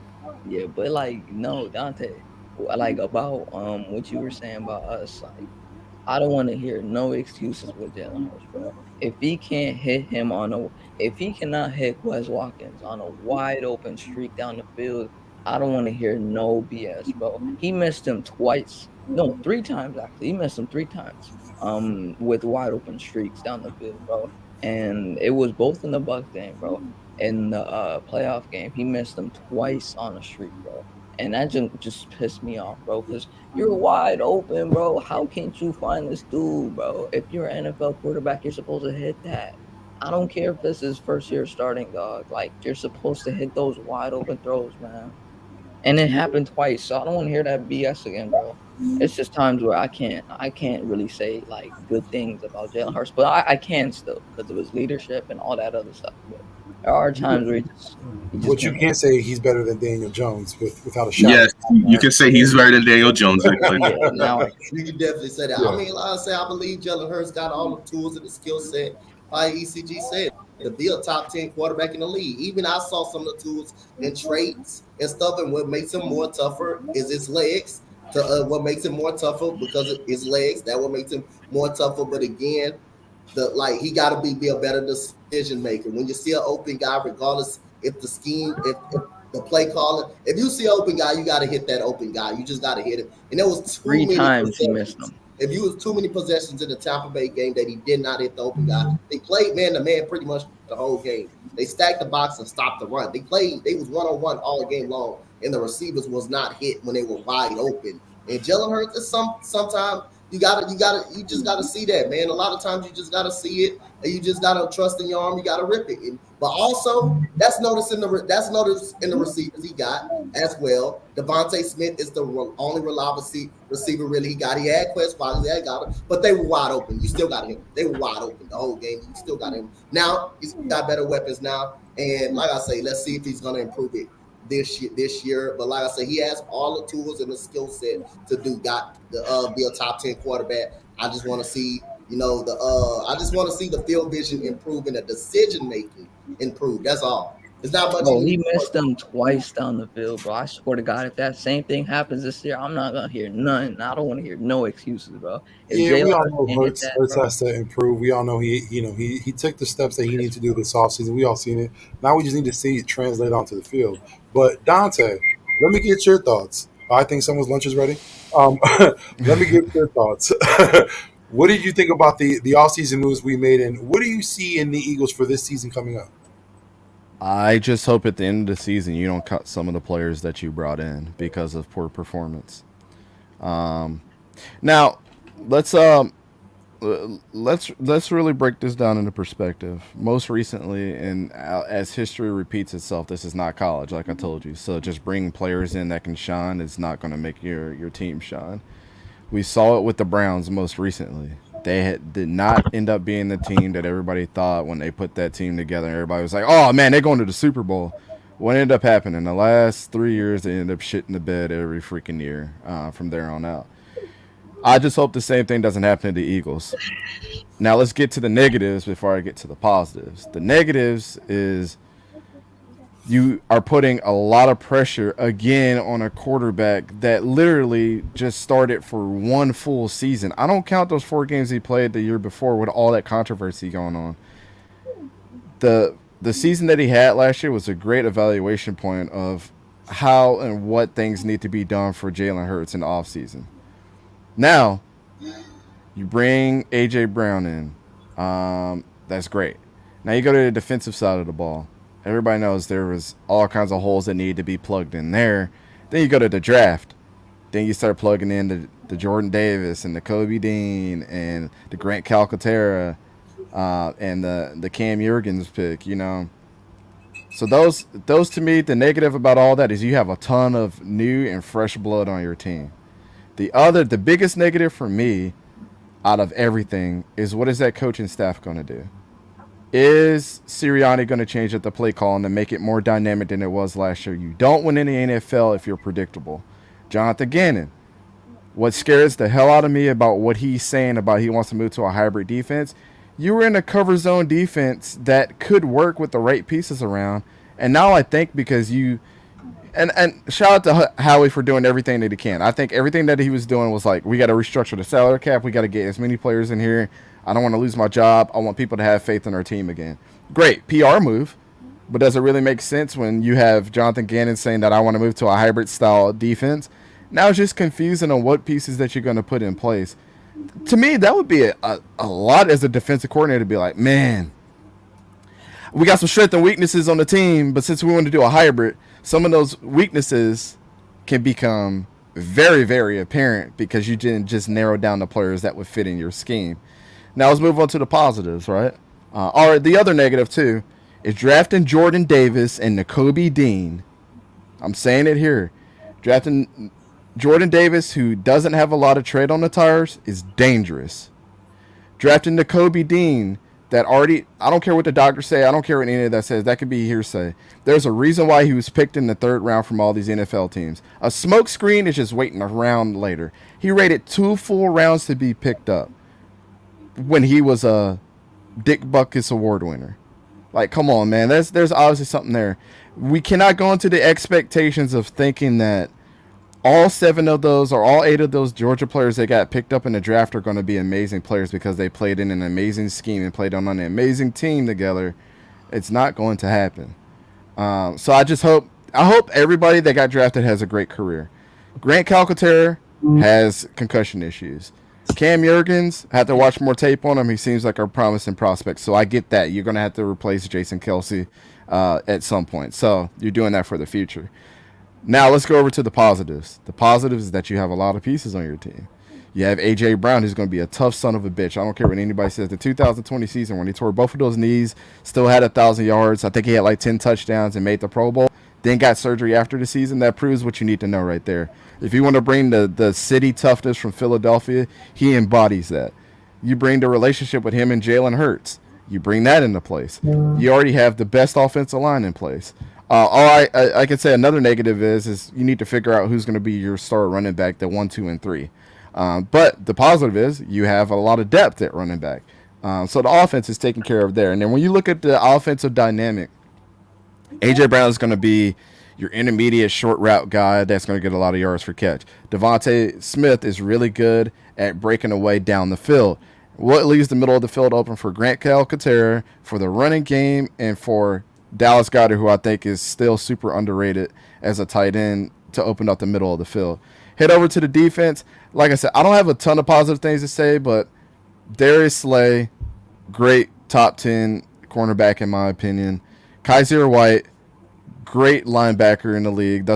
S5: Yeah, but like no, Dante, like about what you were saying about us, like I don't want to hear no excuses with Jalen Hurts, bro. If he can't hit him if he cannot hit Wes Watkins on a wide open streak down the field, I don't want to hear no BS, bro. He missed him twice, no, 3 times actually. He missed him 3 times, with wide open streaks down the field, bro. And it was both in the Bucks game, bro. In the playoff game, he missed them twice on a streak, bro. And that just pissed me off, bro, because you're wide open, bro. How can't you find this dude, bro? If you're an NFL quarterback, you're supposed to hit that. I don't care if this is first year starting, dog. Like you're supposed to hit those wide open throws, man. And it happened twice, so I don't want to hear that BS again, bro. It's just times where I can't really say like good things about Jalen Hurts, but I can still because of his leadership and all that other stuff. But there are times where he just
S1: What you
S5: been
S1: can't say, he's better than Daniel Jones without a shadow.
S2: Yes, you can say he's better than Daniel Jones.
S5: yeah. Now I
S3: You can definitely say that.
S1: Yeah.
S3: I mean, like I say, I believe Jalen Hurts got all the tools and the skill set. Like ECG said, to be a top 10 quarterback in the league. Even I saw some of the tools and traits and stuff, and what makes him more tougher is his legs. What makes him more tougher because of his legs. That what makes him more tougher. But again, he got to be a better decision maker. When you see an open guy, regardless if the scheme, if the play calling, if you see an open guy, you got to hit that open guy. You just got to hit him. And there was too
S5: three
S3: many
S5: times he missed
S3: possessions.
S5: them.
S3: If you was too many possessions in the Tampa Bay game that he did not hit the open guy, they played man to man pretty much the whole game. They stacked the box and stopped the run. They was 1-on-1 all game long, and the receivers was not hit when they were wide open. And Jalen Hurts is sometimes you just gotta see that, man. A lot of times you just gotta see it, and you just gotta trust in your arm. You gotta rip it. But also that's noticed in the receivers he got as well. Devonta Smith is the only reliable receiver really he got. He had Quest Watkins, he had got him, but they were wide open. You still got him. They were wide open the whole game. You still got him. Now he's got better weapons now, and like I say, let's see if he's gonna improve it this year. But like I said, he has all the tools and the skill set to be a top 10 quarterback. I just want to see, I just want to see the field vision improve and the decision making improve. That's all. It's not much.
S5: Bro, he missed them twice down the field, bro. I swear to God, if that same thing happens this year, I'm not gonna hear none. I don't want to hear no excuses, bro. If
S1: Yeah, we
S5: Jalen
S1: all
S5: Hurts
S1: know
S5: can't hit
S1: Hurts,
S5: that,
S1: Hurts
S5: bro,
S1: has to improve. We all know he took the steps that he needs to do this offseason. We all seen it. Now we just need to see it translate onto the field. But Dante, let me get your thoughts. I think someone's lunch is ready. Let me get your thoughts. What did you think about the offseason moves we made, and what do you see in the Eagles for this season coming up?
S4: I just hope at the end of the season you don't cut some of the players that you brought in because of poor performance. Now, let's let's really break this down into perspective. Most recently, and as history repeats itself, this is not college, like I told you. So just bringing players in that can shine is not going to make your team shine. We saw it with the Browns most recently. Did not end up being the team that everybody thought when they put that team together. Everybody was like, "Oh man, they're going to the Super Bowl." What ended up happening? The last 3 years, they ended up shitting the bed every freaking year from there on out. I just hope the same thing doesn't happen to the Eagles. Now let's get to the negatives before I get to the positives. The negatives is you are putting a lot of pressure again on a quarterback that literally just started for one full season. I don't count those 4 games he played the year before with all that controversy going on. The season that he had last year was a great evaluation point of how and what things need to be done for Jalen Hurts in the offseason. Now, You bring AJ Brown in. That's great. Now you go to the defensive side of the ball. Everybody knows there was all kinds of holes that need to be plugged in there. Then you go to the draft. Then you start plugging in the Jordan Davis and the Kobe Dean and the Grant Calcaterra and the Cam Jurgens pick, you know. So those to me, the negative about all that is you have a ton of new and fresh blood on your team. The biggest negative for me out of everything is what is that coaching staff going to do? Is Sirianni going to change up the play call and make it more dynamic than it was last year? You don't win in the NFL if you're predictable. Johnathan Gannon, what scares the hell out of me about what he's saying about he wants to move to a hybrid defense, you were in a cover zone defense that could work with the right pieces around. And now I think because you and shout out to Howie for doing everything that he can. I think everything that he was doing was like, we got to restructure the salary cap. We got to get as many players in here. I don't want to lose my job. I want people to have faith in our team again. Great PR move, but does it really make sense when you have Johnathan Gannon saying that I want to move to a hybrid style defense? Now it's just confusing on what pieces that you're going to put in place. To me, that would be a lot as a defensive coordinator to be like, man, we got some strengths and weaknesses on the team, but since we want to do a hybrid, some of those weaknesses can become very, very apparent because you didn't just narrow down the players that would fit in your scheme. Now let's move on to the positives, right? Or the other negative too is drafting Jordan Davis and Nakobe Dean. I'm saying it here. Drafting Jordan Davis, who doesn't have a lot of tread on the tires, is dangerous. Drafting Nakobe Dean, that already, I don't care what the doctors say, I don't care what any of that says, that could be hearsay. There's a reason why he was picked in the third round from all these NFL teams. A smoke screen is just waiting a round later. He rated 2 full rounds to be picked up when he was a Dick Butkus Award winner. Like, come on, man. There's obviously something there. We cannot go into the expectations of thinking that all 7 of those or all 8 of those Georgia players that got picked up in the draft are going to be amazing players because they played in an amazing scheme and played on an amazing team together. It's not going to happen. So I hope everybody that got drafted has a great career. Grant Calcaterra has concussion issues. Cam Jurgens, I have to watch more tape on him. He seems like a promising prospect. So I get that. You're going to have to replace Jason Kelsey at some point. So you're doing that for the future. Now let's go over to the positives. The positives is that you have a lot of pieces on your team. You have A.J. Brown, who's going to be a tough son of a bitch. I don't care what anybody says. The 2020 season, when he tore both of those knees, still had 1,000 yards. I think he had like 10 touchdowns and made the Pro Bowl. Then got surgery after the season. That proves what you need to know right there. If you want to bring the city toughness from Philadelphia, he embodies that. You bring the relationship with him and Jalen Hurts. You bring that into place. You already have the best offensive line in place. I could say another negative is you need to figure out who's going to be your star running back, the 1, 2, and 3. But the positive is you have a lot of depth at running back. So the offense is taken care of there. And then when you look at the offensive dynamic, A.J. Brown is going to be your intermediate short route guy that's going to get a lot of yards per catch. Devonta Smith is really good at breaking away down the field. What leaves the middle of the field open for Grant Calcaterra, for the running game, and for Dallas Goedert, who I think is still super underrated as a tight end, to open up the middle of the field. Head over to the defense. Like I said, I don't have a ton of positive things to say, but Darius Slay, great top 10 cornerback in my opinion. Kaiser White, great linebacker in the league.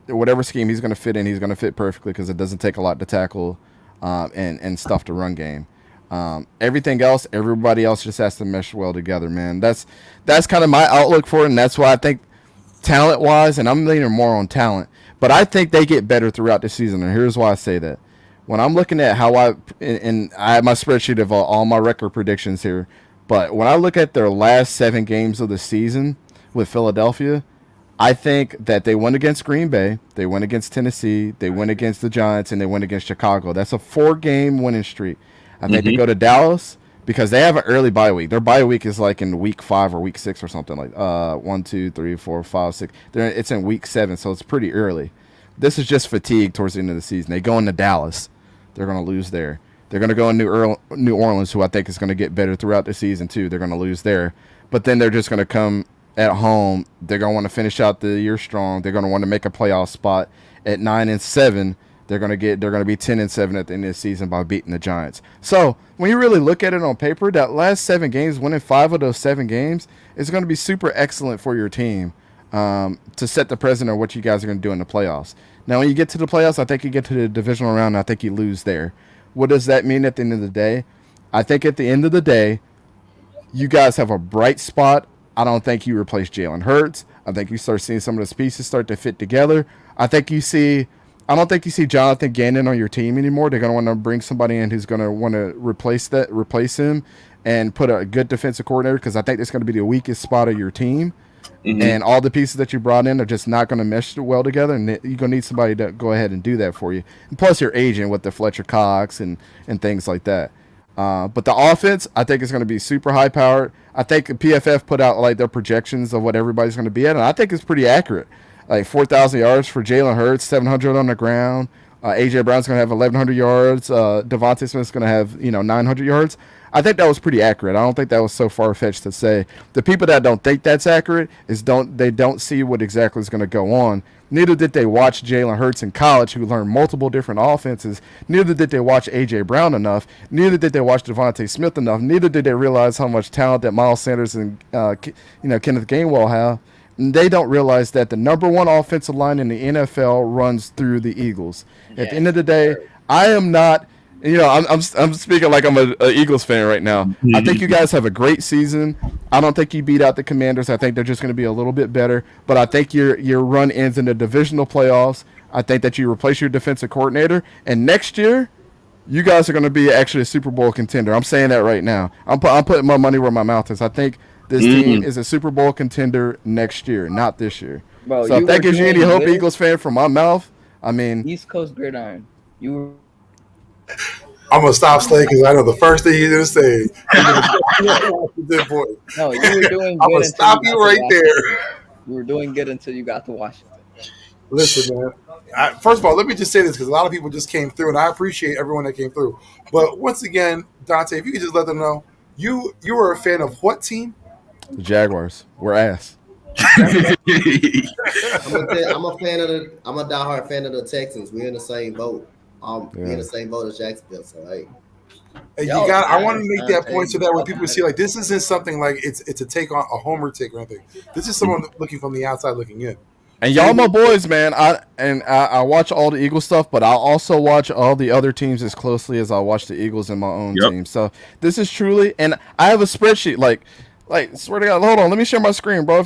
S4: Whatever scheme he's going to fit in, he's going to fit perfectly because it doesn't take a lot to tackle and stuff to run game. Everything else, everybody else just has to mesh well together, man. That's kind of my outlook for it, and that's why I think talent-wise, and I'm leaning more on talent, but I think they get better throughout the season, and here's why I say that. When I'm looking at how I have my spreadsheet of all my record predictions here, but when I look at their last 7 games of the season with Philadelphia, I think that they won against Green Bay, they went against Tennessee, they went against the Giants, and they went against Chicago. That's a 4-game winning streak. I think they go to Dallas because they have an early bye week. Their bye week is like in week 5 or week 6 or something like 1, 2, 3, 4, 5, 6. It's in week 7, so it's pretty early. This is just fatigue towards the end of the season. They go into Dallas. They're going to lose there. They're going to go in New Orleans, who I think is going to get better throughout the season too. They're going to lose there. But then they're just going to come at home. They're going to want to finish out the year strong. They're going to want to make a playoff spot at 9-7. they're gonna be 10-7 at the end of the season by beating the Giants. So when you really look at it on paper, that last 7 games, winning 5 of those 7 games, is going to be super excellent for your team to set the precedent of what you guys are going to do in the playoffs. Now, when you get to the playoffs, I think you get to the divisional round, and I think you lose there. What does that mean at the end of the day? I think at the end of the day, you guys have a bright spot. I don't think you replace Jalen Hurts. I think you start seeing some of those pieces start to fit together. I don't think you see Johnathan Gannon on your team anymore. They're going to want to bring somebody in who's going to want to replace him and put a good defensive coordinator, because I think that's going to be the weakest spot of your team. Mm-hmm. And all the pieces that you brought in are just not going to mesh well together, and you're going to need somebody to go ahead and do that for you. And plus your agent with the Fletcher Cox and things like that. But the offense, I think, is going to be super high powered. I think PFF put out like their projections of what everybody's going to be at, and I think it's pretty accurate. Like 4,000 yards for Jalen Hurts, 700 on the ground. AJ Brown's going to have 1,100 yards. Devonta Smith's going to have 900 yards. I think that was pretty accurate. I don't think that was so far fetched to say. The people that don't think that's accurate don't see what exactly is going to go on. Neither did they watch Jalen Hurts in college, who learned multiple different offenses. Neither did they watch AJ Brown enough. Neither did they watch Devonta Smith enough. Neither did they realize how much talent that Miles Sanders and Kenneth Gainwell have. And they don't realize that the number one offensive line in the NFL runs through the Eagles. At the end of the day, I am not. I'm speaking like I'm a Eagles fan right now. I think you guys have a great season. I don't think you beat out the Commanders. I think they're just going to be a little bit better. But I think your run ends in the divisional playoffs. I think that you replace your defensive coordinator. And next year, you guys are going to be actually a Super Bowl contender. I'm saying that right now. I'm putting my money where my mouth is. I think this team is a Super Bowl contender next year, not this year.
S5: Bro,
S4: so if that gives you any hope, Eagles fan, from my mouth, I mean.
S5: East Coast Gridiron.
S1: I'm gonna stop Slay because I know the first thing you're gonna say.
S5: No, you were doing good.
S1: I'm gonna stop you right there.
S5: You were doing good until you got to Washington.
S1: Listen, man. First of all, let me just say this, because a lot of people just came through, and I appreciate everyone that came through. But once again, Dante, if you could just let them know, you were a fan of what team?
S4: The Jaguars. We're ass.
S3: I'm a diehard fan of the Texans. We're in the same boat. We're in the same boat as Jacksonville. So hey.
S1: And I want to make that point so that when people see, like, this isn't something like it's a take on a homer take or anything. This is someone looking from the outside looking in.
S4: And y'all my boys, man. I watch all the Eagles stuff, but I also watch all the other teams as closely as I watch the Eagles in my own team. So this is truly, and I have a spreadsheet. Like swear to God, hold on, let me share my screen, bro.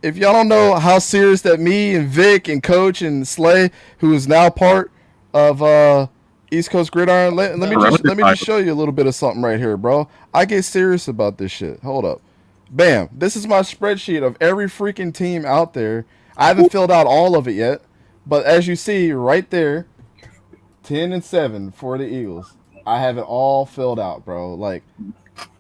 S4: If y'all don't know how serious that me and Vic and Coach and Slay, who is now part of East Coast Gridiron, let me just show you a little bit of something right here, bro. I get serious about this shit. Hold up, bam. This is my spreadsheet of every freaking team out there. I haven't filled out all of it yet, but as you see right there, 10-7 for the Eagles. I have it all filled out, bro. Like,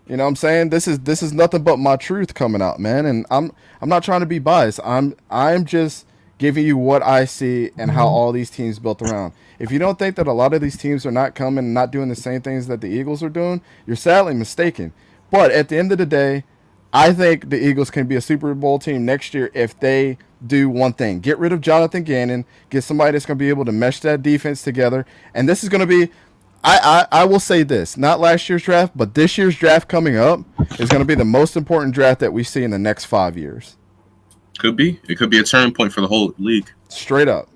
S4: you know what I'm saying? This is nothing but my truth coming out, man. And I'm not trying to be biased. I'm just giving you what I see and how all these teams built around. If you don't think that a lot of these teams are not coming and not doing the same things that the Eagles are doing, you're sadly mistaken. But at the end of the day, I think the Eagles can be a Super Bowl team next year if they do one thing. Get rid of Johnathan Gannon, get somebody that's going to be able to mesh that defense together. And this is going to be, I will say this, not last year's draft, but this year's draft coming up is going to be the most important draft that we see in the next 5 years.
S2: Could be. It could be a turning point for the whole league.
S4: Straight up.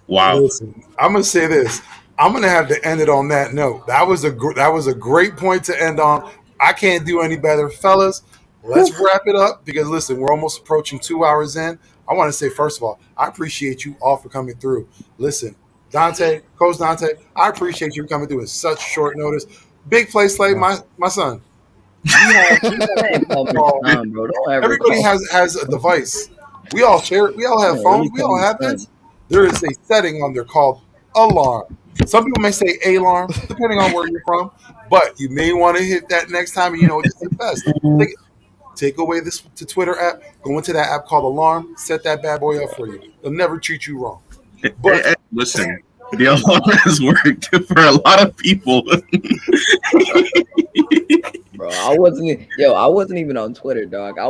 S2: Wow.
S1: Listen, I'm going to say this. I'm going to have to end it on that note. That was a great point to end on. I can't do any better. Fellas, let's wrap it up because, listen, we're almost approaching 2 hours in. I want to say, first of all, I appreciate you all for coming through. Listen, Dante, Coach Dante, I appreciate you coming through at such short notice. Big play, Slay, my son. Everybody has a device. We all share it. We all have phones. We all have this. There is a setting on there called alarm. Some people may say alarm, depending on where you're from. But you may want to hit that next time, and it's the best. Take away this to Twitter app, go into that app called Alarm, set that bad boy up for you. They'll never treat you wrong. But
S2: listen, the alarm has worked for a lot of people.
S5: Bro, I wasn't even on Twitter, dog. I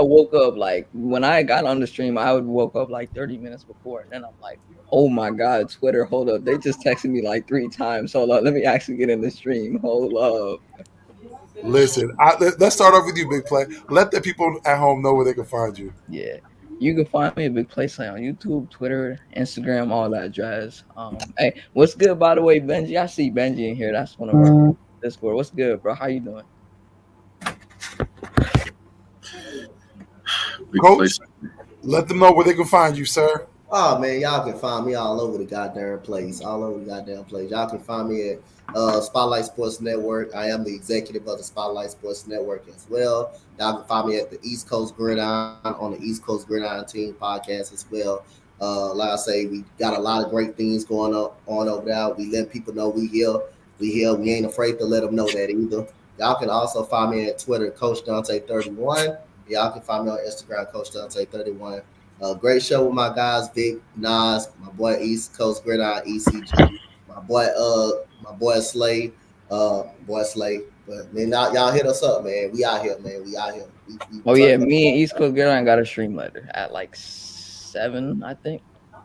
S5: woke up like when I got on the stream, I would woke up like 30 minutes before, and then I'm like, Oh my God, Twitter, hold up. They just texted me like 3 times. Hold up. Let me actually get in the stream. Hold up.
S1: Listen, let's start off with you, Big Play. Let the people at home know where they can find you.
S5: Yeah. You can find me at Big Play Slay on YouTube, Twitter, Instagram, all that jazz. Hey, what's good, by the way, Benji? I see Benji in here. That's one of our Discord. What's good, bro? How you doing?
S1: Coach, let them know where they can find you, sir.
S3: Oh man, y'all can find me all over the goddamn place. All over the goddamn place. Y'all can find me at Spotlight Sports Network. I am the executive of the Spotlight Sports Network as well. Y'all can find me at the East Coast Gridiron on the East Coast Gridiron Team podcast as well. Like I say, we got a lot of great things going on over there. We let people know we here. We here. We ain't afraid to let them know that either. Y'all can also find me at Twitter, Coach Dante31. Y'all can find me on Instagram, Coach Dante31. Great show with my guys, Vick, Nas, my boy East Coast Gridiron, ECG, my boy Slay, Slay. But man, y'all hit us up, man. We out here, man. We out here.
S5: Yeah, me and East Coast Gridiron got a stream later at like 7, I think.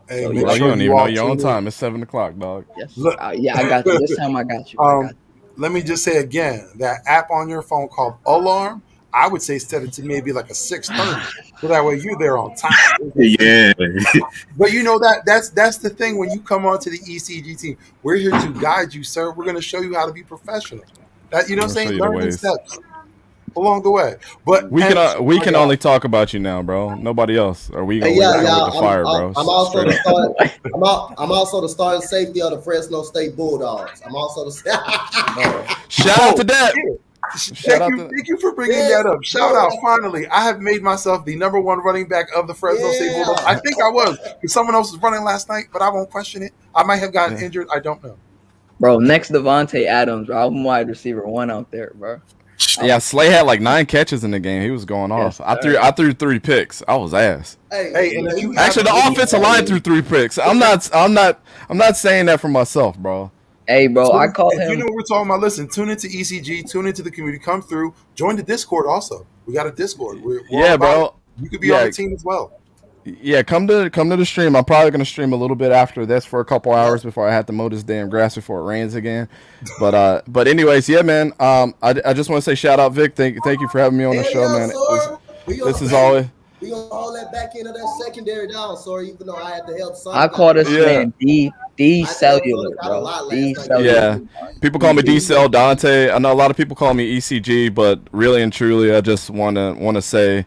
S1: Hey,
S5: So,
S1: make
S4: Oh, you
S1: sure
S4: don't even know your own
S1: tune in.
S4: time. It's 7 o'clock, dog.
S5: Yes.
S1: Look.
S5: Yeah, I got you. This time I got you.
S1: Let me just say again, that app on your phone called Alarm, I would say set it to maybe like a 6:30, so that way you're there on time.
S2: Yeah.
S1: But you know that's the thing when you come onto the ECG team, we're here to guide you, sir. We're going to show you how to be professional. That you know what I'm saying, learning steps along the way. But
S4: we can only talk about you now, bro. Nobody else. Or we gonna come with the fire, bro.
S3: I'm also the starting safety of the Fresno State Bulldogs. I'm also the
S4: shout out to that.
S1: Yeah. Thank you for bringing that up. Shout out! Finally, I have made myself the number 1 running back of the Fresno State Bulldogs. I think I was because someone else was running last night, but I won't question it. I might have gotten injured. I don't know.
S5: Bro, next Devontae Adams, bro. I'm wide receiver 1 out there, bro.
S4: Yeah, Slay had like 9 catches in the game. He was going off. I threw 3 picks. I was ass.
S3: Hey,
S1: and if you
S4: actually, the offensive line threw 3 picks. I'm not saying that for myself, bro.
S5: Hey, bro, I call him.
S1: You know what we're talking about? Listen, tune into ECG, tune into the community, come through, join the Discord. Also, we got a Discord. We're
S4: bro.
S1: You could be on the team as well.
S4: Yeah, come to the stream. I'm probably gonna stream a little bit after this for a couple hours before I have to mow this damn grass before it rains again. But anyways, yeah, man. I just want to say shout out Vic. Thank you for having me on the show, man. This is always.
S3: We gonna haul that back into that secondary down, sorry, even though I had to help some.
S5: I call this man D Cellular, bro. D Cellular.
S4: Yeah, people call me D Cell Dante. I know a lot of people call me ECG, but really and truly, I just want to say,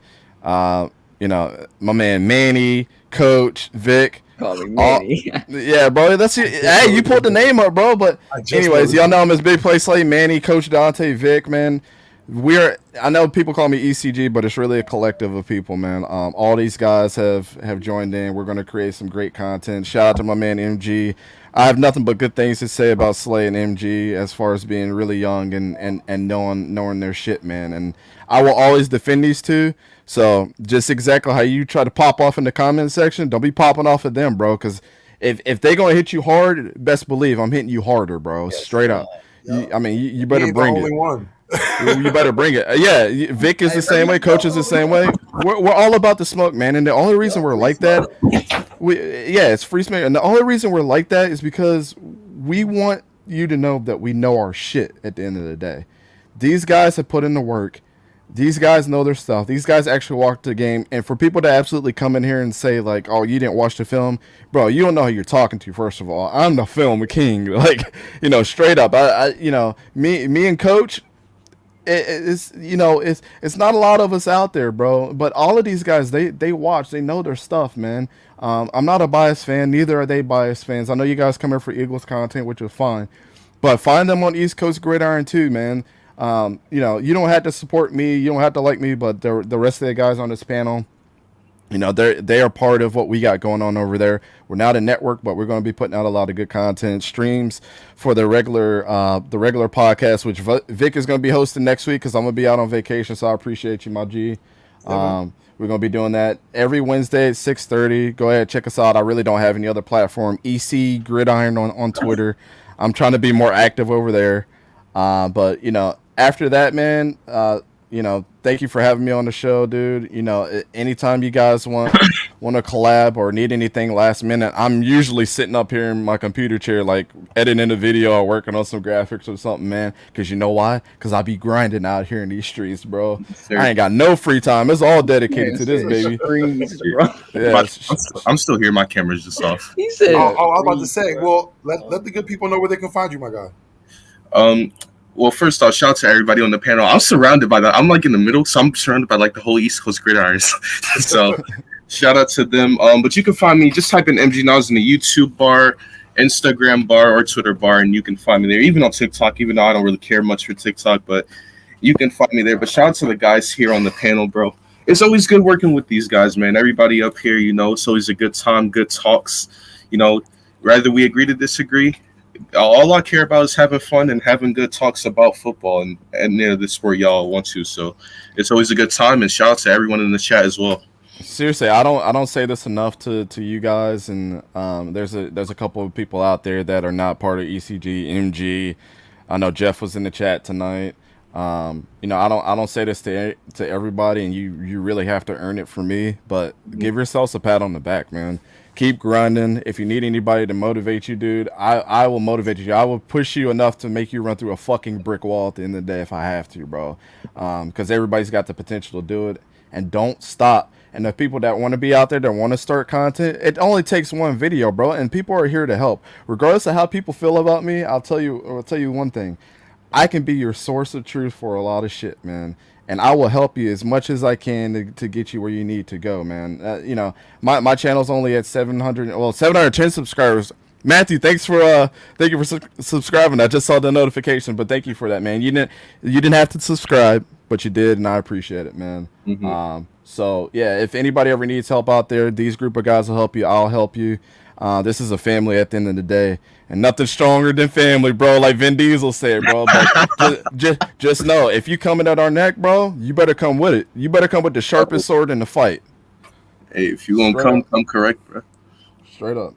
S4: you know, my man Manny, Coach Vic.
S5: Call me Manny.
S4: Yeah, bro. That's it. Hey, you pulled the name up, bro. But anyways, y'all know him as Big Play Slay, Manny, Coach Dante, Vic, man. I know people call me ECG, but it's really a collective of people, man. All these guys have joined in. We're going to create some great content. Shout out to my man MG. I have nothing but good things to say about Slay and MG as far as being really young and knowing their shit, man. And I will always defend these two. So just exactly how you try to pop off in the comment section, don't be popping off at them, bro. Because if they going to hit you hard, best believe I'm hitting you harder, bro. Yes, straight up. You better bring it.
S1: One.
S4: You better bring it. Yeah, Vic is the same way. Coach is the same way. We're all about the smoke, man. And the only reason we're like that, it's free smoke. And the only reason we're like that is because we want you to know that we know our shit at the end of the day. These guys have put in the work. These guys know their stuff. These guys actually walked the game. And for people to absolutely come in here and say, like, oh, you didn't watch the film, bro, you don't know who you're talking to, first of all. I'm the film king. Like, straight up. Me and Coach, it's not a lot of us out there, bro. But all of these guys, they watch. They know their stuff, man. I'm not a biased fan. Neither are they biased fans. I know you guys come here for Eagles content, which is fine. But find them on East Coast Gridiron too, man. You don't have to support me, you don't have to like me, but the rest of the guys on this panel, they are part of what we got going on over there. We're not a network, but we're going to be putting out a lot of good content, streams for the regular podcast, which Vic is going to be hosting next week because I'm going to be out on vacation. So I appreciate you, my G. We're going to be doing that every Wednesday at 6:30. Go ahead, check us out. I really don't have any other platform. EC Gridiron on Twitter. I'm trying to be more active over there. But after that, man, thank you for having me on the show, dude. Anytime you guys want want to collab or need anything last minute, I'm usually sitting up here in my computer chair, like editing a video or working on some graphics or something, man. Because you know why? Because I be grinding out here in these streets, bro. I ain't got no free time. It's all dedicated to this, baby. Yeah,
S2: I'm still here. My camera's just off.
S5: He said,
S1: I was about to say, well, let the good people know where they can find you, my guy.
S2: Well, first off, shout out to everybody on the panel. I'm surrounded by that. I'm like in the middle, so I'm surrounded by like the whole East Coast Gridirons. So shout out to them. But you can find me, just type in MG Nas in the YouTube bar, Instagram bar, or Twitter bar, and you can find me there. Even on TikTok, even though I don't really care much for TikTok, but you can find me there. But shout out to the guys here on the panel, bro. It's always good working with these guys, man. Everybody up here, it's always a good time, good talks. Rather we agree to disagree, all I care about is having fun and having good talks about football and the sport y'all want to. So it's always a good time, and shout out to everyone in the chat as well.
S4: Seriously, I don't say this enough to you guys, and there's a couple of people out there that are not part of ECG, MG. I know Jeff was in the chat tonight. I don't say this to everybody, and you really have to earn it for me. But give yourselves a pat on the back, man. Keep grinding. If you need anybody to motivate you, dude, I will motivate you. I will push you enough to make you run through a fucking brick wall at the end of the day if I have to, bro. Because everybody's got the potential to do it, and don't stop. And the people that want to be out there, that want to start content, it only takes one video, bro. And people are here to help, regardless of how people feel about me. I'll tell you one thing. I can be your source of truth for a lot of shit, man. And I will help you as much as I can to get you where you need to go, man. My channel's only at 710 subscribers. Matthew, thank you for subscribing. I just saw the notification, but thank you for that, man. You didn't have to subscribe, but you did, and I appreciate it, man.
S2: Mm-hmm.
S4: So yeah, if anybody ever needs help out there, these group of guys will help you. I'll help you. This is a family at the end of the day, and nothing stronger than family, bro. Like Vin Diesel said, bro. But just know, if you coming at our neck, bro, you better come with it. You better come with the sharpest sword in the fight.
S2: Hey, if you gonna come correct, bro.
S4: Straight up.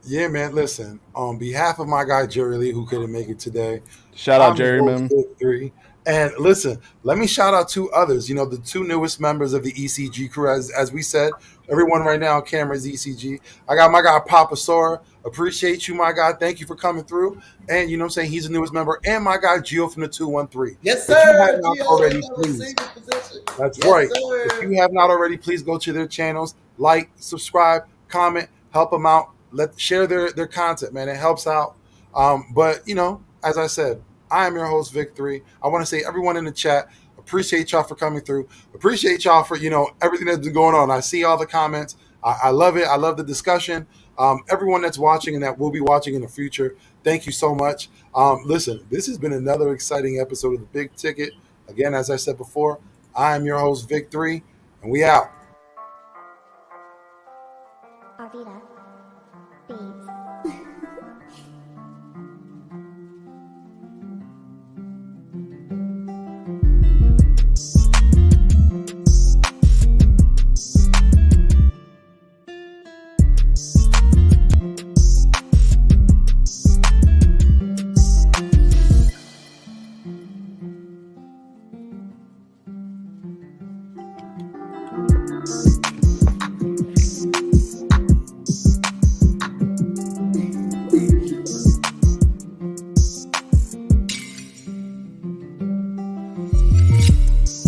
S1: Yeah, man. Listen, on behalf of my guy JerryLee, who couldn't make it today,
S4: shout out Jerry, man.
S1: Vick3. And listen, let me shout out two others. The two newest members of the ECG crew. As we said, everyone right now on camera is ECG. I got my guy Papa Sora. Appreciate you, my guy. Thank you for coming through. And what I'm saying, he's the newest member. And my guy Gio from the 213.
S3: Yes, sir.
S1: If you have not already, please. That's right.
S3: Sir.
S1: If you have not already, please go to their channels, like, subscribe, comment, help them out. Share their content, man. It helps out. But as I said, I am your host, Vick3. I want to say, everyone in the chat, appreciate y'all for coming through. Appreciate y'all for, everything that's been going on. I see all the comments. I love it. I love the discussion. Everyone that's watching and that will be watching in the future, thank you so much. Listen, this has been another exciting episode of The Big Ticket. Again, as I said before, I am your host, Vick3, and we out.
S6: Avida.